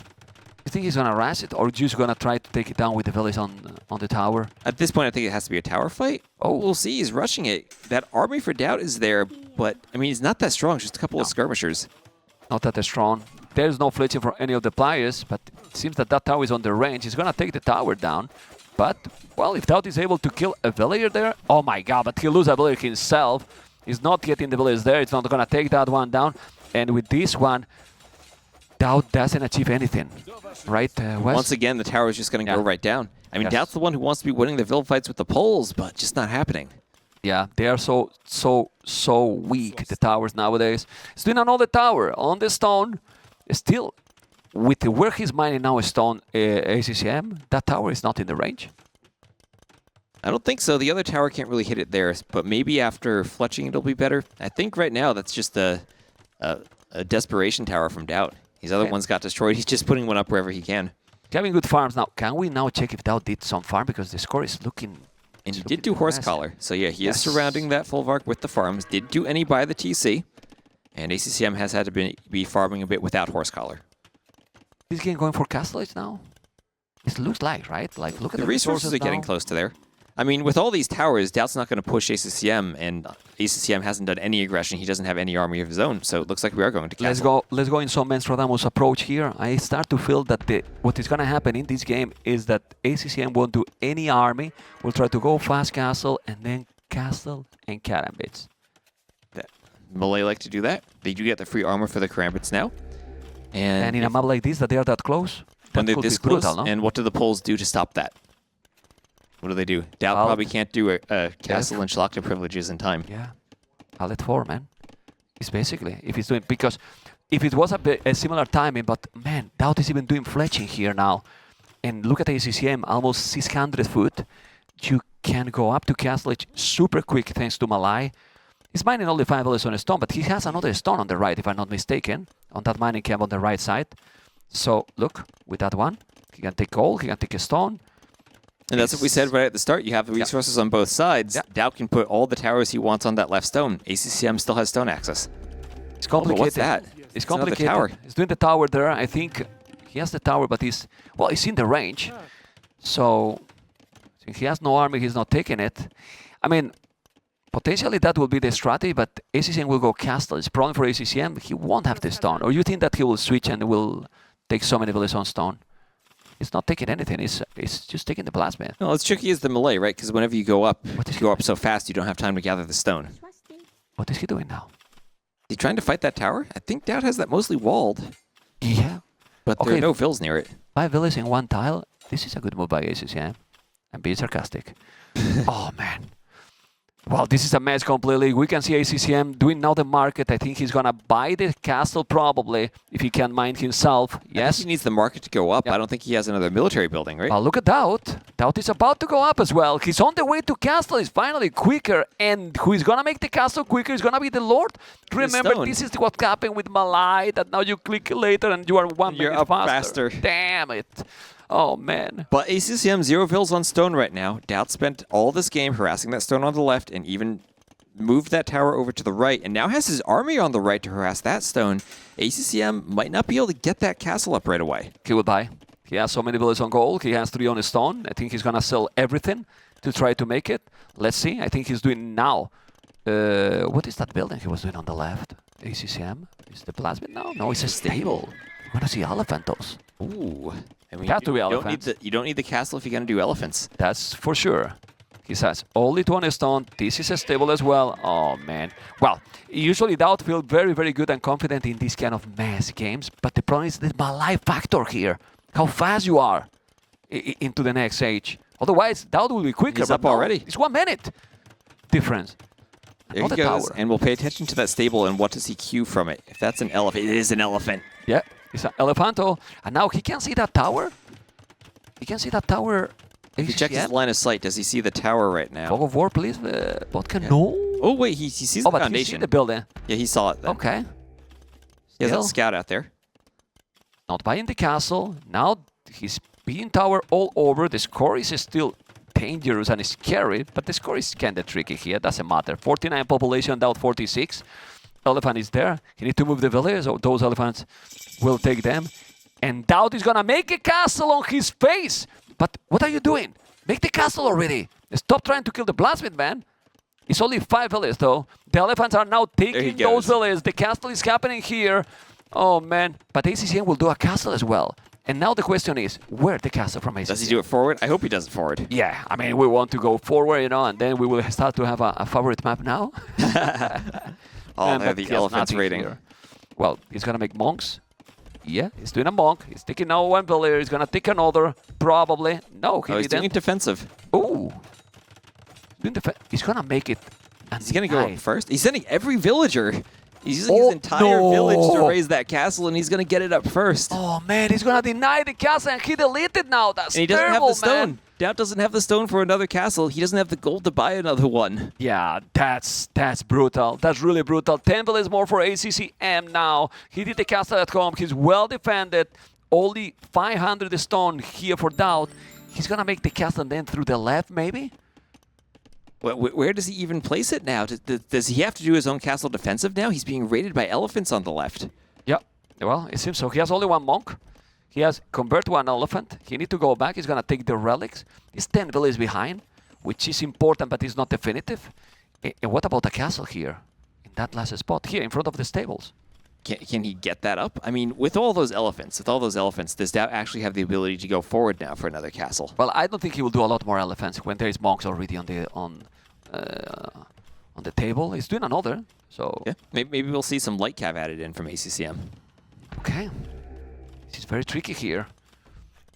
Speaker 2: You think he's going to rush it, or just going to try to take it down with the village on the tower?
Speaker 1: At this point, I think it has to be a tower fight. Oh, we'll see. He's rushing it. That army for DauT is there, but, I mean, he's not that strong. Just a couple of skirmishers.
Speaker 2: Not that strong. There's no fletching for any of the players, but it seems that tower is on the range. He's going to take the tower down. But, well, if DauT is able to kill a villager there, oh my god, but he'll lose a villager himself. He's not getting the village there. It's not going to take that one down. And with this one, DauT doesn't achieve anything, right, Wes?
Speaker 1: Once again, the tower is just going to go right down. I mean, DauT's the one who wants to be winning the vill fights with the poles, but just not happening.
Speaker 2: Yeah, they are so weak, the towers nowadays. He's doing another tower on the stone. Still, with where he's mining now a stone, ACCM, that tower is not in the range.
Speaker 1: I don't think so. The other tower can't really hit it there, but maybe after fletching it'll be better. I think right now that's just a desperation tower from DauT. These other ones got destroyed. He's just putting one up wherever he can.
Speaker 2: Having good farms now. Can we now check if DauT did some farm, because the score is looking.
Speaker 1: And he did do horse collar, so yeah, he is surrounding that Folvark with the farms. Did do any by the TC, and ACCM has had to be farming a bit without horse collar.
Speaker 2: This game going for castle age now? It looks like, right? Like, look at the
Speaker 1: resources are getting close to there. I mean, with all these towers, DauT's not going to push ACCM, and ACCM hasn't done any aggression. He doesn't have any army of his own, so it looks like we are going to castle.
Speaker 2: Let's go in some Menstradamus approach here. I start to feel that what is going to happen in this game is that ACCM won't do any army. We'll try to go fast castle, and then castle and Karambits.
Speaker 1: Malay like to do that. They do get the free armor for the Karambits now.
Speaker 2: And in a map like this, that they are that close,
Speaker 1: when they're this close,
Speaker 2: brutal, no?
Speaker 1: And what do the poles do to stop that? What do they do? DauT probably can't do a castle and Schlachta privileges in time.
Speaker 2: Yeah. Outlet 4, man. It's basically, if he's doing, because if it was a similar timing, but man, DauT is even doing fletching here now. And look at ACCM, almost 600 foot. You can go up to castle edge super quick thanks to Malai. He's mining only 5 villages on a stone, but he has another stone on the right, if I'm not mistaken, on that mining camp on the right side. So look, with that one, he can take gold, he can take a stone.
Speaker 1: And that's what we said right at the start. You have the resources on both sides. DauT can put all the towers he wants on that left stone. ACCM still has stone access.
Speaker 2: It's complicated.
Speaker 1: What's that?
Speaker 2: It's complicated. He's doing the tower there. I think he has the tower, but he's in the range. So, since he has no army, he's not taking it. I mean, potentially that will be the strategy, but ACCM will go castle. It's a problem for ACCM. He won't have the stone. Or you think that he will switch and will take so many villages on stone? He's not taking anything. He's just taking the plasma.
Speaker 1: Well, it's tricky as the melee, right? Because whenever you go up, so fast, you don't have time to gather the stone.
Speaker 2: What is he doing now?
Speaker 1: Is he trying to fight that tower? I think DauT has that mostly walled.
Speaker 2: Yeah.
Speaker 1: But there are no vills near it.
Speaker 2: 5 villages in 1 tile. This is a good move by ACCM. I'm being sarcastic. Oh, man. Well, this is a mess completely. We can see ACCM doing now the market. I think he's going to buy the castle probably, if he can mine himself. Yes.
Speaker 1: He needs the market to go up.
Speaker 2: Yep.
Speaker 1: I don't think he has another military building, right?
Speaker 2: Well, look at DauT. DauT is about to go up as well. He's on the way to castle. He's finally quicker. And who is going to make the castle quicker is going to be the Lord. Remember, this is what happened with Malai, that now you click later and you are 1 minute
Speaker 1: up faster.
Speaker 2: Damn it. Oh, man.
Speaker 1: But ACCM 0 vills on stone right now. DauT spent all this game harassing that stone on the left and even moved that tower over to the right, and now has his army on the right to harass that stone. ACCM might not be able to get that castle up right away.
Speaker 2: He will buy. He has so many villages on gold. He has 3 on his stone. I think he's going to sell everything to try to make it. Let's see. I think he's doing now. What is that building he was doing on the left? ACCM? Is the plasmid now? No, it's a stable. We're going to see elephantals.
Speaker 1: Ooh. I mean,
Speaker 2: Got to be elephants.
Speaker 1: You don't need the castle if you're going to do elephants.
Speaker 2: That's for sure. He says, only 2 on his stone. This is a stable as well. Oh, man. Well, usually DauT feels very, very good and confident in these kind of mass games. But the problem is the Malai factor here. How fast you are into the next age. Otherwise, DauT will be quicker.
Speaker 1: He's up already.
Speaker 2: It's 1 minute difference.
Speaker 1: There he goes. And we'll pay attention to that stable and what does he cue from it. If that's an elephant, it is an elephant.
Speaker 2: Yeah, it's an elephanto. And now he can see that tower. He can see that tower.
Speaker 1: If you check his line of sight, does he see the tower right now?
Speaker 2: Fog of War, please. Vodka, no.
Speaker 1: Oh, wait, he sees the
Speaker 2: but
Speaker 1: foundation.
Speaker 2: He sees the building.
Speaker 1: Yeah, he saw it then.
Speaker 2: Okay.
Speaker 1: He has that scout out there.
Speaker 2: Not buying the castle. Now he's being tower all over. The score is still dangerous and scary, but the score is kind of tricky here. Doesn't matter. 49 population, DauT 46. Elephant is there. He needs to move the village, so those elephants will take them. And DauT is going to make a castle on his face. But what are you doing? Make the castle already. Stop trying to kill the plasmid, man. It's only 5 villages, though. The elephants are now taking those villages. The castle is happening here. Oh, man. But ACCM will do a castle as well. And now the question is, where the castle from ACCM?
Speaker 1: Does he do it forward? I hope he does it forward.
Speaker 2: Yeah, I mean, we want to go forward, you know, and then we will start to have a favorite map now.
Speaker 1: Oh, they're the elephants rating.
Speaker 2: Here. Well, he's going to make monks. Yeah, he's doing a monk. He's taking now 1 village. He's going to take another, probably. No,
Speaker 1: he's doing defensive.
Speaker 2: Ooh. He's going to make it.
Speaker 1: He's going to go up first. He's sending every villager. He's using his entire village to raise that castle, and he's going to get it up first.
Speaker 2: Oh, man, he's going to deny the castle, and he deleted now. That's
Speaker 1: terrible,
Speaker 2: man.
Speaker 1: And he doesn't have the stone. DauT doesn't have the stone for another castle. He doesn't have the gold to buy another one.
Speaker 2: Yeah, that's brutal. That's really brutal. 10 villages more for ACCM now. He did the castle at home. He's well defended. Only 500 stone here for DauT. He's going to make the castle and then through the left, maybe?
Speaker 1: Where does he even place it now? Does he have to do his own castle defensive now? He's being raided by elephants on the left.
Speaker 2: Yeah, well, it seems so. He has only 1 monk. He has converted to an elephant. He needs to go back. He's going to take the relics. He's 10 villages behind, which is important, but it's not definitive. And what about the castle here? In that last spot, here in front of the stables.
Speaker 1: Can he get that up? I mean, with all those elephants, does DauT actually have the ability to go forward now for another castle?
Speaker 2: Well, I don't think he will do a lot more elephants when there is monks already on the table. He's doing another, so...
Speaker 1: Yeah, maybe we'll see some light cav added in from ACCM.
Speaker 2: Okay. This is very tricky here.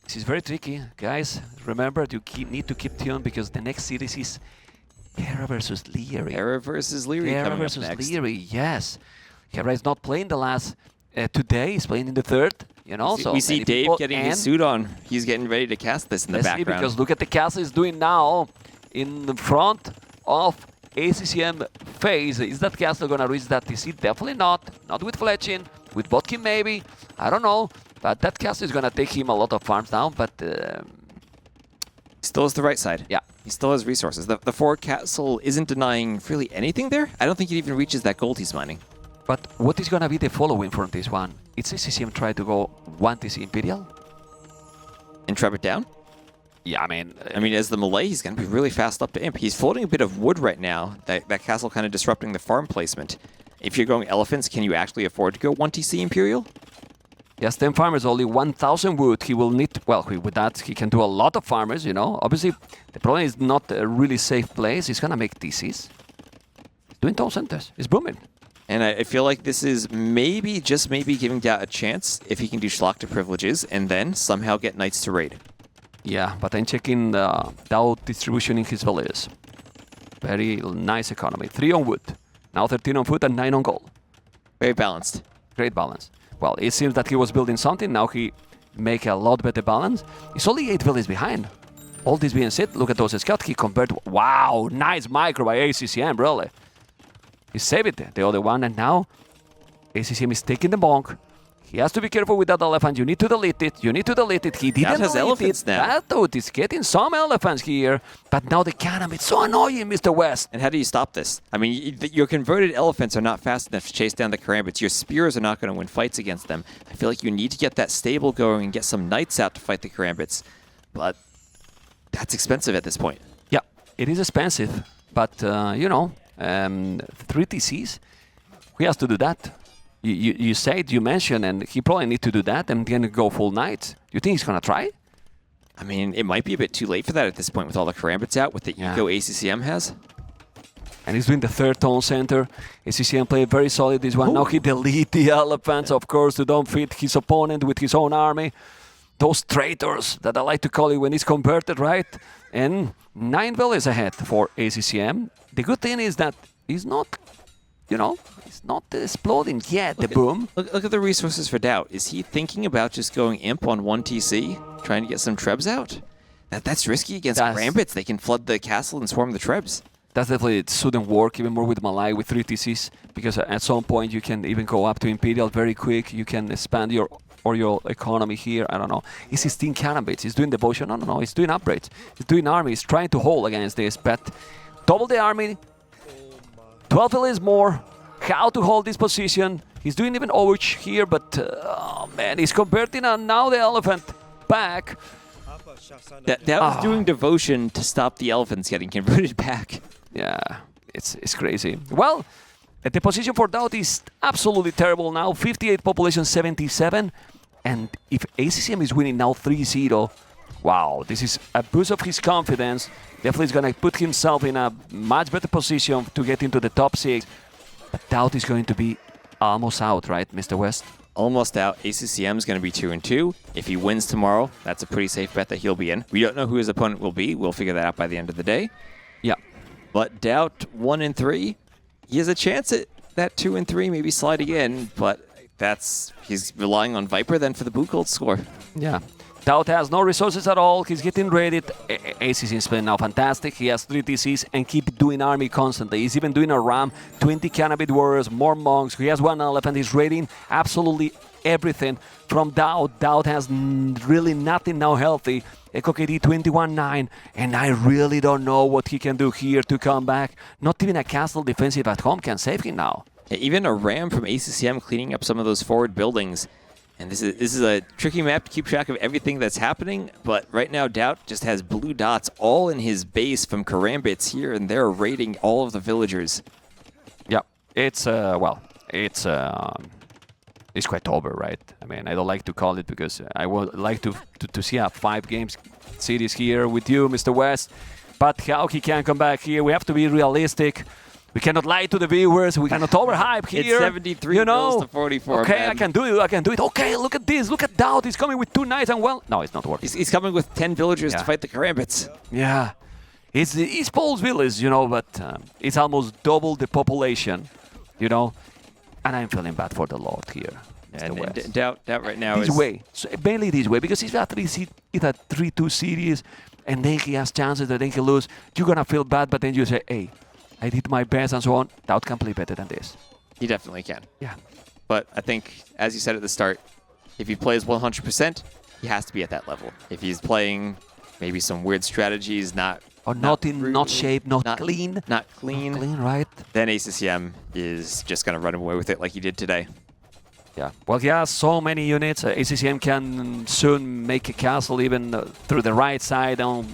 Speaker 2: This is very tricky. Guys, remember, you need to keep tuned because the next series is Hera versus Leary.
Speaker 1: Hera versus Leary
Speaker 2: Hera
Speaker 1: coming
Speaker 2: versus
Speaker 1: up next.
Speaker 2: Leary, yes. Hera is not playing the last today. He's playing in the 3rd. You know,
Speaker 1: we see Dave getting his suit on. He's getting ready to cast this in the background.
Speaker 2: Because look at the castle he's doing now in the front of ACCM phase. Is that castle going to reach that TC? Definitely not. Not with Fletching. With Botkin maybe. I don't know. But that castle is going to take him a lot of farms down. But
Speaker 1: still has the right side.
Speaker 2: Yeah.
Speaker 1: He still has resources. The forward castle isn't denying really anything there. I don't think it even reaches that gold he's mining.
Speaker 2: But what is going to be the following from this one? It's ACCM try to go 1 TC Imperial.
Speaker 1: And trap it down?
Speaker 2: Yeah, I mean,
Speaker 1: as the Malay, he's going to be really fast up to imp. He's floating a bit of wood right now. That castle kind of disrupting the farm placement. If you're going elephants, can you actually afford to go 1 TC Imperial?
Speaker 2: yes, 10 farmers, only 1,000 wood. He will need, well, with that, he can do a lot of farmers, you know. Obviously, the problem is not a really safe place. He's going to make TCs. He's doing town centers. He's booming.
Speaker 1: And I feel like this is maybe, just maybe, giving DauT a chance if he can do Schlachter privileges and then somehow get knights to raid.
Speaker 2: Yeah, but I'm checking the DauT distribution in his villages. Very nice economy. 3 on wood. Now 13 on food and 9 on gold.
Speaker 1: Very balanced.
Speaker 2: Great balance. Well, it seems that he was building something. Now he make a lot better balance. He's only 8 villages behind. All this being said, look at those scouts. He compared. Wow, nice micro by ACCM, really. He saved it, the other one, and now ACCM is taking the bonk. He has to be careful with that elephant. You need to delete it. You need to delete it. He didn't
Speaker 1: has
Speaker 2: delete
Speaker 1: elephants
Speaker 2: it.
Speaker 1: now.
Speaker 2: That dude is getting some elephants here, but now the cannon, it's so annoying, Mr. West.
Speaker 1: And how do you stop this? I mean, your converted elephants are not fast enough to chase down the karambits. Your spears are not going to win fights against them. I feel like you need to get that stable going and get some knights out to fight the karambits. But that's expensive at this point.
Speaker 2: Yeah, it is expensive, but, you know, 3 TCs, he has to do that. You said, you mentioned, and he probably need to do that and then go full knights. You think he's going to try?
Speaker 1: I mean, it might be a bit too late for that at this point with all the karambits out, with the eco ACCM has.
Speaker 2: And he's doing the 3rd tone center. ACCM played very solid this one. Now he delete the elephants, of course, to don't fit his opponent with his own army. Those traitors that I like to call it when he's converted, right? And 9 villages ahead for ACCM. The good thing is that he's not, you know, it's not exploding yet, the boom.
Speaker 1: Look at the resources for DauT. Is he thinking about just going imp on 1 TC, trying to get some trebs out? That's risky against karambits. They can flood the castle and swarm the trebs.
Speaker 2: That's definitely, it shouldn't work, even more with Malay with 3 TCs, because at some point you can even go up to Imperial very quick. You can expand your economy here. I don't know. He's 16 cannonbits. He's doing devotion. No. He's doing upgrades. He's doing army. He's trying to hold against this, but double the army. 12 villages more. How to hold this position. He's doing even overwatch here, but oh man, he's converting, and now the elephant back.
Speaker 1: That was doing devotion to stop the elephants getting converted back.
Speaker 2: Yeah, it's crazy. Well, the position for DauT is absolutely terrible now. 58 population, 77. And if ACCM is winning now 3-0, wow, this is a boost of his confidence. Definitely is going to put himself in a much better position to get into the top 6. But DauT is going to be almost out, right, Mr. West?
Speaker 1: Almost out. ACCM is going to be 2-2. If he wins tomorrow, that's a pretty safe bet that he'll be in. We don't know who his opponent will be. We'll figure that out by the end of the day.
Speaker 2: Yeah.
Speaker 1: But DauT 1-3. He has a chance at that 2-3, maybe sliding in, but he's relying on Viper then for the blue gold score.
Speaker 2: Yeah. DauT has no resources at all. He's getting ready. ACCM is playing now fantastic. He has 3 TCs and keep doing army constantly. He's even doing a ram, 20 cannabis warriors, more monks. He has 1 elephant. He's raiding absolutely everything from DauT. DauT has really nothing now healthy. Echo KD 21-9, and I really don't know what he can do here to come back. Not even a castle defensive at home can save him now.
Speaker 1: Even a ram from ACCM cleaning up some of those forward buildings. And this is a tricky map to keep track of everything that's happening, but right now DauT just has blue dots all in his base from karambits here, and they're raiding all of the villagers.
Speaker 2: Yeah, it's quite over, right? I mean, I don't like to call it because I would like to see a 5 games series here with you, Mr. West. But how he can come back here, we have to be realistic. We cannot lie to the viewers. We cannot overhype here.
Speaker 1: It's 73
Speaker 2: you know?
Speaker 1: to 44.
Speaker 2: Okay,
Speaker 1: man.
Speaker 2: I can do it. Okay, look at this. Look at DauT. He's coming with 2 knights and well. No, it's not working.
Speaker 1: He's coming with 10 villagers to fight the karambits.
Speaker 2: Yeah. It's the East Pole's village, you know, but it's almost double the population, you know. And I'm feeling bad for the Lord here.
Speaker 1: And DauT right now
Speaker 2: this way. So mainly this way, because he's got 3-2 series, and then he has chances that then he lose. You're going to feel bad, but then you say, hey, I did my best and so on. DauT can play better than this.
Speaker 1: He definitely can.
Speaker 2: Yeah.
Speaker 1: But I think, as you said at the start, if he plays 100%, he has to be at that level. If he's playing maybe some weird strategies, not
Speaker 2: shape, not clean.
Speaker 1: Not clean,
Speaker 2: right?
Speaker 1: then ACCM is just going to run away with it like he did today.
Speaker 2: Yeah, well, he has so many units. ACCM can soon make a castle even through the right side on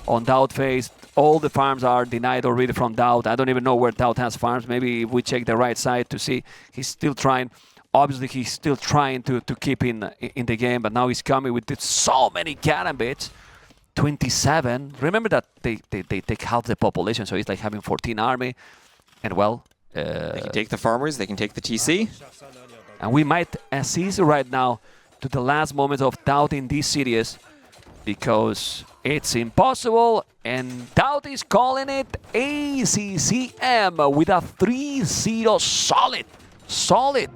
Speaker 2: DauT phase. All the farms are denied already from DauT. I don't even know where DauT has farms. Maybe if we check the right side to see. He's still trying. Obviously, he's still trying to keep in the game, but now he's coming with so many gambits. 27. Remember that they take half the population, so it's like having 14 army. And well...
Speaker 1: they can take the farmers, they can take the TC.
Speaker 2: And we might assist right now to the last moment of DauT in this series because it's impossible and DauT is calling it ACCM with a 3-0 solid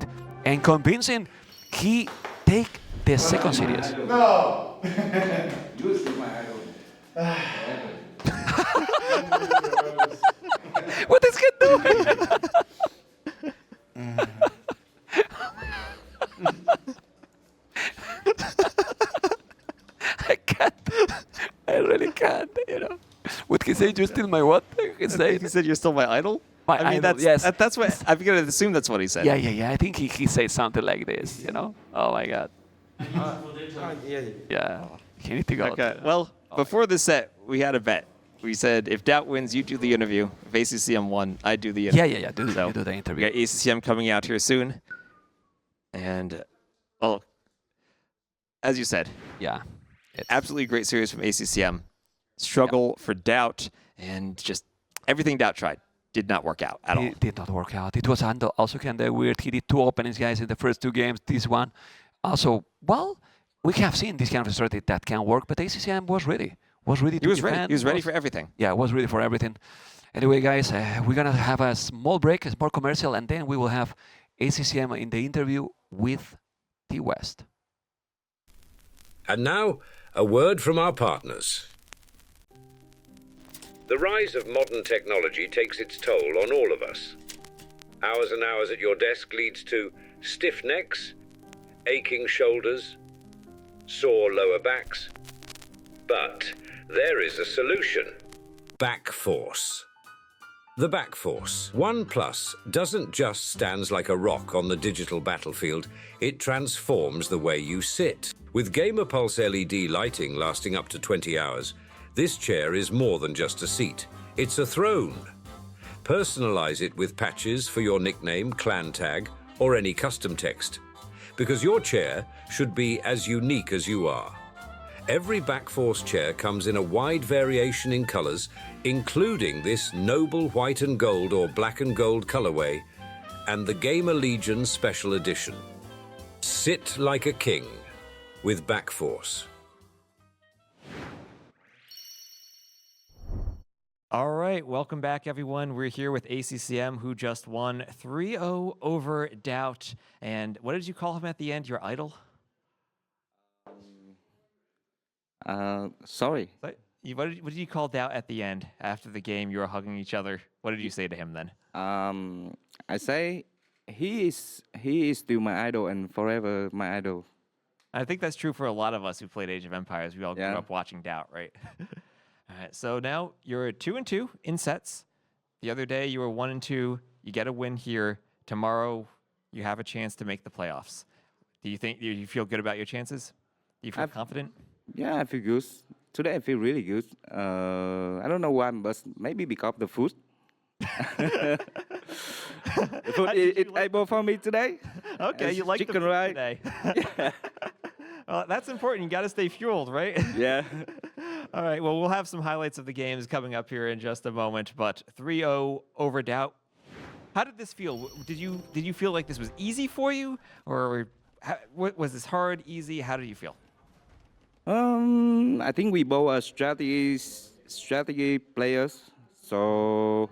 Speaker 2: and convincing he take the second series.
Speaker 6: No! You see my idol.
Speaker 2: What is he doing? I can't. I really can't, you know. What he say? You're still my what? He
Speaker 1: said you're still my idol?
Speaker 2: My
Speaker 1: I mean,
Speaker 2: idol, yes.
Speaker 1: That's what, I'm going to assume that's what he said.
Speaker 2: Yeah. I think he said something like this, you know. Oh my God. Yeah. You need to go.
Speaker 1: Okay, well, before the set, we had a bet. We said if DauT wins, you do the interview. If ACCM won, I do the interview.
Speaker 2: Yeah. You do the interview.
Speaker 1: We got ACCM coming out here soon. And, well, as you said,
Speaker 2: Yeah.
Speaker 1: absolutely great series from ACCM. Struggle for DauT, and just everything DauT tried did not work out at all.
Speaker 2: It did not work out. It was also kind of weird. He did 2 openings, guys, in the first 2 games. This one. Also, well, we have seen this kind of strategy that can work, but ACCM was ready. He was ready for everything. Yeah, was ready for everything. Anyway, guys, we're going to have a small break, a small commercial, and then we will have ACCM in the interview with T-West.
Speaker 4: And now, a word from our partners. The rise of modern technology takes its toll on all of us. Hours and hours at your desk leads to stiff necks, aching shoulders, sore lower backs. But there is a solution. Back Force. The Back Force 1 Plus doesn't just stand like a rock on the digital battlefield, it transforms the way you sit. With Gamer Pulse LED lighting lasting up to 20 hours, this chair is more than just a seat. It's a throne. Personalize it with patches for your nickname, clan tag, or any custom text. Because your chair should be as unique as you are. Every Backforce chair comes in a wide variation in colors, including this noble white and gold or black and gold colorway, and the Gamerlegion Special Edition. Sit like a king with Backforce.
Speaker 1: All right, welcome back, everyone. We're here with ACCM, who just won 3-0 over DauT. And what did you call him at the end? Your idol?
Speaker 7: Sorry.
Speaker 1: What did you call DauT at the end after the game? You were hugging each other. What did you say to him then?
Speaker 7: I say he is still my idol and forever my idol.
Speaker 1: I think that's true for a lot of us who played Age of Empires. We all grew
Speaker 7: Yeah.
Speaker 1: up watching DauT, right? All right, so now you're 2-2 in sets. The other day you were 1-2. You get a win here. Tomorrow you have a chance to make the playoffs. Do you feel good about your chances? Do you feel confident?
Speaker 7: Yeah, I feel good. Today I feel really good. I don't know why, but maybe because of the food. The food is able for me today.
Speaker 1: Okay,
Speaker 7: It's
Speaker 1: you like
Speaker 7: chicken,
Speaker 1: the food
Speaker 7: right?
Speaker 1: today.
Speaker 7: Yeah.
Speaker 1: Well, that's important. You got to stay fueled, right?
Speaker 7: Yeah.
Speaker 1: All right. Well, we'll have some highlights of the games coming up here in just a moment. But 3-0 over DauT. How did this feel? Did you feel like this was easy for you, or was this hard, easy? How did you feel?
Speaker 7: I think we both are strategy players, so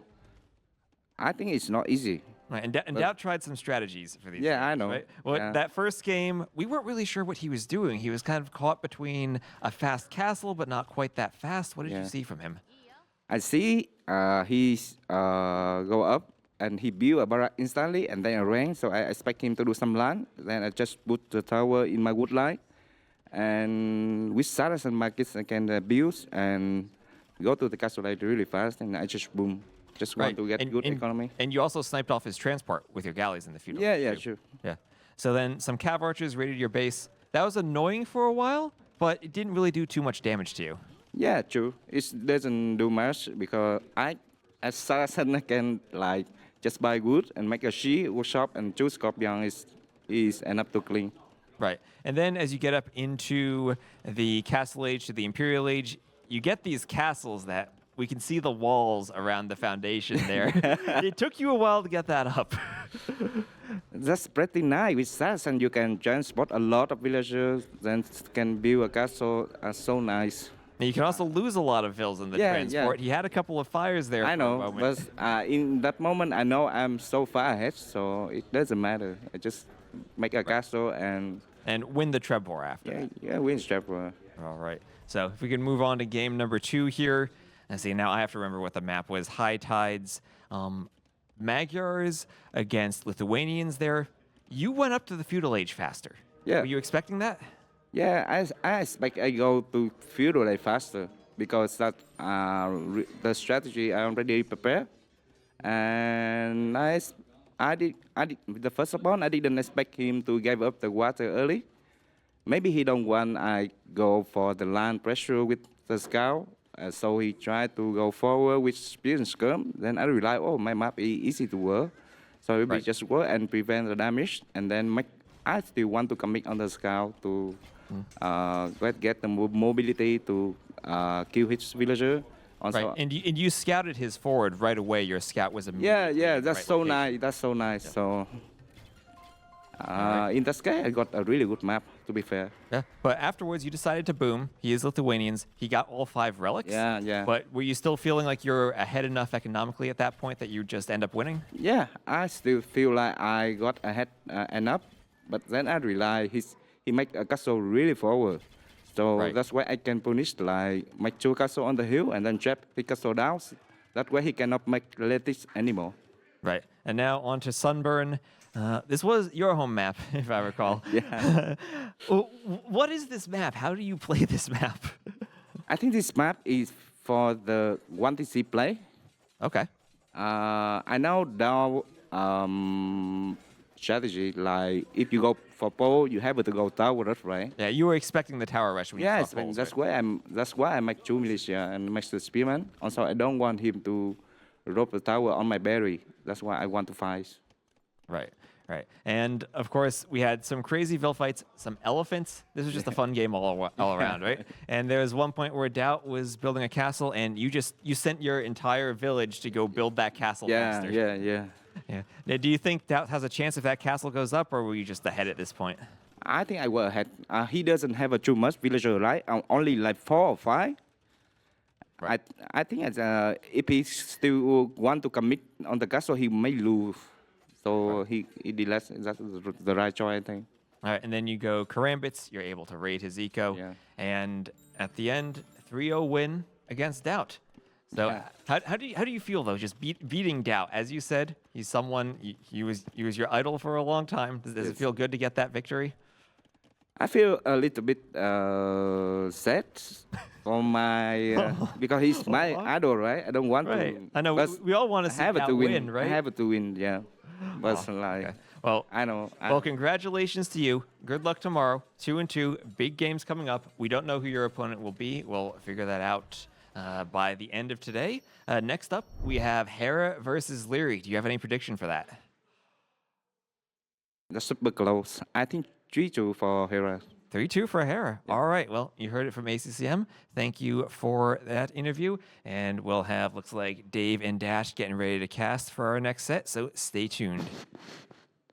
Speaker 7: I think it's not easy.
Speaker 1: Right, and DauT tried some strategies for these.
Speaker 7: Yeah,
Speaker 1: games,
Speaker 7: I know.
Speaker 1: Right? Well,
Speaker 7: Yeah.
Speaker 1: that first game, we weren't really sure what he was doing. He was kind of caught between a fast castle, but not quite that fast. What did you see from him?
Speaker 7: I see he's go up and he build a barrack instantly and then a range. So I expect him to do some land. Then I just put the tower in my wood line. And with Saras and markets, I can build and go to the castle like really fast. And I just boom. Just want to get good economy.
Speaker 1: And you also sniped off his transport with your galleys in the feudal.
Speaker 7: Yeah,
Speaker 1: too.
Speaker 7: sure.
Speaker 1: Yeah. So then some cav archers raided your base. That was annoying for a while, but it didn't really do too much damage to you.
Speaker 7: Yeah, true. It doesn't do much because as assassin, I can like just buy wood and make a shield, workshop, and choose scorpion is enough to clean.
Speaker 1: Right. And then as you get up into the Castle Age to the Imperial Age, you get these castles that we can see the walls around the foundation there. It took you a while to get that up.
Speaker 7: That's pretty nice. With assassin, you can transport a lot of villagers, then can build a castle. So nice.
Speaker 1: And you can also lose a lot of vills in the
Speaker 7: Yeah,
Speaker 1: transport.
Speaker 7: yeah.
Speaker 1: He had a couple of fires there
Speaker 7: I
Speaker 1: for a
Speaker 7: know,
Speaker 1: moment.
Speaker 7: but in that moment, I know I'm so far ahead, so it doesn't matter. I just make a castle and
Speaker 1: And win the Trebor after.
Speaker 7: win Strapper.
Speaker 1: All right. So if we can move on to game number 2 here. Let's see, now I have to remember what the map was. High Tides, Magyars against Lithuanians there. You went up to the Feudal Age faster.
Speaker 7: Yeah.
Speaker 1: Were you expecting that?
Speaker 7: Yeah, I expect I go to feudal age faster because that the strategy I already prepared, and I did the first opponent I didn't expect him to give up the water early. Maybe he don't want I go for the land pressure with the scout, so he tried to go forward with spear and skirm. Then I realized, oh, my map is easy to work, so we
Speaker 1: Right.
Speaker 7: just work and prevent the damage, and then I still want to commit on the scout to get the mobility to kill his villager. Also,
Speaker 1: Right. And you scouted his forward right away. Your scout was immediately
Speaker 7: yeah,
Speaker 1: in the
Speaker 7: that's
Speaker 1: right
Speaker 7: so
Speaker 1: location.
Speaker 7: nice. That's so nice. So in that case, I got a really good map. To be fair.
Speaker 1: Yeah. But afterwards, you decided to boom. He is Lithuanians. He got all 5 relics.
Speaker 7: Yeah, yeah.
Speaker 1: But were you still feeling like you're ahead enough economically at that point that you just end up winning?
Speaker 7: Yeah, I still feel like I got ahead enough, but then I realized he make a castle really forward. So
Speaker 1: Right.
Speaker 7: that's why I can punish, like make 2 castle on the hill and then trap his castle down. That way he cannot make relatives anymore.
Speaker 1: Right. And now on to Sunburn. This was your home map, if I recall.
Speaker 7: Yeah.
Speaker 1: What is this map? How do you play this map?
Speaker 7: I think this map is for the 1TC play.
Speaker 1: Okay.
Speaker 7: I know DauT strategy, like if you go for pole, you have to go tower rush, right?
Speaker 1: Yeah, you were expecting the tower rush when you
Speaker 7: Yes,
Speaker 1: fought Poles,
Speaker 7: that's
Speaker 1: right?
Speaker 7: why I make 2 militia and make the spearman. Also, I don't want him to rope the tower on my berry. That's why I want to fight.
Speaker 1: Right, right. And of course, we had some crazy Vil fights, some elephants. This was just a fun game all around, right? And there was one point where DauT was building a castle, and you sent your entire village to go build that castle
Speaker 7: Yeah,
Speaker 1: faster.
Speaker 7: yeah.
Speaker 1: Yeah. Now, do you think DauT has a chance if that castle goes up, or were you just ahead at this point?
Speaker 7: I think I was ahead. He doesn't have too much villager, right? Only like 4 or 5.
Speaker 1: Right.
Speaker 7: I think if he still want to commit on the castle, he may lose. So he did less. That's the right choice, I think.
Speaker 1: All right, and then you go Karambits. You're able to raid his eco.
Speaker 7: Yeah.
Speaker 1: And at the end, 3-0 win against DauT. So
Speaker 7: Yeah.
Speaker 1: how do you feel though? Just beating DauT, as you said, he's someone he was your idol for a long time. Does it feel good to get that victory?
Speaker 7: I feel a little bit sad for my because he's my idol, right? I don't want
Speaker 1: Right.
Speaker 7: to.
Speaker 1: I know
Speaker 7: but
Speaker 1: we all want to
Speaker 7: I
Speaker 1: see
Speaker 7: have
Speaker 1: DauT
Speaker 7: to
Speaker 1: win, right?
Speaker 7: I have to win, yeah. But like,
Speaker 1: Okay. Well,
Speaker 7: I know.
Speaker 1: well, congratulations to you. Good luck tomorrow. 2-2, big games coming up. We don't know who your opponent will be. We'll figure that out by the end of today. Next up, we have Hera versus Leary. Do you have any prediction for that?
Speaker 7: That's super close. I think 3-2 for Hera.
Speaker 1: 3-2 for Hera. All right. Well, you heard it from ACCM. Thank you for that interview. And we'll have, looks like, Dave and Dash getting ready to cast for our next set. So stay tuned.